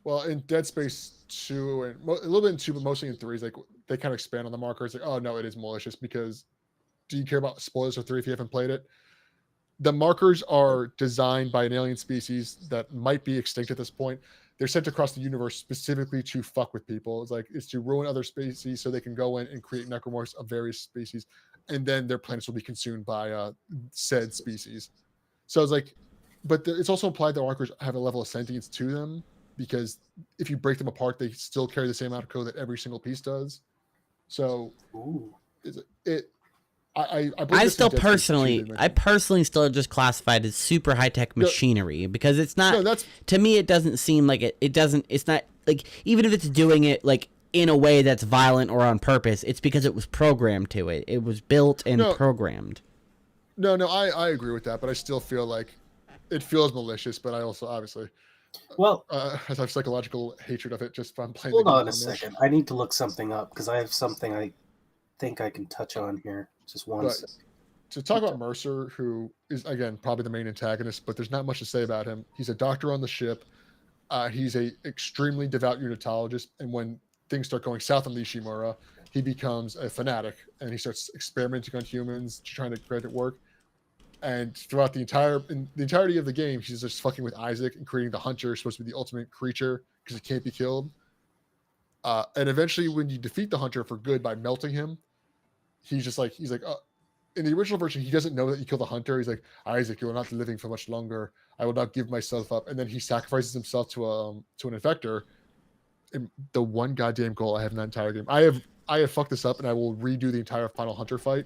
Well, in Dead Space 2 and a little bit in 2, but mostly in 3, like they kind of expand on the marker. It's like, oh no, it is malicious because do you care about spoilers for 3 if you haven't played it? The markers are designed by an alien species that might be extinct at this point. They're sent across the universe specifically to fuck with people. It's to ruin other species so they can go in and create necromorphs of various species, and then their planets will be consumed by said species. So it's like, but it's also implied that markers have a level of sentience to them, because if you break them apart, they still carry the same amount of code that every single piece does. So I
personally still just classified as super high tech machinery, because it's not. To me, it doesn't seem like it doesn't. It's not like, even if it's doing it like in a way that's violent or on purpose, it's because it was programmed to it. It was built and programmed.
No, I agree with that, but I still feel like it feels malicious. But I also obviously, I have psychological hatred of it just from playing.
Hold on a second. I need to look something up because I have something I think I can touch on here. Just one second.
To talk about Mercer, who is again probably the main antagonist, but there's not much to say about him. He's a doctor on the ship. He's a extremely devout unitologist, and when things start going south on the Ishimura, he becomes a fanatic and he starts experimenting on humans, trying to create it work. And throughout the entirety of the game, he's just fucking with Isaac and creating the hunter, supposed to be the ultimate creature because it can't be killed. And eventually, when you defeat the hunter for good by melting him, he's like, in the original version, he doesn't know that you kill the hunter. He's like, Isaac, you are not living for much longer. I will not give myself up. And then he sacrifices himself to an infector. And the one goddamn goal I have in that entire game. I have fucked this up, and I will redo the entire final hunter fight.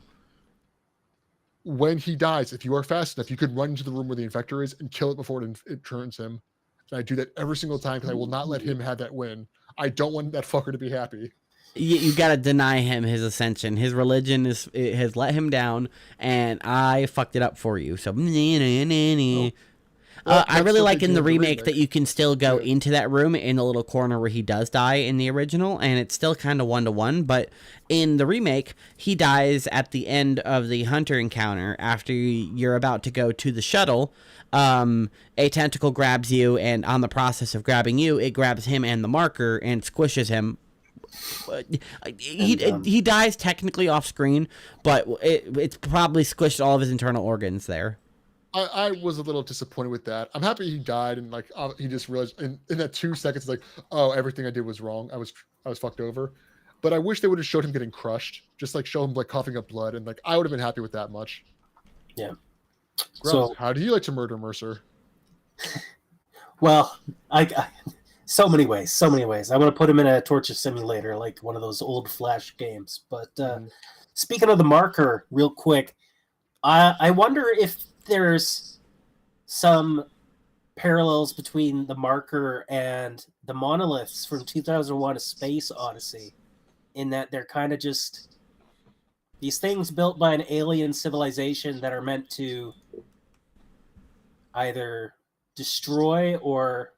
When he dies, if you are fast enough, you could run into the room where the infector is and kill it before it turns him. And I do that every single time because I will not let him have that win. I don't want that fucker to be happy.
You got to deny him his ascension. His religion has let him down, and I fucked it up for you. So, I really like in the remake that you can still go into that room in the little corner where he does die in the original, and it's still kind of 1-to-1. But in the remake, he dies at the end of the hunter encounter after you're about to go to the shuttle. A tentacle grabs you, and on the process of grabbing you, it grabs him and the marker and squishes him. He dies technically off screen, but it's probably squished all of his internal organs there.
I was a little disappointed with that. I'm happy he died, and like he just realized in that 2 seconds, like, oh, everything I did was wrong. I was fucked over. But I wish they would have showed him getting crushed, just like show him like coughing up blood, and like I would have been happy with that much.
Yeah.
Grubs, how do you like to murder Mercer?
Well, I so many ways. I want to put him in a torture simulator, like one of those old Flash games. But speaking of the marker, real quick, I wonder if there's some parallels between the marker and the monoliths from 2001: A Space Odyssey, in that they're kind of just these things built by an alien civilization that are meant to either destroy or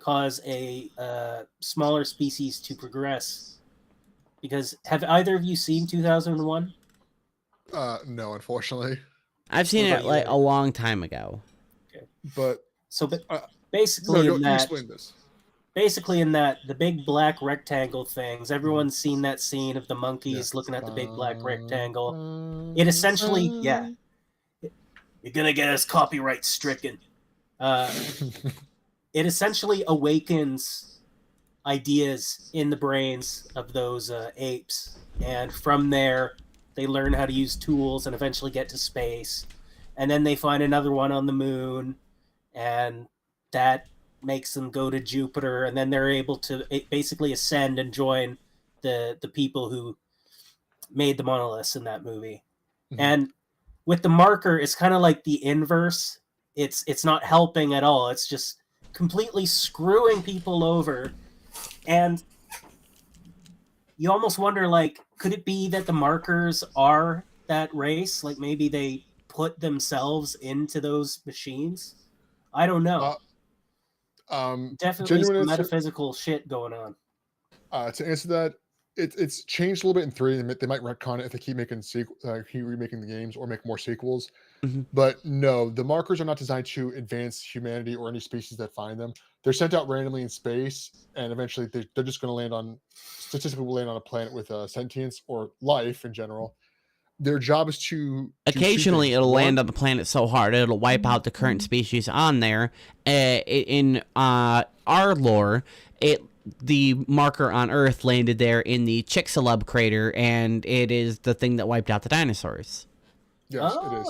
cause a smaller species to progress. Because have either of you seen 2001?
No, unfortunately.
I've seen it like a long time ago.
Okay.
But
so basically
you explain this.
Basically in that the big black rectangle things, everyone's seen that scene of the monkeys looking at the big black rectangle. It essentially, you're gonna get us copyright stricken. It essentially awakens ideas in the brains of those apes, and from there they learn how to use tools and eventually get to space, and then they find another one on the moon, and that makes them go to Jupiter, and then they're able to basically ascend and join the people who made the monoliths in that movie. Mm-hmm. And with the marker, it's kind of like the inverse. It's not helping at all. It's just completely screwing people over. And you almost wonder, like, could it be that the markers are that race? Like, maybe they put themselves into those machines? I don't know. Definitely some metaphysical shit going on.
To answer that, it's changed a little bit in 3. They might retcon it if they keep making keep remaking the games or make more sequels. Mm-hmm. But no, the markers are not designed to advance humanity or any species that find them. They're sent out randomly in space, and eventually they're just going to statistically land on a planet with sentience or life in general. Their job is to
occasionally it'll land on the planet so hard it'll wipe out the current species on there. In our lore, the marker on Earth landed there in the Chicxulub crater, and it is the thing that wiped out the dinosaurs.
Yes, it is.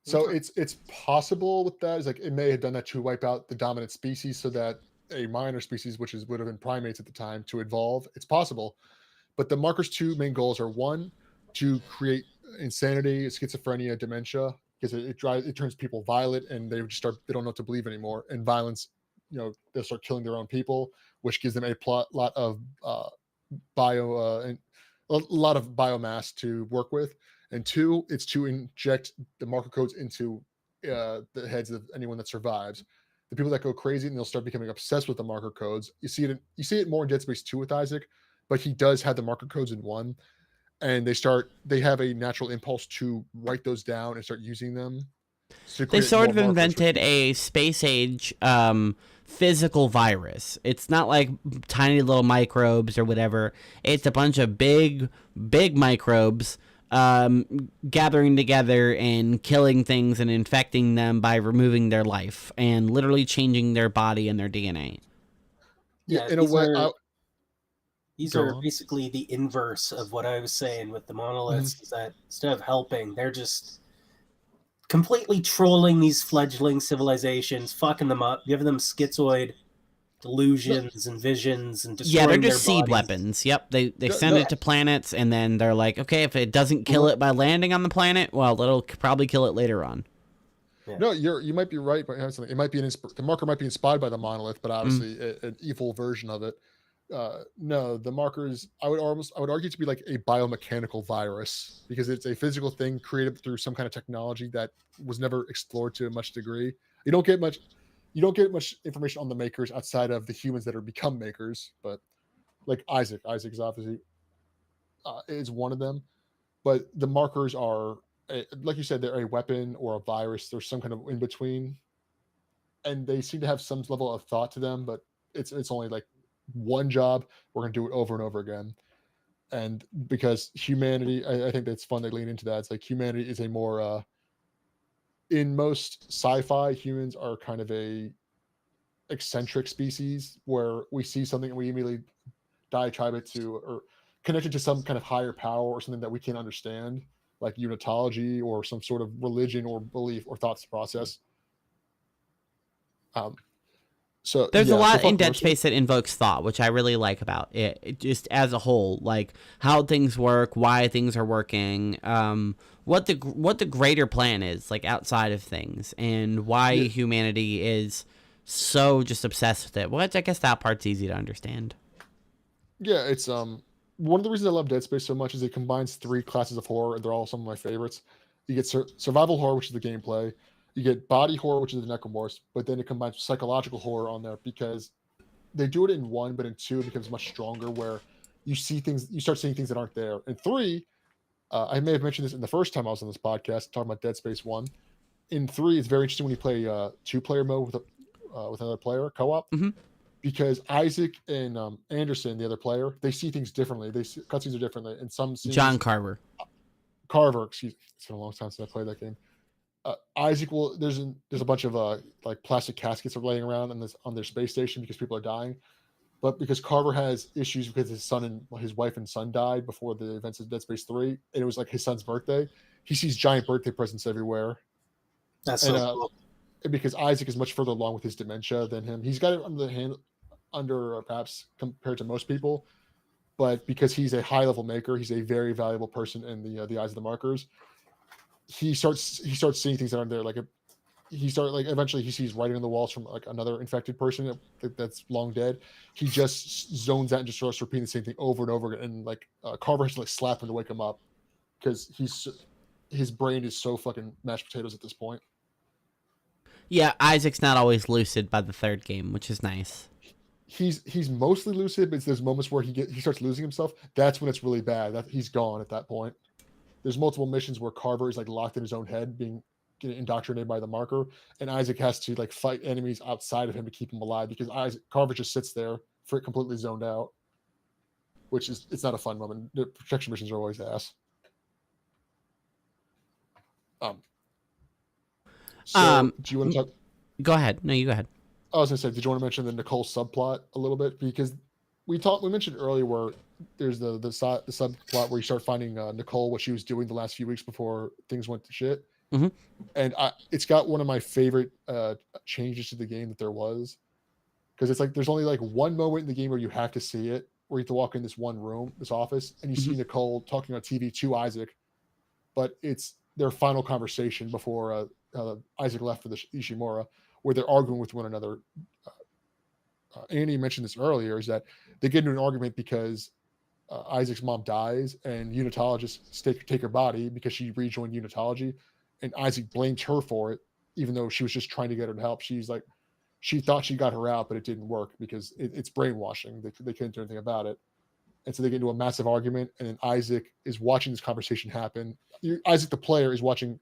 So it's possible with that. Is like it may have done that to wipe out the dominant species, so that a minor species, which would have been primates at the time, to evolve. It's possible, but the marker's 2 main goals are: 1, to create insanity, schizophrenia, dementia, because it turns people violent, and they don't know what to believe anymore. And violence, they'll start killing their own people, which gives them a lot of biomass to work with. And 2, it's to inject the marker codes into the heads of anyone that survives. The people that go crazy, and they'll start becoming obsessed with the marker codes. You see it more in Dead Space 2 with Isaac, but he does have the marker codes in 1. and they have a natural impulse to write those down and start using them to
They
create
sort of
more markers for
invented
people.
a space age physical virus. It's not like tiny little microbes or whatever. It's a bunch of big microbes gathering together and killing things and infecting them by removing their life and literally changing their body and their DNA.
Yeah,
In a way.
these
Go
are
on.
basically the inverse of what I was saying with the
Mhm.
monoliths. Is that instead of helping, they're just completely trolling these fledgling civilizations, fucking them up, giving them schizoid
No,
delusions and visions, and
Yeah, they're
destroying their
just seed
bodies.
weapons. Yep, they
no,
send
no.
it to planets, and then they're like, okay, if it doesn't kill
Mhm.
it by landing on the planet, well, it'll probably kill it later on.
Yeah.
No, you might be right, but it might be the marker might be inspired by the monolith, but
Mm.
obviously an evil version of it. No, the markers I would argue to be like a biomechanical virus because it's a physical thing created through some kind of technology that was never explored to a much degree. You don't get much information on the makers outside of the humans that are become makers, but like Isaac is obviously is one of them, but the markers are like you said, they're a weapon or a virus. There's some kind of in between, and they seem to have some level of thought to them, but it's only like one job. We're gonna do it over and over again. And because humanity, I think that's fun. They lean into that. It's like humanity is a more in most sci-fi, humans are kind of a eccentric species where we see something and we immediately diatribe it to or connect it to some kind of higher power or something that we can't understand, like unitology or some sort of religion or belief or thoughts process. Um, so
There's a
yeah, so
lot in
fuck
Dead
Mercer.
Space that invokes thought, which I really like about it, just as a whole, like how things work, why things are working, what the greater plan is, like outside of things, and why
Yeah,
humanity is so just obsessed with it. Well, I guess that part's easy to understand.
yeah, it's one of the reasons I love Dead Space so much is it combines three classes of horror, and they're all some of my favorites. You get survival horror, which is the gameplay. You get body horror, which is the necromorphs, but then it combines psychological horror on there because they do it in one, but in two it becomes much stronger. Where you start seeing things that aren't there. In three, I may have mentioned this in the first time I was on this podcast talking about Dead Space One. In three, it's very interesting when you play two-player mode with another player co-op
Hmm.
because Isaac and Anderson, the other player, they see things differently. They see cutscenes are differently. In some
John
scenes,
Carver.
Carver, excuse, it's been a long time since I played that game. Isaac will there's a bunch of like plastic caskets are laying around on their space station because people are dying. But because Carver has issues because his wife and son died before the events of Dead Space 3, and it was like his son's birthday, he sees giant birthday presents everywhere.
That's
And
so cool.
because Isaac is much further along with his dementia than him, he's got it under perhaps compared to most people. But because he's a high level maker, he's a very valuable person in the eyes of the markers. He starts seeing things that aren't there. Eventually he sees writing on the walls from like another infected person that's long dead. He just zones out and just starts repeating the same thing over and over again. And like Carver has to like slap him to wake him up because his brain is so fucking mashed potatoes at this point.
Yeah, Isaac's not always lucid by the third game, which is nice.
He's mostly lucid, but there's moments where he starts losing himself. That's when it's really bad. That he's gone at that point. There's multiple missions where Carver is like locked in his own head, getting indoctrinated by the marker, and Isaac has to like fight enemies outside of him to keep him alive because Carver just sits there for completely zoned out, which is it's not a fun moment. The protection missions are always ass. Um, so
Um,
do you want to talk?
Go ahead. No, you go ahead.
I was gonna say, did you want to mention the Nicole subplot a little bit because we mentioned earlier where there's the subplot where you start finding Nicole what she was doing the last few weeks before things went to shit,
Mhm.
and it's got one of my favorite changes to the game that there was because it's like there's only like one moment in the game where you have to see it where you have to walk in this one room, this office, and you see
Mhm.
Nicole talking on TV to Isaac, but it's their final conversation before Isaac left for the Ishimura, where they're arguing with one another. Annie mentioned this earlier, is that they get into an argument because Isaac's mom dies, and unitologists take her body because she rejoined unitology, and Isaac blames her for it, even though she was just trying to get her to help. She's like, she thought she got her out, but it didn't work because it's brainwashing. They couldn't do anything about it. and so they get into a massive argument, and then Isaac is watching this conversation happen. Isaac, the player, is watching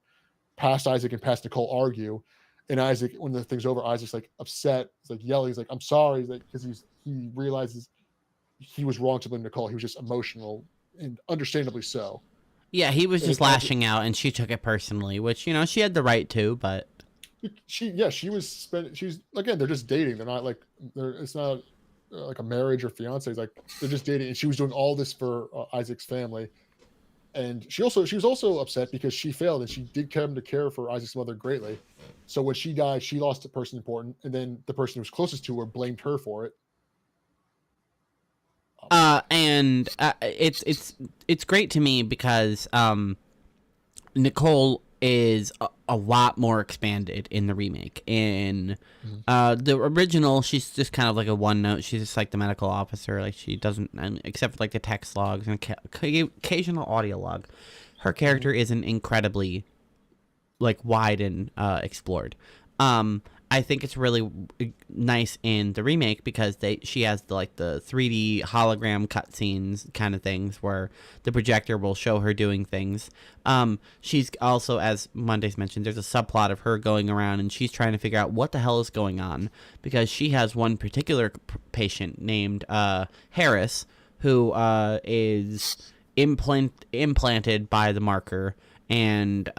past Isaac and past Nicole argue, and Isaac, when the thing's over, Isaac's like upset, he's like yelling, he's like, "I'm sorry," he's like, because he realizes he was wrong to blame Nicole. He was just emotional, and understandably so.
Yeah, he was
And
just lashing out, and she took it personally, which she had the right to, but
she was spending. She's again, they're just dating. They're not like it's not like a marriage or fiance. It's like they're just dating, and she was doing all this for Isaac's family. And she was also upset because she failed, and she did come to care for Isaac's mother greatly. So when she died, she lost a person important, and then the person who was closest to her blamed her for it.
and it's great to me because Nicole is a lot more expanded in the remake. In the original, she's just kind of like a one note. She's just like the medical officer. Like she doesn't, except for like the text logs and occasional audio log. Her character isn't incredibly like wide and explored. I think it's really nice in the remake because she has the 3D hologram cutscenes kind of things where the projector will show her doing things. She's also, as Mondays mentioned, there's a subplot of her going around and she's trying to figure out what the hell is going on because she has one particular patient named Harris who is implanted by the marker, and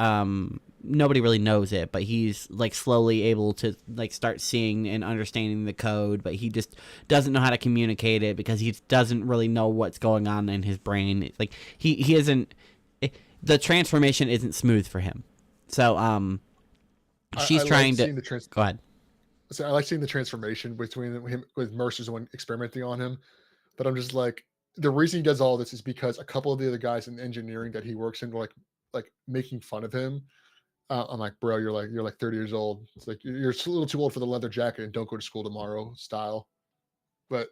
nobody really knows it, but he's like slowly able to like start seeing and understanding the code, but he just doesn't know how to communicate it because he doesn't really know what's going on in his brain. It's like he isn't, the transformation isn't smooth for him. So she's trying to go ahead.
So I like seeing the transformation between him with Mercer's one experimenting on him, but I'm just like, the reason he does all this is because a couple of the other guys in engineering that he works in were like making fun of him. I'm like, bro, you're like 30 years old. It's like you're a little too old for the leather jacket and don't go to school tomorrow style. But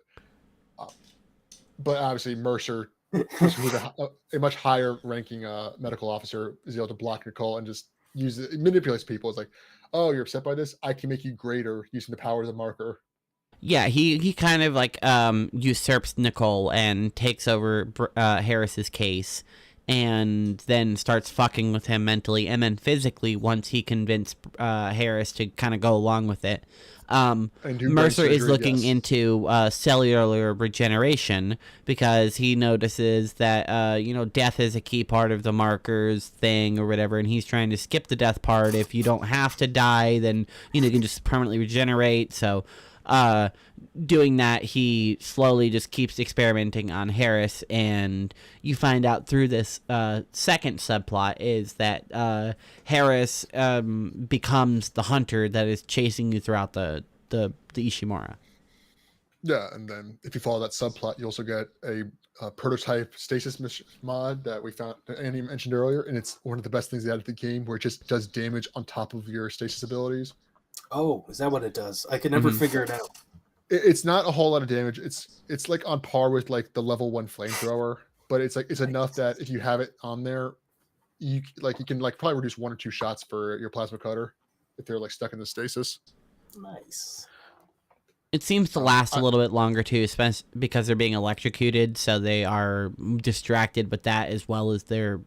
obviously Mercer, who's a much higher ranking medical officer, is able to block Nicole and just manipulates people. It's like, oh, you're upset by this? I can make you greater using the power of the marker.
Yeah, he kind of like usurps Nicole and takes over Harris's case, and then starts fucking with him mentally and then physically once he convinced Harris to kind of go along with it. Mercer is looking into cellular regeneration because he notices that death is a key part of the markers thing or whatever, and he's trying to skip the death part. If you don't have to die, then you can just permanently regenerate. So doing that, he slowly just keeps experimenting on Harris, and you find out through this second subplot is that Harris becomes the hunter that is chasing you throughout the Ishimura.
Yeah, and then if you follow that subplot, you also get a prototype stasis mod that we found, that Andy mentioned earlier, and it's one of the best things they added to the game, where it just does damage on top of your stasis abilities.
Oh, is that what it does? I can never figure it out.
It's not a whole lot of damage. It's like on par with like the level 1 flamethrower, but it's enough that if you have it on there, you can probably reduce 1 or 2 shots for your plasma cutter if they're like stuck in the stasis.
Nice.
It seems to last a little bit longer too, especially because they're being electrocuted, so they are distracted with that as well as they're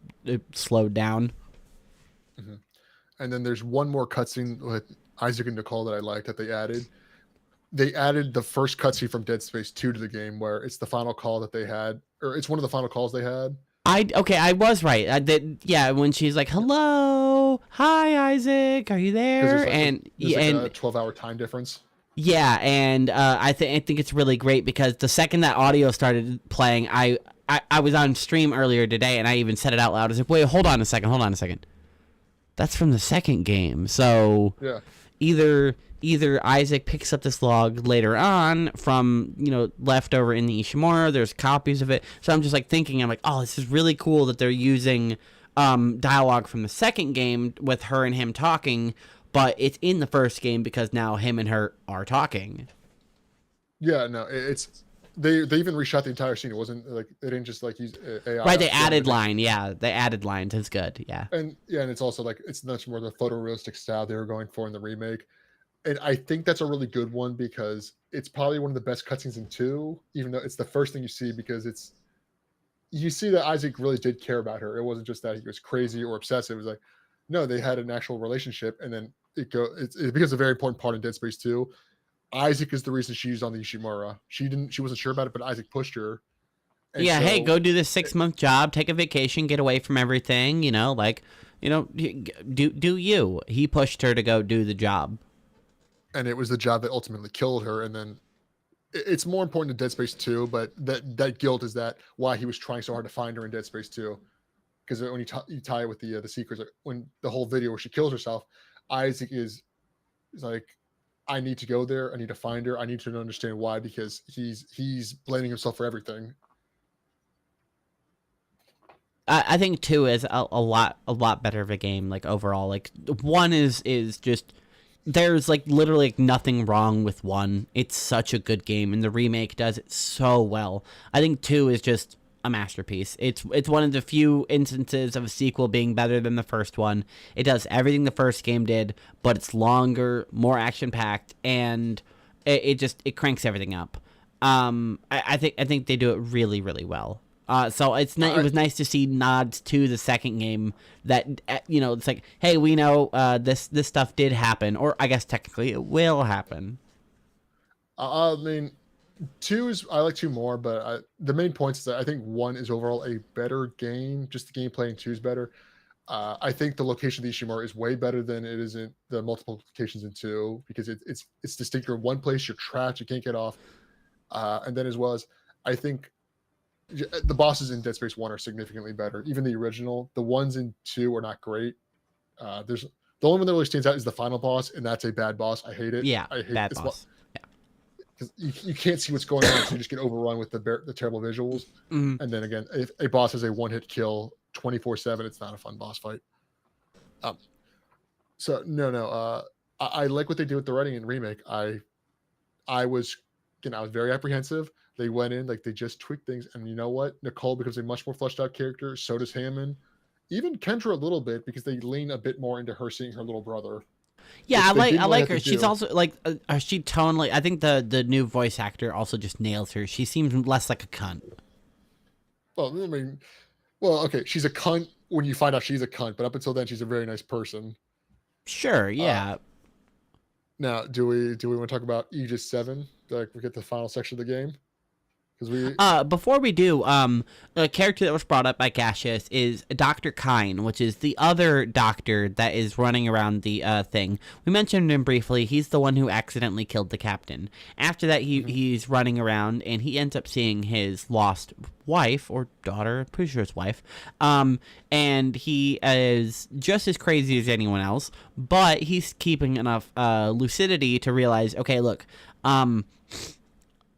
slowed down.
Mm-hmm. And then there's one more cutscene with Isaac and Nicole that I like that they added. They added the first cutscene from Dead Space 2 to the game, where it's the final call that they had, or it's one of the final calls they had.
I was right. When she's like, "Hello, hi Isaac, are you there?" And
a 12-hour time difference.
Yeah, and I think it's really great because the second that audio started playing, I was on stream earlier today, and I even said it out loud. I was like, "Wait, hold on a second. That's from the second game." So
yeah.
Either Isaac picks up this log later on from, left over in the Ishimura. There's copies of it. So I'm just like thinking, I'm like, oh, this is really cool that they're using dialogue from the second game with her and him talking, but it's in the first game because now him and her are talking.
Yeah, no, they even reshot the entire scene. It wasn't like they didn't just like use AI.
Right, they added line. Yeah, they added lines. It's good. Yeah.
And it's also like it's much more the photorealistic style they were going for in the remake. And I think that's a really good one because it's probably one of the best cutscenes in 2, even though it's the first thing you see because it's you see that Isaac really did care about her. It wasn't just that he was crazy or obsessive. It was like, no, they had an actual relationship, and then it becomes a very important part in Dead Space 2. Isaac is the reason she's on the Ishimura. She wasn't sure about it, but Isaac pushed her. And
Yeah, hey,
so-
go do this 6-month job, take a vacation, get away from everything, do you. He pushed her to go do the job.
and it was the job that ultimately killed her. And then it's more important in Dead Space 2, but that guilt is that why he was trying so hard to find her in Dead Space 2. Because when you tie it with the secrets, like when the whole video where she kills herself, Isaac is like, I need to go there. I need to find her. I need to understand why, because he's blaming himself for everything.
I think 2 is a lot better of a game, like, overall. Like, 1 is just, there's, like, literally like, nothing wrong with 1. It's such a good game, and the remake does it so well. I think 2 is just a masterpiece. It's one of the few instances of a sequel being better than the first one. It does everything the first game did, but it's longer, more action-packed, and it cranks everything up. I think they do it really, really well. So it was nice to see nods to the second game that, it's like, hey, we know this stuff did happen, or I guess technically it will happen.
I mean, 2 is, I like 2 more, but the main point is that I think 1 is overall a better game. Just the gameplay in 2 is better. I think the location of the Ishimura is way better than it is in the multiple locations in 2, because it's distinct. You're in one place, you're trapped, you can't get off. And then as well as, I think the bosses in Dead Space 1 are significantly better. Even the original, the ones in 2 are not great. There's the only one that really stands out is the final boss, and that's a bad boss. I hate it.
Yeah,
I hate
bad
this
boss.
because you can't see what's going on, so you just get overrun with the terrible visuals.
Mhm.
And then again, if a boss has a one-hit kill 24/7, it's not a fun boss fight. So no, I like what they did with the writing in Remake. I was very apprehensive. They went in, like, they just tweaked things, and you know what? Nicole becomes a much more fleshed out character. So does Hammond. Even Kendra a little bit, because they lean a bit more into her seeing her little brother.
Yeah,
Which they
I
didn't really
like
have
her.
to
She's
do.
also like, she totally. I think the new voice actor also just nails her. She seems less like a cunt.
Well, I mean, okay, she's a cunt when you find out she's a cunt, but up until then, she's a very nice person.
Sure, yeah.
Now, do we want to talk about Aegis 7? Like, we get the final section of the game? Because we
Before we do, a character that was brought up by Cassius is Dr. Kine, which is the other doctor that is running around the thing. We mentioned him briefly. He's the one who accidentally killed the captain. After that, he's running around, and he ends up seeing his lost wife or daughter, I'm pretty sure his wife. And he is just as crazy as anyone else, but he's keeping enough lucidity to realize, okay, look,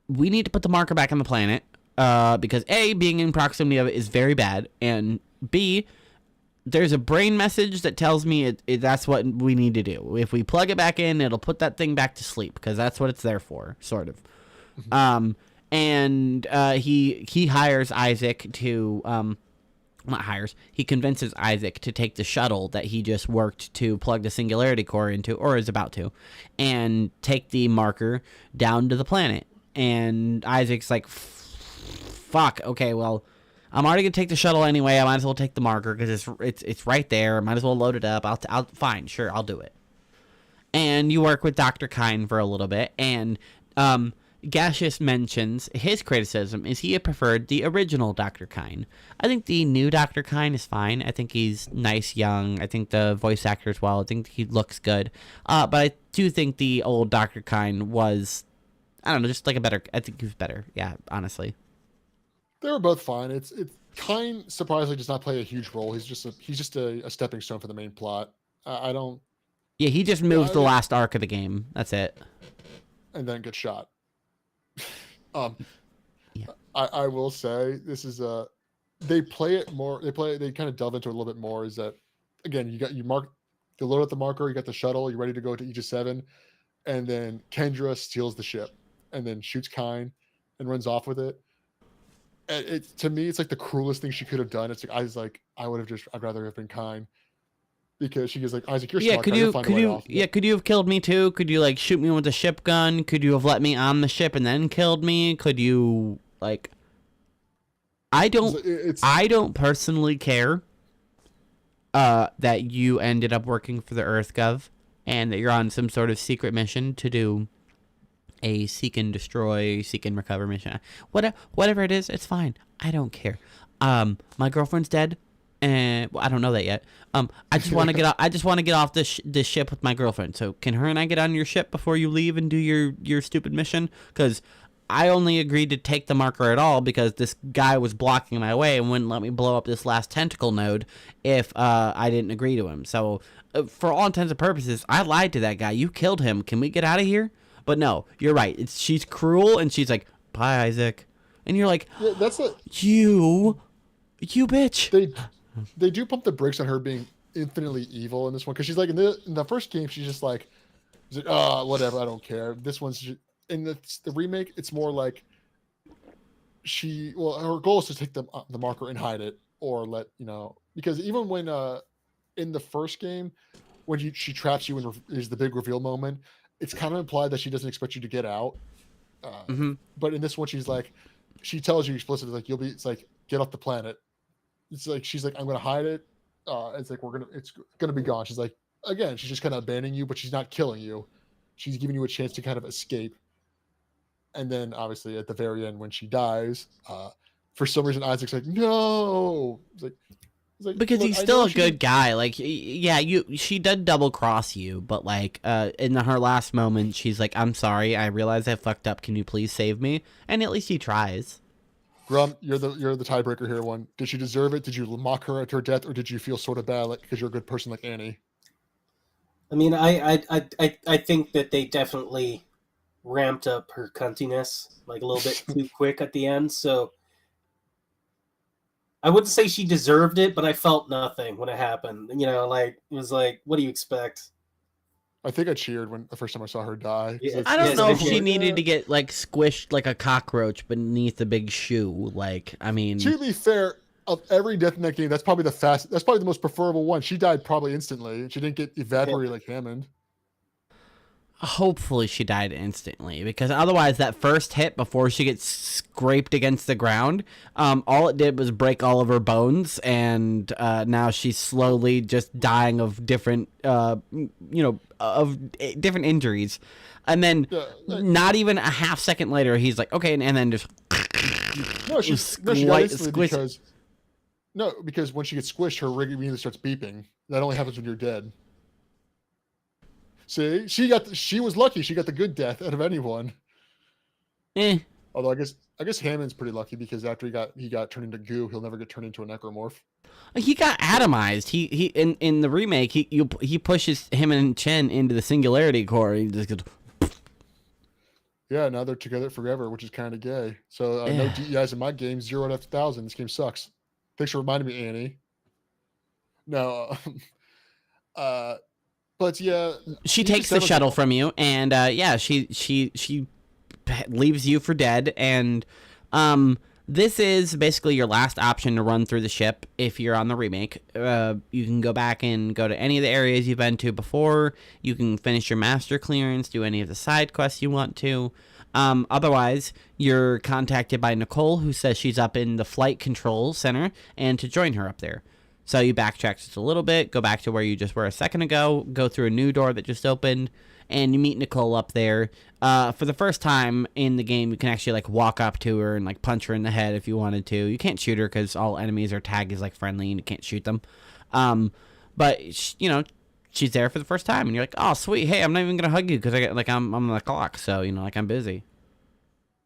we need to put the marker back on the planet, because A, being in proximity of it is very bad, and B, there's a brain message that tells me that's what we need to do. If we plug it back in, it'll put that thing back to sleep, because that's what it's there for, sort of. And he hires Isaac to, he convinces Isaac to take the shuttle that he just worked to plug the singularity core into, or is about to, and take the marker down to the planet. And Isaac's like, fuck, okay, well, I'm already gonna take the shuttle anyway. I might as well take the marker because it's right there. I might as well load it up. I'll fine, sure, I'll do it. And you work with Dr. Kine for a little bit, and Gaseous mentions his criticism is he had preferred the original Dr. Kine. I think the new Dr. Kine is fine. I think he's nice, young. I think the voice actor as well. I think he looks good. But I do think the old Dr. Kine was, I don't know, just like I think he was better. Yeah, honestly.
They were both fine. It's Kine surprisingly does not play a huge role. He's just a stepping stone for the main plot. I don't.
Yeah, he just moves the last arc of the game. That's it.
And then gets shot.
Yeah.
I will say this is they play it more. They kind of delve into it a little bit more. Is that again? You load up the marker. You got the shuttle. You're ready to go to Aegis 7, and then Kendra steals the ship and then shoots Kine and runs off with it. And to me, it's like the cruelest thing she could have done. It's like I'd rather have been Kine. Because she goes like, Isaac, you're smart. Could
you have killed me too? Could you like shoot me with a ship gun? Could you have let me on the ship and then killed me? Could you like? I don't.
It's
I don't personally care. That you ended up working for the EarthGov, and that you're on some sort of secret mission to do a seek and destroy, seek and recover mission. Whatever it is, it's fine. I don't care. My girlfriend's dead, and I don't know that yet. I just want to get off. I just want to get off this ship with my girlfriend. So can her and I get on your ship before you leave and do your stupid mission? Because I only agreed to take the marker at all because this guy was blocking my way and wouldn't let me blow up this last tentacle node if I didn't agree to him. So for all intents and purposes, I lied to that guy. You killed him. Can we get out of here? But no, you're right. She's cruel, and she's like, "Bye, Isaac," and you're like,
yeah, that's a
you bitch.
They do pump the brakes on her being infinitely evil in this one because she's like in the first game she's just like, whatever, I don't care. This one's in the remake. It's more like her goal is to take the marker and hide it, or let because even when in the first game when she traps you and is the big reveal moment, it's kind of implied that she doesn't expect you to get out. But in this one, she tells you explicitly, like, it's like, get off the planet. It's like, she's like, I'm going to hide it. It's like, it's going to be gone. She's like, again, she's just kind of abandoning you, but she's not killing you. She's giving you a chance to kind of escape. And then obviously at the very end, when she dies, for some reason, Isaac's like, no. It's like,
because he's still a good guy. Like, yeah, she did double cross you, but like, in her last moment, she's like, "I'm sorry, I realize I fucked up. Can you please save me?" And at least he tries.
Grum, you're the tiebreaker here. One, did she deserve it? Did you mock her at her death, or did you feel sort of bad, like because you're a good person like Annie?
I mean, I think that they definitely ramped up her cuntiness like a little bit too quick at the end. So I wouldn't say she deserved it, but I felt nothing when it happened. Like, it was like, what do you expect?
I think I cheered when the first time I saw her die.
Yeah,
I don't know if she
yeah.
needed to get like squished like a cockroach beneath a big shoe. Like, I mean,
To be fair, of every death in that game, that's probably the most preferable one. She died probably instantly. She didn't get evaporated like Hammond.
hopefully she died instantly, because otherwise that first hit before she gets scraped against the ground, all it did was break all of her bones, and now she's slowly just dying of different different injuries. And then not even a half second later, he's like, okay, and then just
she got instantly because when she gets squished, her rig immediately starts beeping. That only happens when you're dead. See, she was lucky. She got the good death out of anyone. Although I guess Hammond's pretty lucky because after he got turned into goo, he'll never get turned into a necromorph.
He got atomized. He in the remake, he pushes him and Chen into the singularity core. He just goes.
Yeah, now they're together forever, which is kind of gay. So no DEIs in my game, 0 out of 1,000. This game sucks. Thanks for reminding me, Annie. No, but yeah,
she takes the shuttle from you, and she leaves you for dead. And this is basically your last option to run through the ship if you're on the remake. You can go back and go to any of the areas you've been to before. You can finish your master clearance, do any of the side quests you want to. Otherwise, you're contacted by Nicole, who says she's up in the flight control center, and to join her up there. So you backtrack just a little bit, go back to where you just were a second ago, go through a new door that just opened, and you meet Nicole up there. For the first time in the game, you can actually like walk up to her and like punch her in the head if you wanted to. You can't shoot her because all enemies are tagged as like friendly and you can't shoot them. But she's there for the first time, and you're like, oh sweet, hey, I'm not even gonna hug you because I'm on the clock, so I'm busy.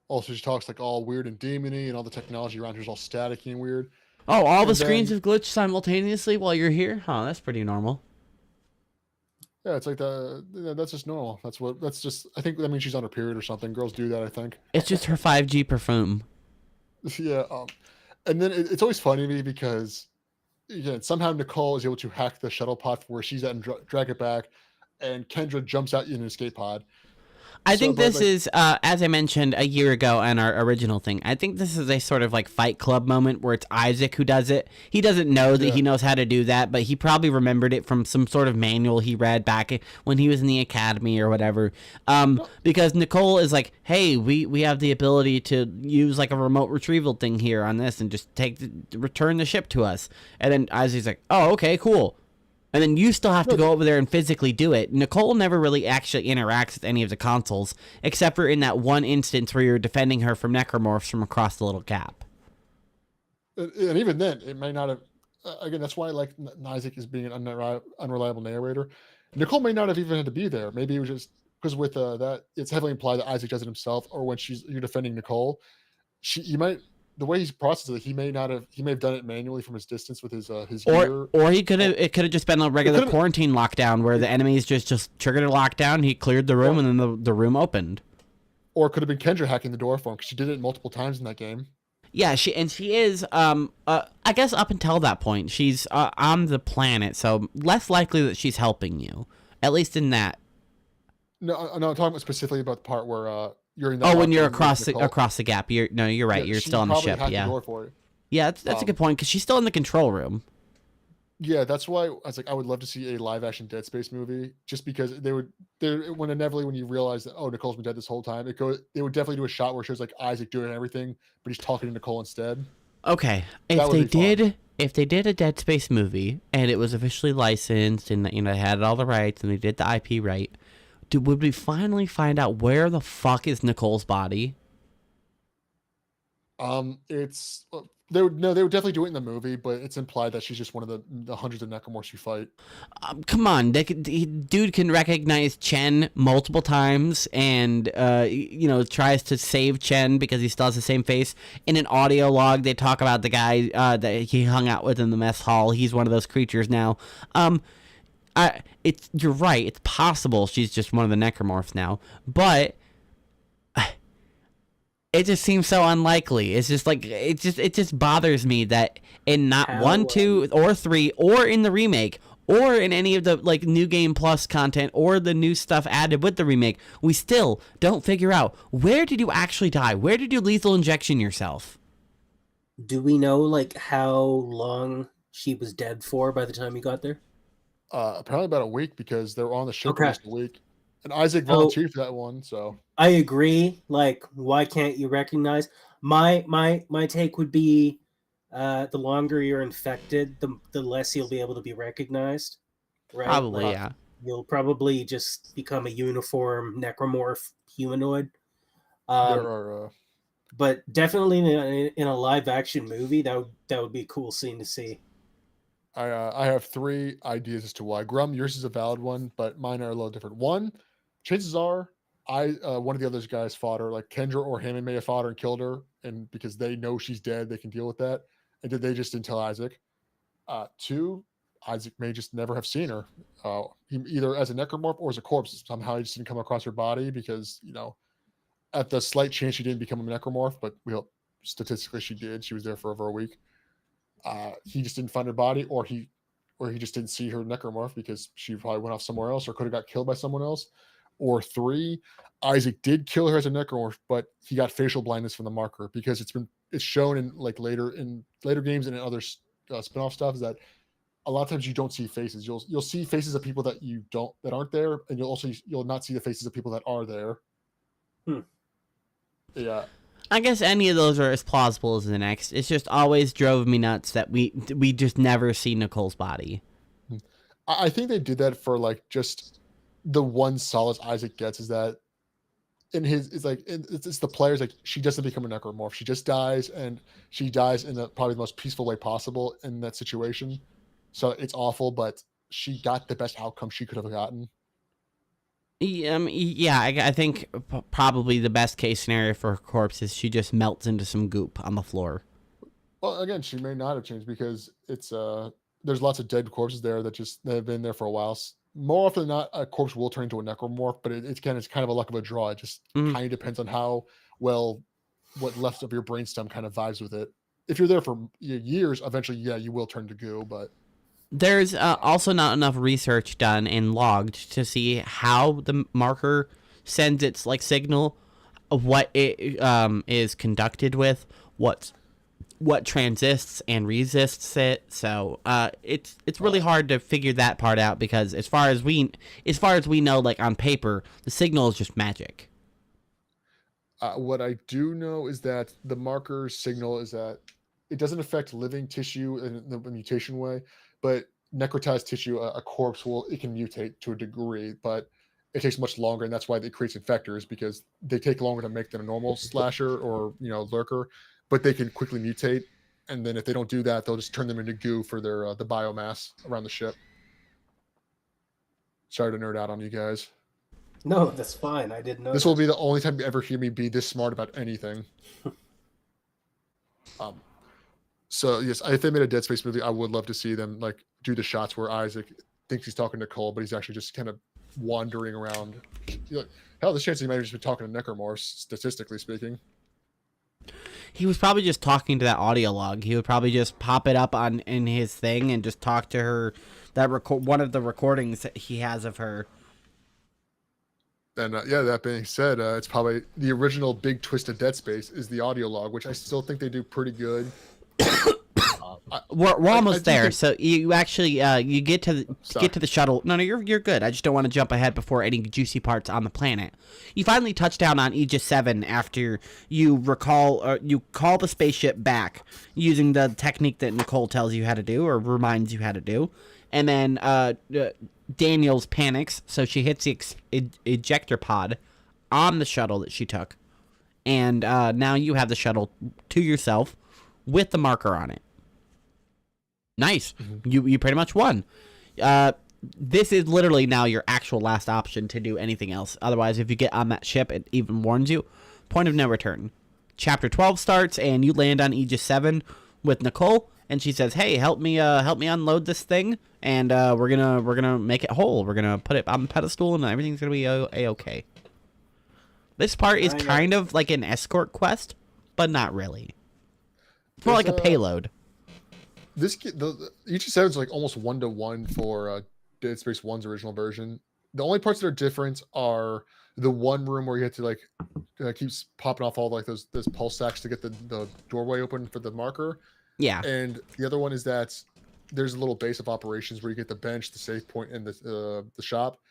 Also, she talks like all weird and demony, and all the technology around her is all staticky and weird.
Oh, all the screens have glitched simultaneously while you're here? Huh, that's pretty normal.
Yeah, it's like that's just normal. I think that means she's on her period or something. Girls do that, I think.
It's just her 5G perfume.
Yeah, and then it's always funny to me because again, somehow Nicole is able to hack the shuttle pod where she's at and drag it back, and Kendra jumps out in an escape pod.
I
So,
think
but,
this
like-
is, as I mentioned a year ago on our original thing, I think this is a sort of like Fight Club moment where it's Isaac who does it. He doesn't know that
Yeah.
he knows how to do that, but he probably remembered it from some sort of manual he read back when he was in the academy or whatever. Because Nicole is like, hey, we have the ability to use like a remote retrieval thing here on this and just return the ship to us. And then Isaac's like, oh, okay, cool. And then you still have to go over there and physically do it. Nicole never really actually interacts with any of the consoles, except for in that one instance where you're defending her from necromorphs from across the little gap.
And even then, it may not have. Again, that's why I like Isaac is being an unreliable narrator. Nicole may not have even had to be there. Maybe it was just because with that, it's heavily implied that Isaac does it himself, or when you're defending Nicole, the way he's processed it, he may have done it manually from his distance with his gear.
Or he could have it could have just been a regular
could've-
quarantine lockdown where the enemies just triggered a lockdown, he cleared the room, and then the room opened.
Or it could have been Kendra hacking the door for him because she did it multiple times in that game.
Yeah, she is I guess up until that point she's on the planet, so less likely that she's helping you, at least in that.
No, I'm talking specifically about the part where you're in.
Oh, when you're
lockdown with Nicole.
across the gap. You're right.
Yeah,
You're
she
still on the
probably
ship.
hacked
Yeah.
the door for you.
Yeah, that's a good point because she's still in the control room.
Yeah, that's why I was like, I would love to see a live action Dead Space movie, just because when inevitably when you realize that Nicole's been dead this whole time, they would definitely do a shot where it shows like Isaac doing everything, but he's talking to Nicole instead.
Okay,
That would be fun.
if they did a Dead Space movie and it was officially licensed and they had all the rights and they did the IP right, would we finally find out where the fuck is Nicole's body?
It's they would definitely do it in the movie, but it's implied that she's just one of the hundreds of necromorphs you fight.
Come on, dude can recognize Chen multiple times and tries to save Chen because he still has the same face. In an audio log, they talk about the guy that he hung out with in the mess hall. He's one of those creatures now. You're right. It's possible she's just one of the necromorphs now, but it just seems so unlikely. It's just like it just bothers me that in not 1, 2, or 3, or in the remake, or in any of the like New Game Plus content or the new stuff added with the remake, we still don't figure out where did you actually die? Where did you lethal injection yourself?
Do we know like how long she was dead for by the time you got there?
Apparently about a week because they were on the ship for
Okay.
just a week, and Isaac volunteered for that one. So
I agree. Like, why can't you recognize? My take would be, the longer you're infected, the less you'll be able to be recognized. Right?
Probably,
Like,
yeah.
You'll probably just become a uniform necromorph humanoid.
there are.
But definitely in a live action movie, that would be a cool scene to see.
I have 3 ideas as to why. Grum, yours is a valid one, but mine are a little different. One, chances are one of the other guys fought her, like Kendra or Hammond may have fought her and killed her, and because they know she's dead, they can deal with that. And they just didn't tell Isaac. 2, Isaac may just never have seen her, either as a necromorph or as a corpse. Somehow he just didn't come across her body because at the slight chance she didn't become a necromorph, but we hope statistically she did. She was there for over a week. He just didn't find her body, or he just didn't see her necromorph because she probably went off somewhere else or could have got killed by someone else. Or 3, Isaac did kill her as a necromorph, but he got facial blindness from the marker because it's shown in later games and in other spin-off stuff is that a lot of times you don't see faces. You'll see faces of people that aren't there, and you'll not see the faces of people that are there. Yeah.
I guess any of those are as plausible as the next. It's just always drove me nuts that we just never see Nicole's body.
I think they did that for like just the one solace Isaac gets is that it's the players, like she doesn't become a necromorph. She just dies, and she dies in probably the most peaceful way possible in that situation. So it's awful, but she got the best outcome she could have gotten.
I think probably the best case scenario for her corpse is she just melts into some goop on the floor.
Well, again, she may not have changed because it's there's lots of dead corpses there that have been there for a while. More often than not, a corpse will turn into a necromorph, but it's kind of a luck of a draw. It just kind of depends on how well what left of your brainstem kind of vibes with it. If you're there for years, eventually, yeah, you will turn to goo, but
there's also not enough research done and logged to see how the marker sends its like signal of what it is conducted with, what transits and resists it. So it's really hard to figure that part out, because as far as we know, like on paper, the signal is just magic.
What I do know is that the marker signal is that it doesn't affect living tissue in the mutation way, but necrotized tissue, a corpse it can mutate to a degree, but it takes much longer, and that's why it creates infectors, because they take longer to make than a normal slasher or lurker, but they can quickly mutate, and then if they don't do that, they'll just turn them into goo for their the biomass around the ship. Sorry to nerd out on you guys.
No, that's fine. I didn't know.
This will be the only time you ever hear me be this smart about anything. So yes, if they made a Dead Space movie, I would love to see them like do the shots where Isaac thinks he's talking to Cole, but he's actually just kind of wandering around. Hell, there's a chance he might have just been talking to Necromorphs, statistically speaking.
He was probably just talking to that audio log. He would probably just pop it up in his thing and just talk to her. One of the recordings that he has of her.
And that being said, it's probably the original big twist of Dead Space is the audio log, which I still think they do pretty good.
We're almost there. So you actually you get to the shuttle. No, you're good. I just don't want to jump ahead before any juicy parts on the planet. You finally touch down on Aegis 7 after you call the spaceship back using the technique that Nicole tells you how to do or reminds you how to do, and then Daniels panics, so she hits the ejector pod on the shuttle that she took, and now you have the shuttle to yourself with the marker on it. Nice. Mm-hmm. You pretty much won. This is literally now your actual last option to do anything else. Otherwise, if you get on that ship, it even warns you. Point of no return. Chapter 12 starts, and you land on Aegis 7 with Nicole, and she says, "Hey, help me unload this thing, and we're gonna make it whole. We're gonna put it on the pedestal, and everything's gonna be a-okay." This part is kind of like an escort quest, but not really. It's more like a payload.
Each 7 is like almost 1-to-1 for Dead Space 1's original version. The only parts that are different are the one room where you have to like keeps popping off all like those pulse sacks to get the doorway open for the marker.
Yeah.
And the other one is that there's a little base of operations where you get the bench, the save point, and the shop.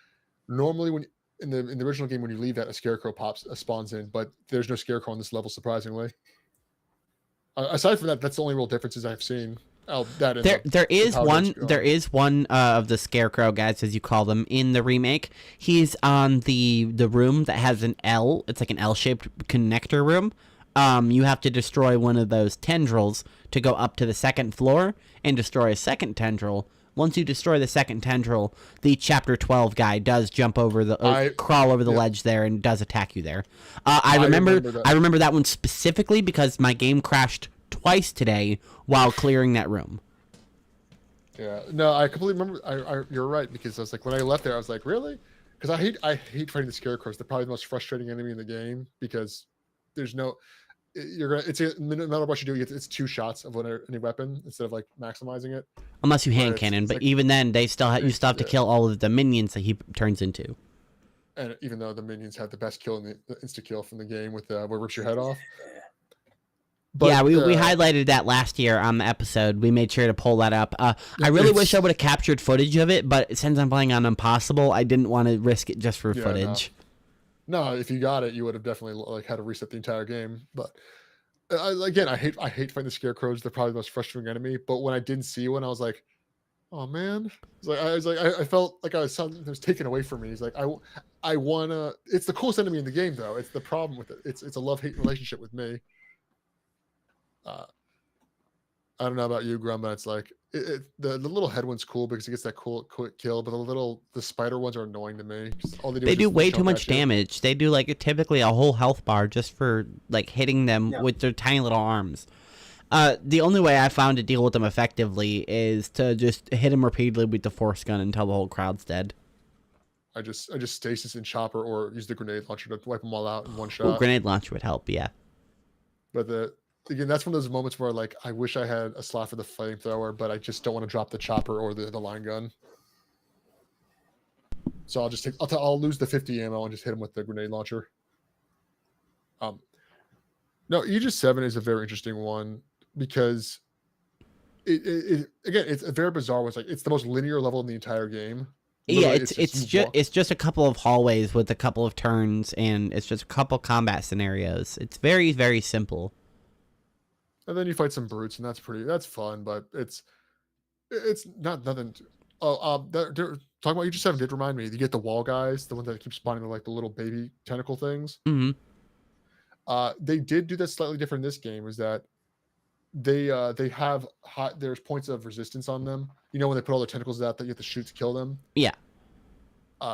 Normally, when in the original game, when you leave that, a scarecrow spawns in, but there's no scarecrow on this level, surprisingly. Aside from that, that's the only real differences I've seen. There is one of the scarecrow guys, as you call them, in the remake. He's on the room that has an L. It's like an L-shaped connector room. You have to destroy one of those tendrils to go up to the second floor and destroy a second tendril. Once you destroy the second tendril, the Chapter 12 guy does jump over crawl over the ledge there and does attack you there. I remember that one specifically because my game crashed twice today while clearing that room. Yeah, no, I completely remember. You're right, because I was like, when I left there, I was like, really? Because I hate fighting the scarecrows. They're probably the most frustrating enemy in the game because there's no. No matter what you do, it's 2 shots of any weapon instead of like maximizing it.
Unless you hand cannon, but even then, you still have to kill all of the minions that he turns into.
And even though the minions have the best kill in the insta kill from the game with where it rips your head off.
But, yeah, we highlighted that last year on the episode. We made sure to pull that up. I really wish I would have captured footage of it, but since I'm playing on Impossible, I didn't want to risk it just for footage.
No, if you got it, you would have definitely like had to reset the entire game. But again, I hate fighting the scarecrows. They're probably the most frustrating enemy. But when I didn't see one, I was like, "Oh man!" I felt like something was taken away from me. It's like I wanna. It's the coolest enemy in the game, though. It's the problem with it. It's a love-hate relationship with me. I don't know about you, Grum, but it's like the little head one's cool because it gets that cool quick kill, but the spider ones are annoying to me. All they do
way too much damage. They do like typically a whole health bar just for like hitting them with their tiny little arms. The only way I found to deal with them effectively is to just hit them repeatedly with the force gun until the whole crowd's dead.
I just stasis and chopper or use the grenade launcher to wipe them all out in one shot.
Ooh, grenade launcher would help, yeah.
But again, that's one of those moments where like I wish I had a slot for the flamethrower, but I just don't want to drop the chopper or the line gun. So I'll lose the 50 ammo and just hit him with the grenade launcher. No, Aegis 7 is a very interesting one because again, it's a very bizarre one. It's like it's the most linear level in the entire game.
Yeah,
Literally,
it's just a couple of hallways with a couple of turns, and it's just a couple combat scenarios. It's very, very simple.
And then you fight some brutes, and that's fun, but it's not nothing. Talking about Aegis 7 did remind me. You get the wall guys, the one that keeps spawning like the little baby tentacle things.
Hmm.
They did do that slightly different in this game. Is that they have there's points of resistance on them. You know when they put all the tentacles out that you have to shoot to kill them.
Yeah.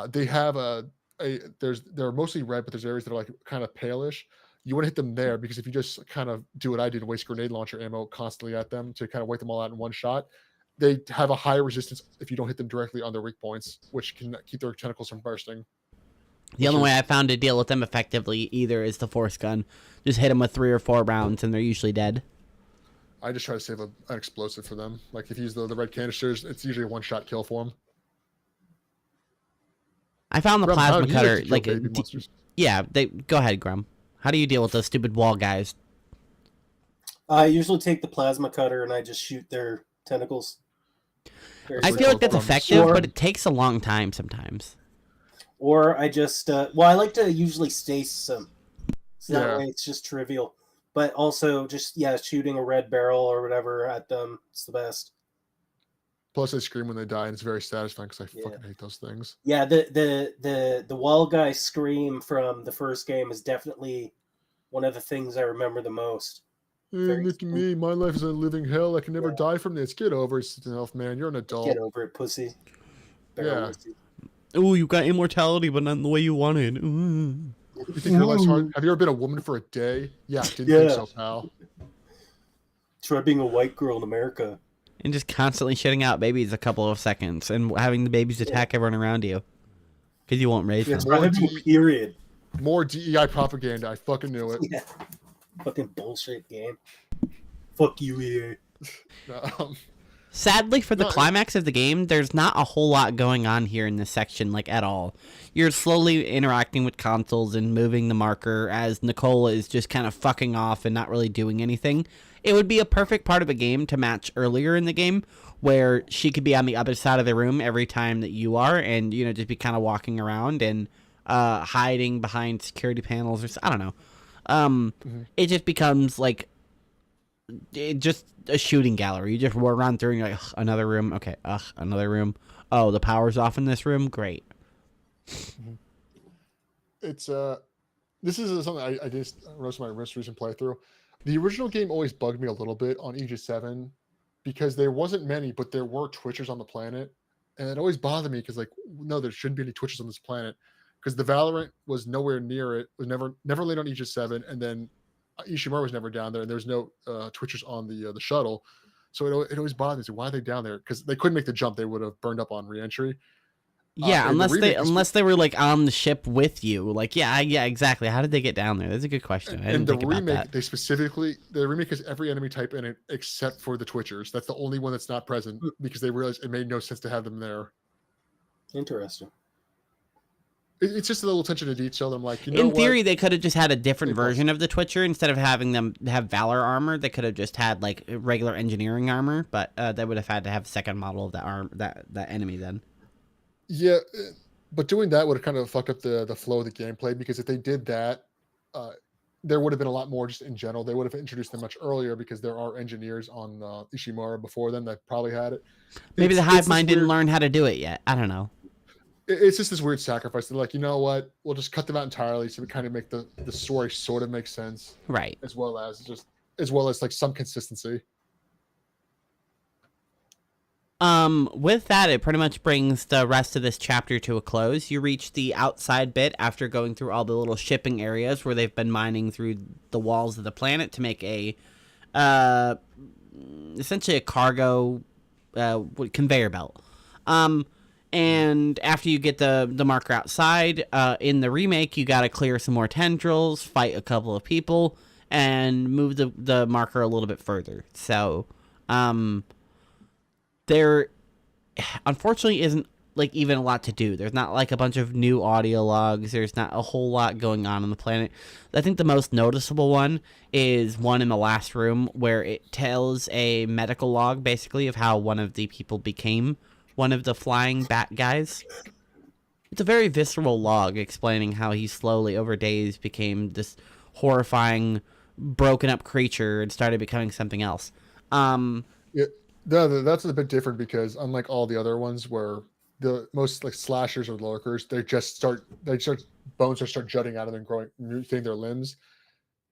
They have they're mostly red, but there's areas that are like kind of palish. You want to hit them there because if you just kind of do what I did, waste grenade launcher ammo constantly at them to kind of wipe them all out in one shot, they have a higher resistance if you don't hit them directly on their weak points, which can keep their tentacles from bursting.
The only way I found to deal with them effectively either is the force gun. Just hit them with 3 or 4 rounds, and they're usually dead.
I just try to save an explosive for them. Like if you use the red canisters, it's usually a one-shot kill for them.
I found the plasma cutter. Like,
yeah,
go ahead, Grum. How do you deal with those stupid wall guys?
I usually take the plasma cutter and I just shoot their tentacles.
I feel like that's effective, but it takes a long time sometimes.
Or I just, I like to usually stasis them. So that way it's just trivial. But also just, shooting a red barrel or whatever at them. It's the best.
Plus they scream when they die, and it's very satisfying because I fucking hate those things.
Yeah, the wall guy scream from the first game is definitely one of the things I remember the most.
Hey, look at me. My life is a living hell. I can never die from this. Get over yourself, man. You're an adult.
Get over it, pussy.
Yeah.
Oh, you got immortality, but not in the way you wanted. Ooh.
You think your life's hard? Have you ever been a woman for a day? Yeah, didn't think so, pal.
Try being a white girl in America.
And just constantly shitting out babies a couple of seconds and having the babies attack everyone around you. Because you won't raise them.
Period.
More DEI propaganda. I fucking knew it.
Yeah. Fucking bullshit game. Fuck you, EA.
Sadly, for the climax of the game, there's not a whole lot going on here in this section, like, at all. You're slowly interacting with consoles and moving the marker as Nicole is just kind of fucking off and not really doing anything. It would be a perfect part of a game to match earlier in the game, where she could be on the other side of the room every time that you are, and, just be kind of walking around and hiding behind security panels or I don't know. It just becomes, like, just a shooting gallery. You just run through and you're like, another room. Okay, another room. Oh, the power's off in this room. Great.
It's this is something I just wrote my most recent playthrough. The original game always bugged me a little bit on Aegis 7 because there wasn't many, but there were Twitchers on the planet, and it always bothered me because, like, no, there shouldn't be any Twitchers on this planet because the Valorant was nowhere near it. Was never laid on Aegis 7, and then Ishimura was never down there, and there's no Twitchers on the shuttle, so it always bothered me. So why are they down there? Because they couldn't make the jump; they would have burned up on reentry.
Yeah, unless they were like on the ship with you. Like, yeah, exactly. How did they get down there? That's a good question.
And the remake, the remake has every enemy type in it except for the Twitchers. That's the only one that's not present because they realized it made no sense to have them there.
Interesting.
It's just a little attention to detail. I'm like, in
theory, they could have just had a different version of the Twitcher instead of having them have Valor armor. They could have just had like regular engineering armor, but they would have had to have a second model of that enemy then.
Yeah, but doing that would have kind of fucked up the flow of the gameplay because if they did that, there would have been a lot more just in general. They would have introduced them much earlier because there are engineers on Ishimura before them that probably had it.
Maybe the hive mind didn't learn how to do it yet. I don't know.
It's just this weird sacrifice. They're like, you know what? We'll just cut them out entirely so we kind of make the story sort of make sense,
right?
As well as like some consistency.
With that, it pretty much brings the rest of this chapter to a close. You reach the outside bit after going through all the little shipping areas where they've been mining through the walls of the planet to make a, essentially a cargo, conveyor belt. And after you get the marker outside, in the remake, you gotta clear some more tendrils, fight a couple of people, and move the marker a little bit further. So, there unfortunately isn't like even a lot to do. There's not like a bunch of new audio logs. There's not a whole lot going on the planet. I think the most noticeable one is one in the last room where it tells a medical log basically of how one of the people became one of the flying bat guys. It's a very visceral log explaining how he slowly over days became this horrifying broken up creature and started becoming something else.
Yeah, that's a bit different because unlike all the other ones where the most like slashers or lurkers, bones start jutting out of them, growing, mutating their limbs.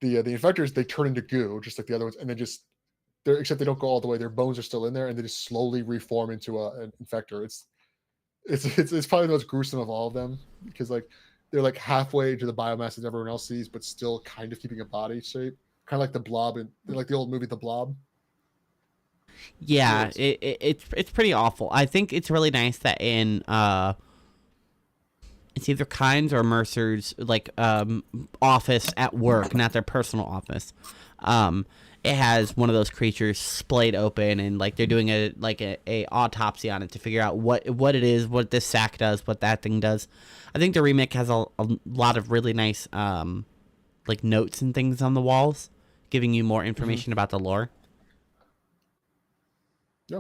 The infectors, they turn into goo just like the other ones, and except they don't go all the way. Their bones are still in there, and they just slowly reform into an infector. It's probably the most gruesome of all of them because like they're like halfway to the biomass that everyone else sees, but still kind of keeping a body shape, kind of like the Blob and like the old movie The Blob.
Yeah, it's pretty awful. I think it's really nice that in it's either Kynes or Mercer's like office at work, not their personal office. It has one of those creatures splayed open, and like they're doing a autopsy on it to figure out what it is, what this sac does, what that thing does. I think the remake has a lot of really nice like notes and things on the walls, giving you more information about the lore.
Yeah.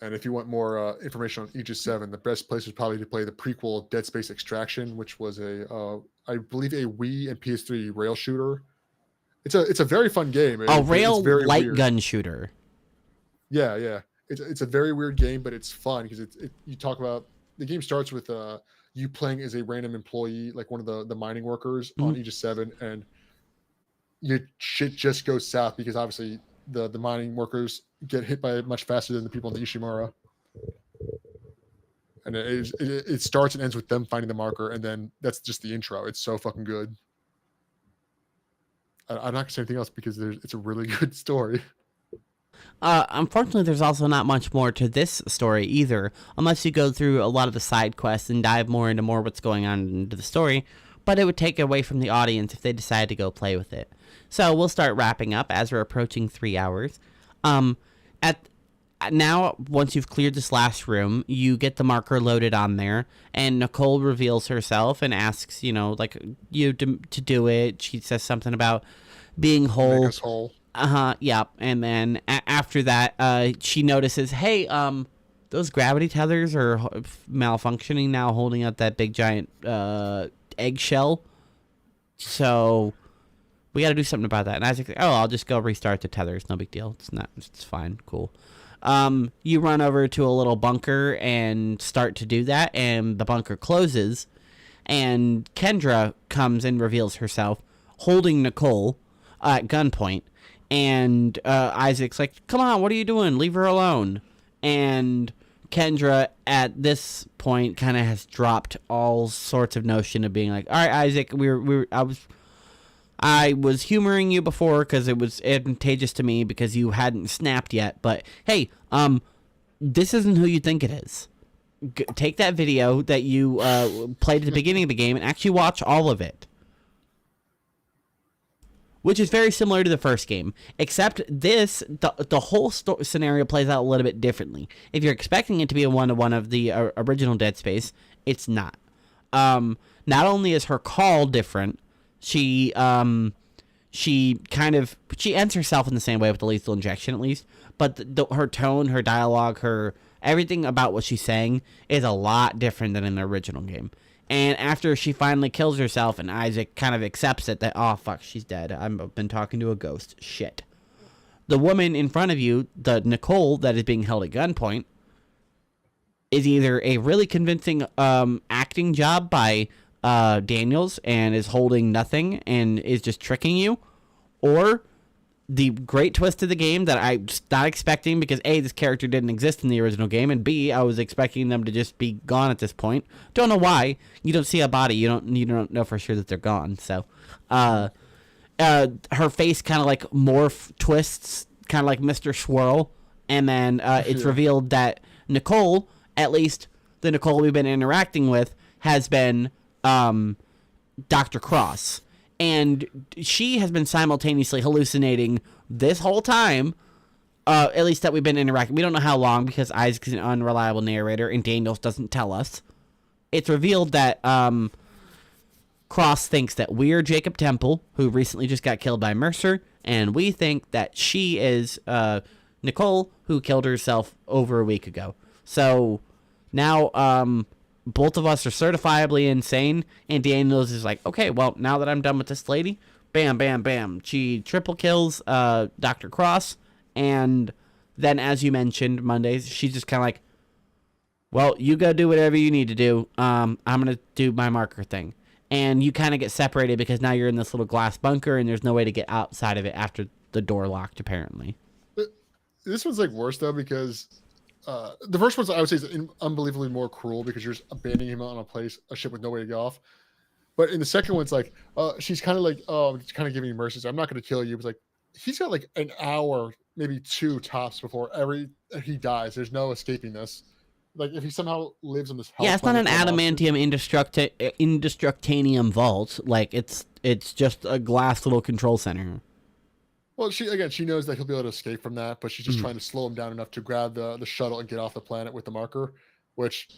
And if you want more information on Aegis 7, the best place is probably to play the prequel Dead Space Extraction, which was I believe a Wii and PS3 rail shooter. It's a very fun game.
Rail
it's very
light
weird.
gun shooter.
Yeah. It's a very weird game, but it's fun because you talk about the game starts with you playing as a random employee, like one of the mining workers on Aegis 7, and your shit just goes south because obviously the mining workers get hit by it much faster than the people in the Ishimura. And it starts and ends with them finding the marker, and then that's just the intro. It's so fucking good. I'm not gonna say anything else because it's a really good story.
Unfortunately, there's also not much more to this story either, unless you go through a lot of the side quests and dive more into what's going on into the story, but it would take away from the audience if they decide to go play with it. So we'll start wrapping up as we're approaching 3 hours. Now, once you've cleared this last room, you get the marker loaded on there, and Nicole reveals herself and asks, like, you to do it. She says something about being whole.
Make us whole.
Yeah. And then after that, she notices, hey, those gravity tethers are malfunctioning now, holding up that big giant eggshell. So we got to do something about that. And Isaac's like, I'll just go restart the tethers. No big deal. It's fine. Cool. You run over to a little bunker and start to do that, and the bunker closes, and Kendra comes and reveals herself holding Nicole at gunpoint, and Isaac's like, come on, what are you doing? Leave her alone. And Kendra at this point kind of has dropped all sorts of notion of being like, all right, Isaac, I was humoring you before because it was advantageous to me because you hadn't snapped yet. But hey, this isn't who you think it is. Take that video that you played at the beginning of the game and actually watch all of it. Which is very similar to the first game, except the whole scenario plays out a little bit differently. If you're expecting it to be a one-to-one of the original Dead Space, it's not. Not only is her call different, she ends herself in the same way with the lethal injection, at least, but her tone, her dialogue, her everything about what she's saying is a lot different than in the original game. And after she finally kills herself and Isaac kind of accepts it that, oh, fuck, she's dead. I've been talking to a ghost. Shit. The woman in front of you, the Nicole that is being held at gunpoint, is either a really convincing acting job by Daniels and is holding nothing and is just tricking you, or the great twist of the game that I'm just not expecting because A, this character didn't exist in the original game, and B, I was expecting them to just be gone at this point. Don't know why. You don't see a body. You don't know for sure that they're gone. So, her face kind of like morph twists, kind of like Mr. Swirl, and then it's revealed that Nicole, at least the Nicole we've been interacting with, has been Dr. Cross. And she has been simultaneously hallucinating this whole time At least that we've been interacting. We don't know how long because Isaac's an unreliable narrator and Daniels doesn't tell us. It's revealed that Cross thinks that we're Jacob Temple, who recently just got killed by Mercer, and we think that she is Nicole, who killed herself over a week ago. So now both of us are certifiably insane, and Daniels is like, okay, well, now that I'm done with this lady, bam, bam, bam. She triple kills Dr. Cross, and then, as you mentioned, Mondays, she's just kind of like, well, you go do whatever you need to do. I'm going to do my marker thing. And you kind of get separated because now you're in this little glass bunker, and there's no way to get outside of it after the door locked, apparently.
This one's like worse though because the first one's I would say is unbelievably more cruel because you're just abandoning him on a ship with no way to get off. But in the second one, it's like she's kind of like, oh, I'm kind of giving you mercy. So I'm not going to kill you. It's like he's got like an hour, maybe 2 tops before he dies. There's no escaping this. Like if he somehow lives on this.
Yeah, it's not an adamantium indestructanium vault. Like it's just a glass little control center.
Well, she knows that he'll be able to escape from that, but she's just trying to slow him down enough to grab the shuttle and get off the planet with the marker, which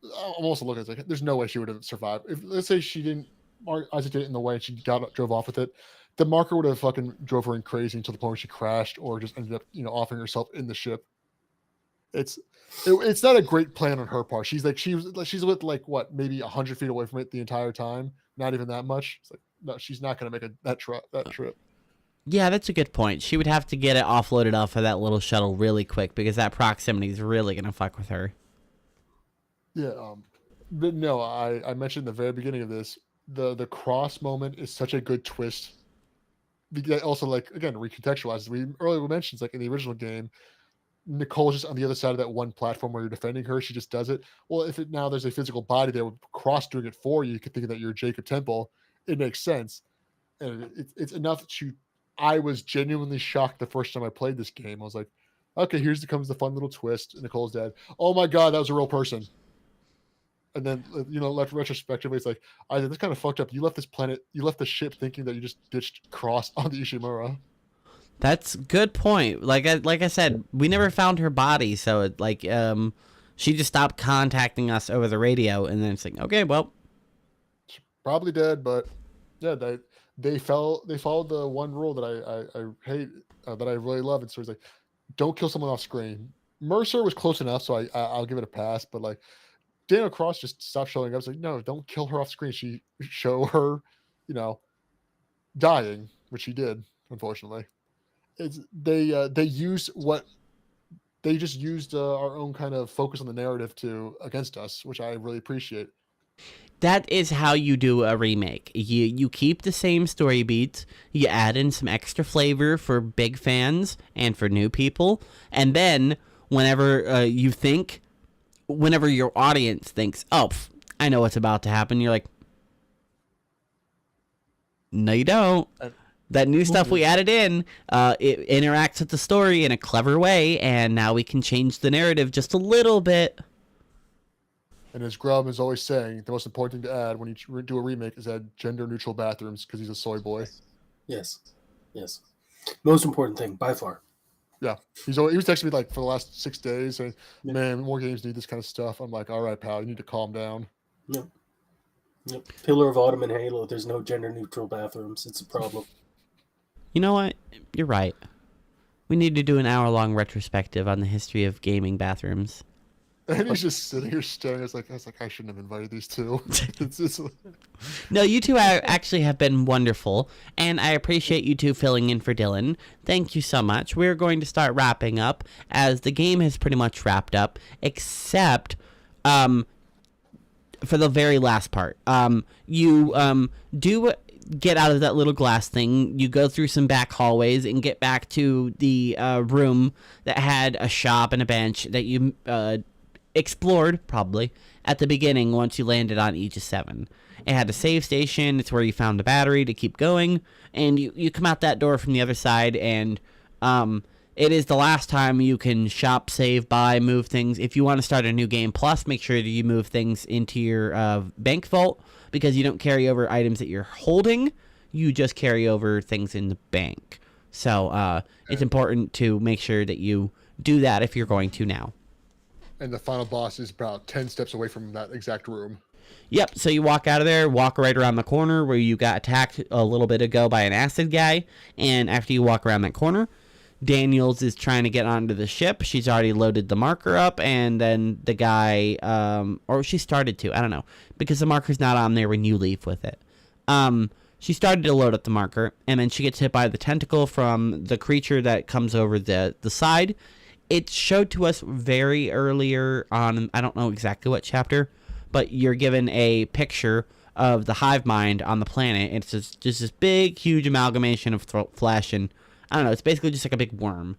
I'm also looking at like there's no way she would have survived. If let's say she didn't, Isaac did it in the way and she drove off with it, the marker would have fucking drove her in crazy until the point where she crashed or just ended up offing herself in the ship. It's not a great plan on her part. She's with like what maybe 100 feet away from it the entire time, not even that much. It's like no, she's not going to make that trip.
Yeah, that's a good point. She would have to get it offloaded off of that little shuttle really quick because that proximity is really going to fuck with her.
Yeah, but no, I mentioned in the very beginning of this, the cross moment is such a good twist. Also, like again, recontextualizes. We mentioned like in the original game, Nicole's just on the other side of that one platform where you're defending her. She just does it. Well, if now there's a physical body there with Cross doing it for you, you could think that you're Jacob Temple. It makes sense, and it's enough to. I was genuinely shocked the first time I played this game. I was like, okay, comes the fun little twist. Nicole's dead. Oh my God, that was a real person. And then, left retrospectively, it's like, Isaac, that's kind of fucked up. You left this planet, you left the ship thinking that you just ditched Cross on the Ishimura.
That's a good point. Like I said, we never found her body. So she just stopped contacting us over the radio. And then it's like, okay, well.
She's probably dead, but yeah, they followed the one rule that I hate, that I really love. And so it's like, don't kill someone off screen. Mercer was close enough, so I'll give it a pass. But like Daniel Cross just stopped showing up. It's like, no, don't kill her off screen. Show her, dying, which she did, unfortunately. They just used our own kind of focus on the narrative against us, which I really appreciate.
That is how you do a remake. You keep the same story beats, you add in some extra flavor for big fans and for new people, and then whenever your audience thinks, oh, I know what's about to happen, you're like, no you don't. That new stuff we added in, it interacts with the story in a clever way, and now we can change the narrative just a little bit.
And as Grubb is always saying, the most important thing to add when you do a remake is add gender-neutral bathrooms because he's a soy boy.
Yes. Most important thing, by far.
Yeah. He was texting me like for the last 6 days saying, man, more games need this kind of stuff. I'm like, all right, pal, you need to calm down.
Yep. Pillar of Autumn and Halo, there's no gender-neutral bathrooms. It's a problem.
You know what? You're right. We need to do an hour-long retrospective on the history of gaming bathrooms.
And he's just sitting here staring. I was like, I shouldn't have invited these two.
No, you two actually have been wonderful, and I appreciate you two filling in for Dylan. Thank you so much. We're going to start wrapping up, as the game has pretty much wrapped up, except for the very last part. You do get out of that little glass thing. You go through some back hallways and get back to the room that had a shop and a bench that you explored probably at the beginning once you landed on Aegis 7. It had a save station. It's where you found the battery to keep going, and you come out that door from the other side, and it is the last time you can shop, save, buy, move things. If you want to start a new game plus, make sure that you move things into your bank vault, because you don't carry over items that you're holding. You just carry over things in the bank. So it's important to make sure that you do that if you're going to now.
And the final boss is about 10 steps away from that exact room.
Yep, so you walk out of there, walk right around the corner where you got attacked a little bit ago by an acid guy, and after you walk around that corner, Daniels is trying to get onto the ship. She's already loaded the marker up, and then the guy, or she started to, I don't know, because the marker's not on there when you leave with it. She started to load up the marker, and then she gets hit by the tentacle from the creature that comes over the side. It showed to us very earlier on, I don't know exactly what chapter, but you're given a picture of the hive mind on the planet. It's just this big, huge amalgamation of flesh, and I don't know, it's basically just like a big worm.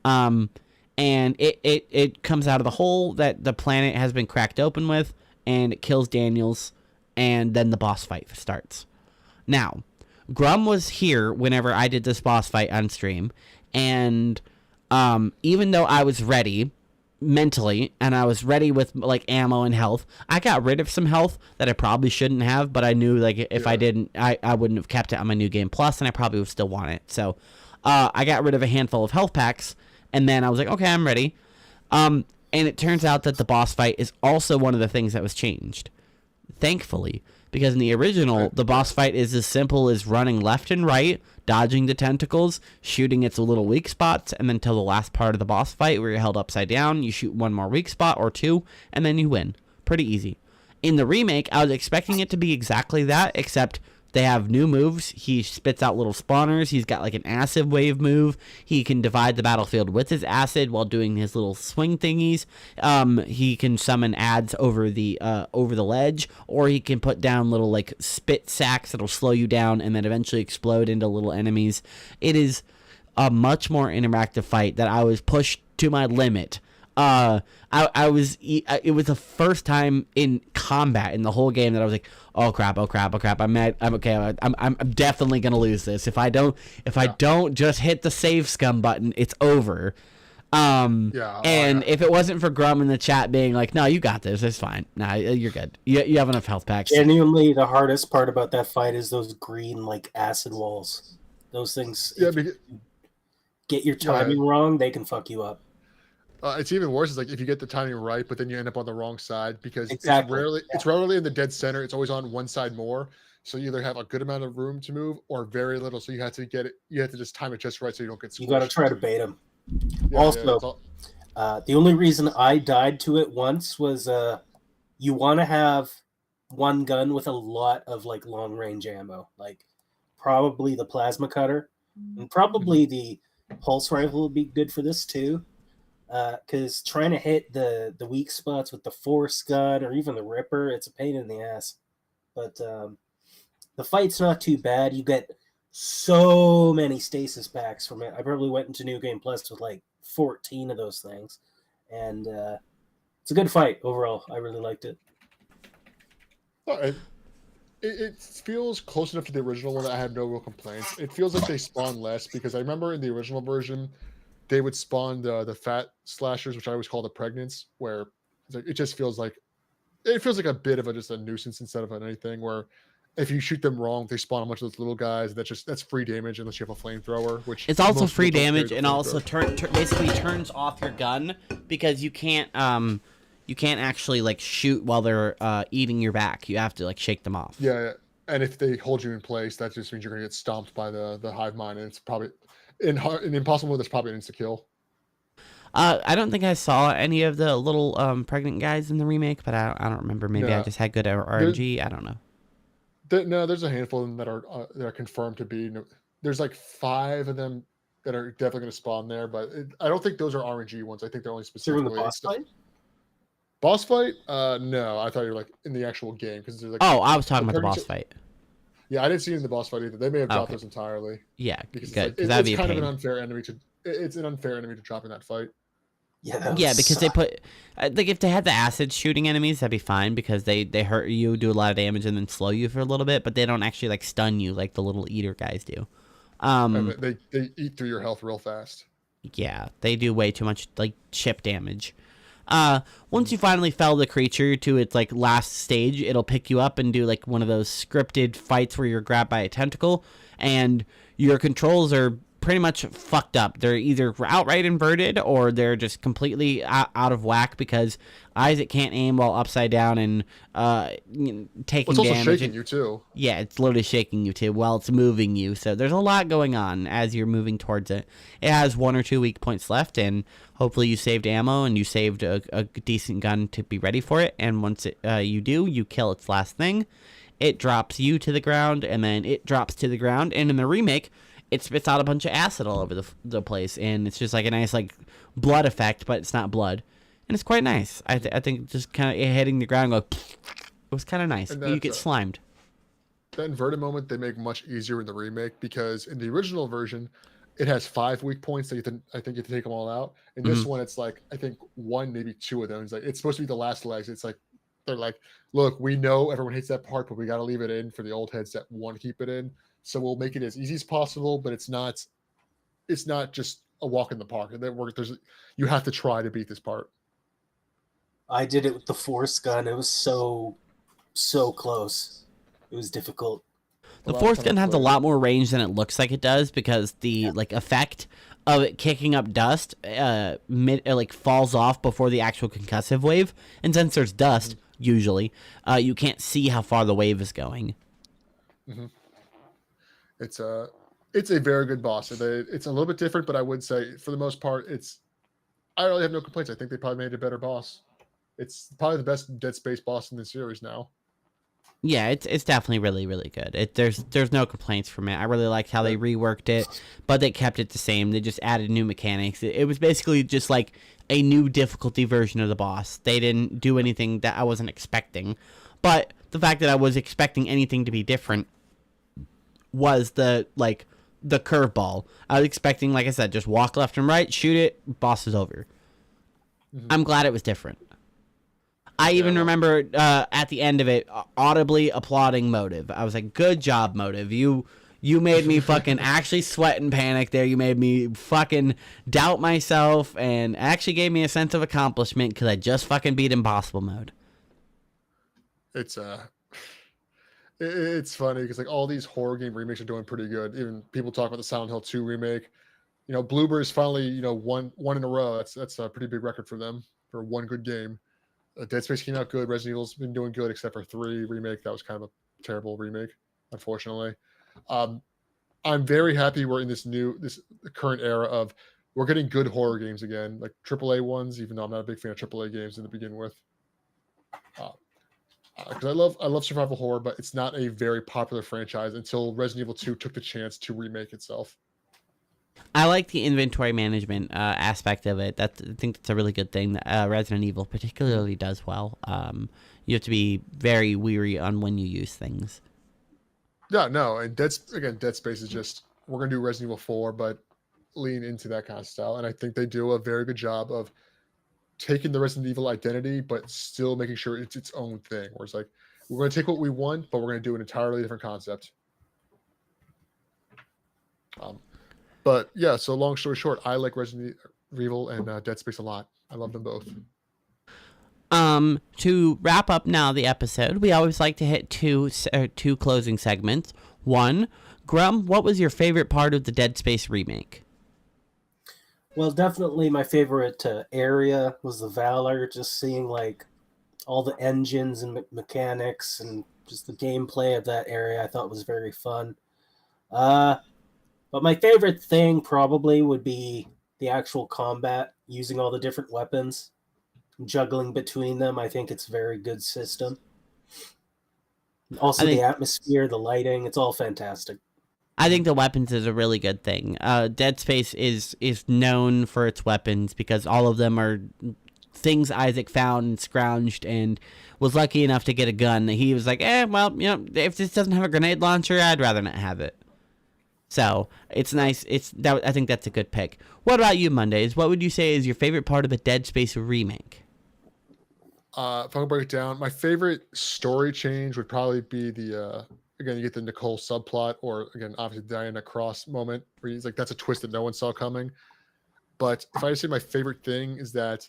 And it comes out of the hole that the planet has been cracked open with, and it kills Daniels, and then the boss fight starts. Now, Grum was here whenever I did this boss fight on stream, and even though I was ready mentally, and I was ready with like ammo and health, I got rid of some health that I probably shouldn't have, but I knew like if I didn't, I wouldn't have kept it on my New Game Plus, and I probably would still want it. So I got rid of a handful of health packs, and then I was like, okay, I'm ready. And it turns out that the boss fight is also one of the things that was changed, thankfully, because in the original, the boss fight is as simple as running left and right, dodging the tentacles, shooting its little weak spots, and then till the last part of the boss fight where you're held upside down, you shoot one more weak spot or two, and then you win. Pretty easy. In the remake, I was expecting it to be exactly that, except they have new moves. He spits out little spawners. He's got like an acid wave move. He can divide the battlefield with his acid while doing his little swing thingies. He can summon ads over the ledge, or he can put down little like spit sacks that'll slow you down and then eventually explode into little enemies. It is a much more interactive fight that I was pushed to my limit. It was the first time in combat in the whole game that I was like, oh crap, I'm okay, I'm definitely gonna lose this. If I don't just hit the save scum button, it's over. If it wasn't for Grum in the chat being like, no, you got this, it's fine. Nah, you're good. You have enough health packs.
Genuinely, the hardest part about that fight is those green like acid walls. Those things, if you get your timing wrong, they can fuck you up.
It's even worse. It's like if you get the timing right, but then you end up on the wrong side because it's rarely in the dead center. It's always on one side more. So you either have a good amount of room to move or very little. So you have to get it. You have to just time it just right so you don't get squished. You
got to try to bait them. The only reason I died to it once was you want to have one gun with a lot of like long range ammo, like probably the plasma cutter, and probably the pulse rifle would be good for this too. Because trying to hit the weak spots with the force gun or even the Ripper, it's a pain in the ass. But the fight's not too bad. You get so many stasis packs from it. I probably went into New Game Plus with like 14 of those things. And it's a good fight overall. I really liked it.
It feels close enough to the original one that I had no real complaints. It feels like they spawn less because I remember in the original version, they would spawn the fat slashers, which I always call the pregnants, where it just feels like a bit of just a nuisance instead of anything. Where if you shoot them wrong, they spawn a bunch of those little guys. That's free damage unless you have a flamethrower. Which
it's also free damage and also basically turns off your gun because you can't actually like shoot while they're eating your back. You have to like shake them off.
Yeah, and if they hold you in place, that just means you're gonna get stomped by the hive mind, and it's probably. In Impossible, there's probably an insta-kill.
I don't think I saw any of the little pregnant guys in the remake, but I don't remember. Maybe I just had good RNG. I don't know.
No, there's a handful of them that are confirmed to be. There's like 5 of them that are definitely going to spawn there, but I don't think those are RNG ones. I think they're only specifically
the boss fight.
Boss fight? No, I thought you were like in the actual game because there's like.
Oh, I was talking about the boss fight.
Yeah, I didn't see it in the boss fight either. They may have dropped those entirely.
Yeah,
because
good.
It's
that'd be
kind of an unfair enemy to. It's an unfair enemy to drop in that fight.
Yeah,
because they put like if they had the acid shooting enemies, that'd be fine because they hurt you, do a lot of damage, and then slow you for a little bit. But they don't actually like stun you like the little eater guys do.
They eat through your health real fast.
Yeah, they do way too much like chip damage. Once you finally fell the creature to its like last stage, it'll pick you up and do like one of those scripted fights where you're grabbed by a tentacle, and your controls are pretty much fucked up. They're either outright inverted or they're just completely out of whack because Isaac can't aim while upside down and taking
It's also
damage.
shaking you too.
Yeah, it's literally shaking you too while it's moving you. So there's a lot going on as you're moving towards it. It has 1 or 2 weak points left, and hopefully you saved ammo and you saved a decent gun to be ready for it. And once you do, you kill its last thing. It drops you to the ground, and then it drops to the ground. And in the remake, it spits out a bunch of acid all over the place, and it's just like a nice like blood effect, but it's not blood, and it's quite nice. I think just kind of hitting the ground, it was kind of nice. You get slimed.
That inverted moment they make much easier in the remake because in the original version, it has 5 weak points that I think you have to take them all out. In this one, it's like I think 1, maybe 2 of them. It's like it's supposed to be the last legs. It's like they're like, look, we know everyone hates that part, but we got to leave it in for the old heads that want to keep it in. So we'll make it as easy as possible, but it's not just a walk in the park. You have to try to beat this part.
I did it with the force gun. It was so close. It was difficult.
The force gun has a lot more range than it looks like it does because the like effect of it kicking up dust falls off before the actual concussive wave, and since there's dust usually, you can't see how far the wave is going.
It's a very good boss. It's a little bit different, but I would say for the most part, I really have no complaints. I think they probably made a better boss. It's probably the best Dead Space boss in the series now.
Yeah, it's definitely really, really good. There's no complaints from it. I really liked how they reworked it, but they kept it the same. They just added new mechanics. It was basically just like a new difficulty version of the boss. They didn't do anything that I wasn't expecting, but the fact that I was expecting anything to be different was the curveball. I was expecting, like I said, just walk left and right, shoot it, boss is over. I'm glad it was different. I even remember at the end of it audibly applauding Motive. I was like, good job, Motive. You made me fucking actually sweat and panic there. You made me fucking doubt myself and actually gave me a sense of accomplishment because I just fucking beat Impossible Mode.
It's funny because like all these horror game remakes are doing pretty good. Even people talk about the Silent Hill 2 remake. Bluebird is finally one in a row. That's a pretty big record for them for one good game. Dead Space came out good. Resident Evil's been doing good, except for 3 remake. That was kind of a terrible remake, unfortunately. I'm very happy we're in this current era of we're getting good horror games again, like AAA ones. Even though I'm not a big fan of AAA games to begin with, because I love survival horror, but it's not a very popular franchise until Resident Evil 2 took the chance to remake itself.
I like the inventory management aspect of it. I think that's a really good thing that Resident Evil particularly does well. You have to be very weary on when you use things.
Yeah, no, and Dead Space is just we're gonna do Resident Evil 4, but lean into that kind of style, and I think they do a very good job of taking the Resident Evil identity, but still making sure it's its own thing. Where it's like we're gonna take what we want, but we're gonna do an entirely different concept. But yeah, so long story short, I like Resident Evil and Dead Space a lot. I love them both.
To wrap up now the episode, we always like to hit two closing segments. One, Grum, what was your favorite part of the Dead Space remake?
Well, definitely my favorite area was the Valor. Just seeing like all the engines and mechanics and just the gameplay of that area, I thought was very fun. But my favorite thing probably would be the actual combat, using all the different weapons, juggling between them. I think it's a very good system. Also, the atmosphere, the lighting, it's all fantastic.
I think the weapons is a really good thing. Dead Space is known for its weapons because all of them are things Isaac found and scrounged and was lucky enough to get a gun. He was like, if this doesn't have a grenade launcher, I'd rather not have it. So it's nice. I think that's a good pick. What about you, Mondays? What would you say is your favorite part of a Dead Space remake?
If I'm gonna break it down, my favorite story change would probably be the again, you get the Nicole subplot, or again, obviously Diana Cross moment where he's like, that's a twist that no one saw coming. But if I say my favorite thing is that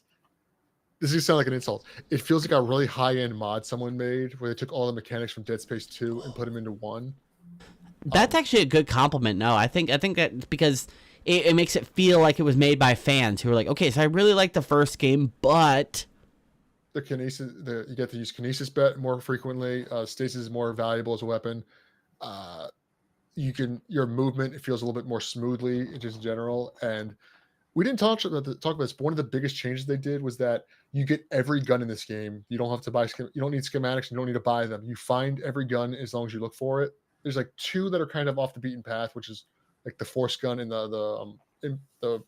this is gonna sound like an insult. It feels like a really high-end mod someone made where they took all the mechanics from Dead Space 2 and put them into one.
That's actually a good compliment. No, I think that because it makes it feel like it was made by fans who were like, okay, so I really like the first game, but
The kinesis, you get to use kinesis bet more frequently. Stasis is more valuable as a weapon. Uh, your movement, it feels a little bit more smoothly just in general. And we didn't talk about this, but one of the biggest changes they did was that you get every gun in this game. You don't have to buy you don't need schematics, you don't need to buy them. You find every gun as long as you look for it. There's like two that are kind of off the beaten path, which is like the force gun and the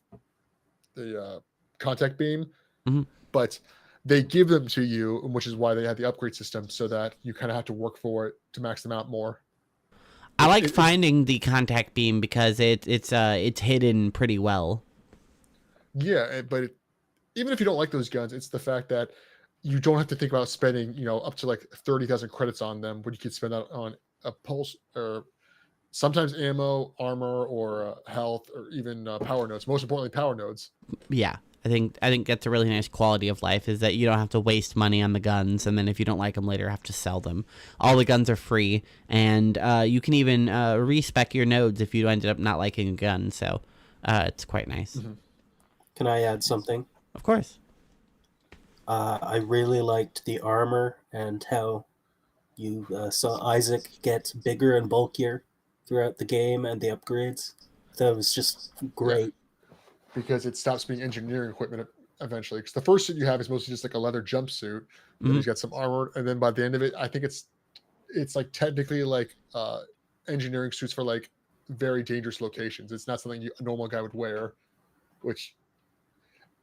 contact beam.
Mhm.
But they give them to you, which is why they had the upgrade system, so that you kind of have to work for it to max them out more.
I like finding the contact beam because it's hidden pretty well.
Yeah, but even if you don't like those guns, it's the fact that you don't have to think about spending, up to like 30,000 credits on them, when you could spend that on a pulse or sometimes ammo, armor, or health, or even power nodes. Most importantly, power nodes.
Yeah, I think that's a really nice quality of life, is that you don't have to waste money on the guns, and then if you don't like them later, have to sell them. All the guns are free, and you can even respec your nodes if you ended up not liking a gun. So it's quite nice.
Mm-hmm.
Can I add something?
Of course.
I really liked the armor and how you saw Isaac get bigger and bulkier throughout the game, and the upgrades. That was just great.
Because it stops being engineering equipment eventually. Because the first suit you have is mostly just like a leather jumpsuit. Then he's got some armor, and then by the end of it, I think it's like technically like engineering suits for like very dangerous locations. It's not something a normal guy would wear, which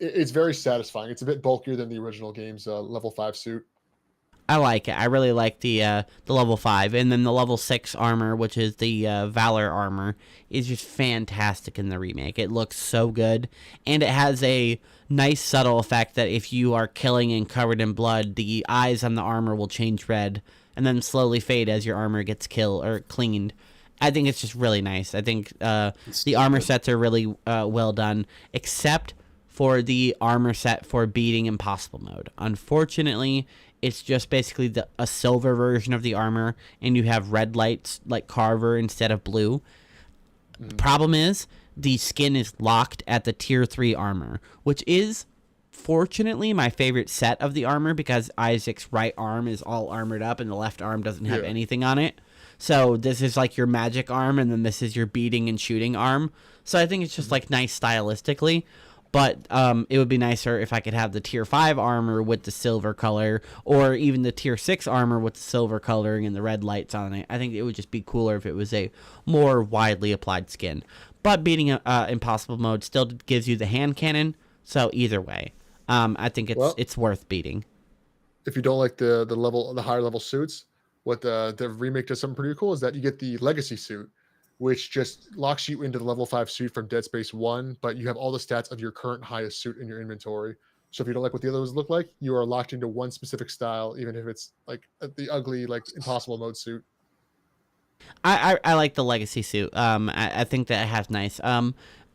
it's very satisfying. It's a bit bulkier than the original game's level 5 suit.
I like it. I really like the level 5, and then the level 6 armor, which is the Valor armor, is just fantastic in the remake. It looks so good, and it has a nice subtle effect that if you are killing and covered in blood, the eyes on the armor will change red and then slowly fade as your armor gets killed or cleaned. I think it's just really nice. I think the armor sets are really well done, except for the armor set for beating impossible mode. Unfortunately, it's just basically a silver version of the armor, and you have red lights like Carver instead of blue. Problem is, the skin is locked at the tier 3 armor, which is fortunately my favorite set of the armor, because Isaac's right arm is all armored up and the left arm doesn't have anything on it. So this is like your magic arm, and then this is your beating and shooting arm. So I think it's just like nice stylistically. But it would be nicer if I could have the tier 5 armor with the silver color, or even the tier 6 armor with the silver coloring and the red lights on it. I think it would just be cooler if it was a more widely applied skin. But beating impossible mode still gives you the hand cannon, so either way, I think it's worth beating.
If you don't like the higher level suits, what the remake does something pretty cool is that you get the legacy suit, which just locks you into the level 5 suit from Dead Space 1, but you have all the stats of your current highest suit in your inventory. So if you don't like what the others look like, you are locked into one specific style, even if it's like the ugly, like impossible mode suit.
I like the legacy suit. I think that it has nice.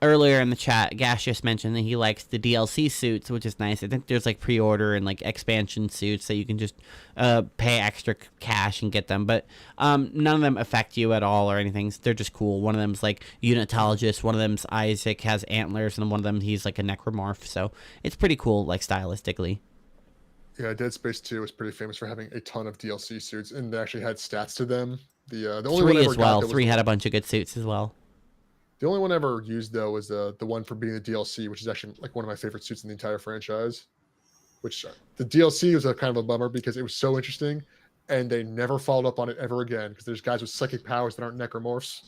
Earlier in the chat, Gash just mentioned that he likes the DLC suits, which is nice. I think there's like pre-order and like expansion suits that you can just pay extra cash and get them. But none of them affect you at all or anything. They're just cool. One of them's like unitologist. One of them's Isaac has antlers, and one of them he's like a necromorph. So it's pretty cool, like stylistically.
Yeah, Dead Space 2 was pretty famous for having a ton of DLC suits, and they actually had stats to them. The only
3
one I ever
as well.
got
3 had a bunch of good suits as well.
The only one I ever used, though, was the one for being the DLC, which is actually like one of my favorite suits in the entire franchise. Which the DLC was a kind of a bummer because it was so interesting, and they never followed up on it ever again, because there's guys with psychic powers that aren't necromorphs.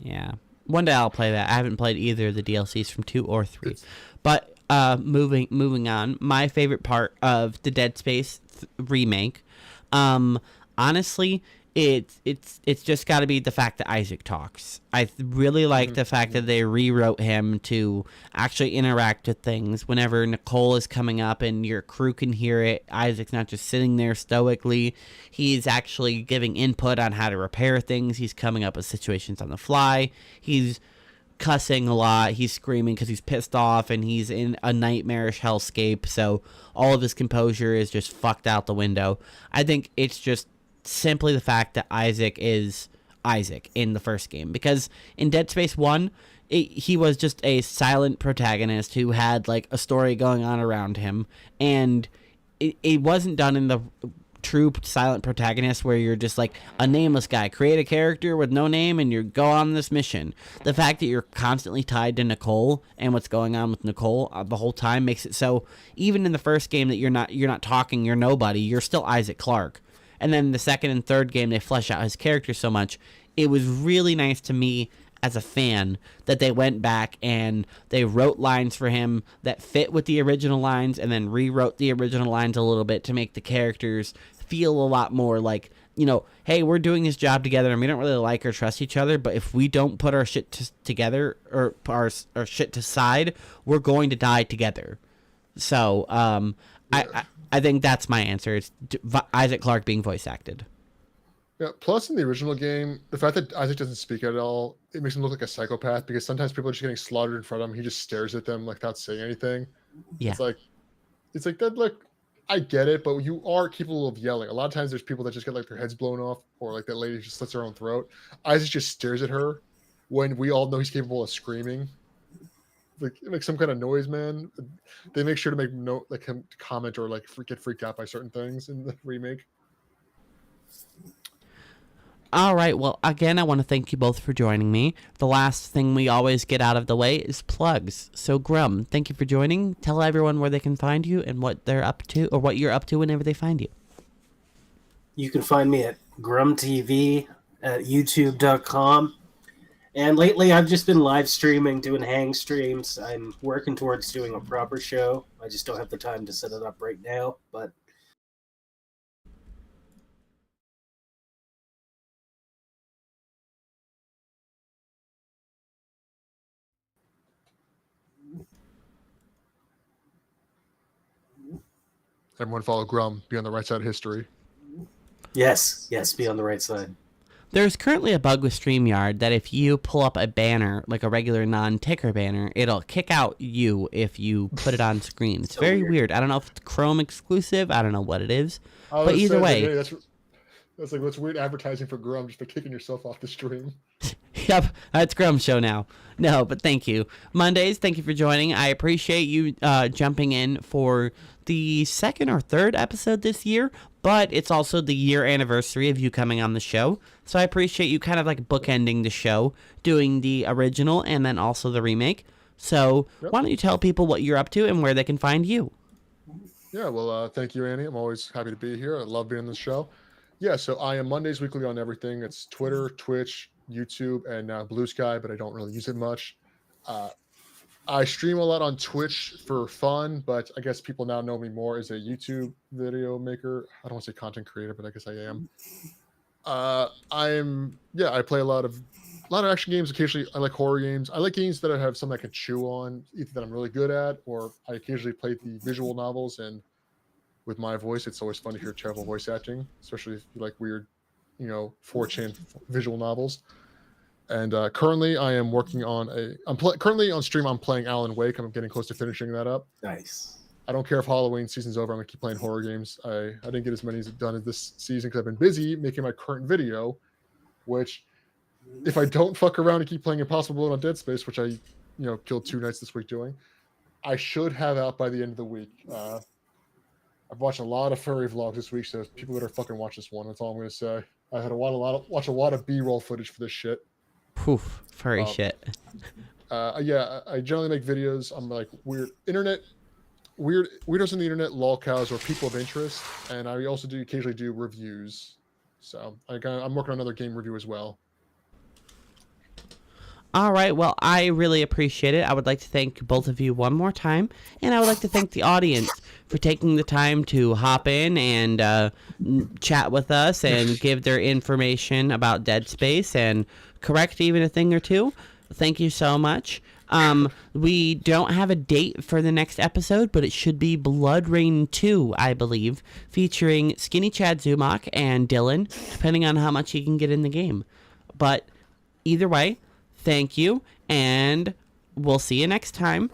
Yeah. One day I'll play that. I haven't played either of the DLCs from 2 or 3. But moving on, my favorite part of the Dead Space remake, honestly, it's just got to be the fact that Isaac talks. I really like the fact that they rewrote him to actually interact with things. Whenever Nicole is coming up and your crew can hear it, Isaac's not just sitting there stoically. He's actually giving input on how to repair things. He's coming up with situations on the fly. He's cussing a lot. He's screaming because he's pissed off, and he's in a nightmarish hellscape. So all of his composure is just fucked out the window. I think it's just simply the fact that Isaac is Isaac in the first game, because in Dead Space 1, he was just a silent protagonist who had like a story going on around him, and it wasn't done in the true silent protagonist where you're just like a nameless guy, create a character with no name and you go on this mission. The fact that you're constantly tied to Nicole and what's going on with Nicole the whole time makes it so even in the first game that you're not talking, you're nobody, you're still Isaac Clarke. And then the second and third game they flesh out his character so much. It was really nice to me as a fan that they went back and they wrote lines for him that fit with the original lines and then rewrote the original lines a little bit to make the characters feel a lot more like, you know, hey, we're doing this job together and we don't really like or trust each other, but if we don't put our shit together or our shit to side, we're going to die together. So I think that's my answer. It's Isaac Clarke being voice acted.
Yeah. Plus, in the original game, the fact that Isaac doesn't speak at all, it makes him look like a psychopath because sometimes people are just getting slaughtered in front of him. He just stares at them like without saying anything.
Yeah.
It's like that. Look, I get it, but you are capable of yelling. A lot of times, there's people that just get like their heads blown off, or like that lady just slits her own throat. Isaac just stares at her when we all know he's capable of screaming. Like some kind of noise, man. They make sure to make him comment or like get freaked out by certain things in the remake.
All right, well, again, I want to thank you both for joining me. The last thing we always get out of the way is plugs. So, Grum, thank you for joining. Tell everyone where they can find you and what they're up to, or what you're up to whenever they find you.
You can find me at Grum TV at youtube.com. And lately, I've just been live streaming, doing hang streams. I'm working towards doing a proper show. I just don't have the time to set it up right now, but
Everyone follow Grum. Be on the right side of history.
yes, be on the right side.
There's currently a bug with StreamYard that if you pull up a banner, like a regular non-ticker banner, it'll kick out you if you put it on screen. It's very weird. I don't know if it's Chrome exclusive. I don't know what it is. But either way.
That's like what's weird advertising for Grum just for kicking yourself off the stream.
Yep, that's Grum's show now. No, but thank you. Mondays, thank you for joining. I appreciate you jumping in for the second or third episode this year, but it's also the year anniversary of you coming on the show. So I appreciate you kind of like bookending the show, doing the original and then also the remake. So Why don't you tell people what you're up to and where they can find you?
Yeah, well, thank you, Annie. I'm always happy to be here. I love being on the show. Yeah, so I am Mondays weekly on everything. It's Twitter, Twitch, YouTube, and now Blue Sky, but I don't really use it much. I stream a lot on Twitch for fun, but I guess people now know me more as a YouTube video maker. I don't want to say content creator, but I guess I am. I play a lot of action games. Occasionally, I like horror games. I like games that I have something I can chew on, either that I'm really good at, or I occasionally play the visual novels. And with my voice, it's always fun to hear terrible voice acting, especially if you like weird, 4chan visual novels. And currently, I am working on currently on stream. I'm playing Alan Wake. I'm getting close to finishing that up.
Nice.
I don't care if Halloween season's over. I'm gonna keep playing horror games. I didn't get as many done as this season because I've been busy making my current video, which, if I don't fuck around and keep playing Impossible Blood on Dead Space, which I, killed 2 nights this week doing, I should have out by the end of the week. I've watched a lot of furry vlogs this week, so people better fucking watch this one. That's all I'm gonna say. I had watch a lot of B-roll footage for this shit.
Poof, furry shit.
Yeah, I generally make videos on like weirdos on the internet, lolcows, or people of interest, and I also occasionally do reviews. So I'm working on another game review as well.
All right, well, I really appreciate it. I would like to thank both of you one more time, and I would like to thank the audience for taking the time to hop in and chat with us and give their information about Dead Space and correct even a thing or two. Thank you so much. We don't have a date for the next episode, but it should be Blood Rain 2, I believe, featuring Skinny Chad Zumach and Dylan, depending on how much he can get in the game. But either way, thank you, and we'll see you next time.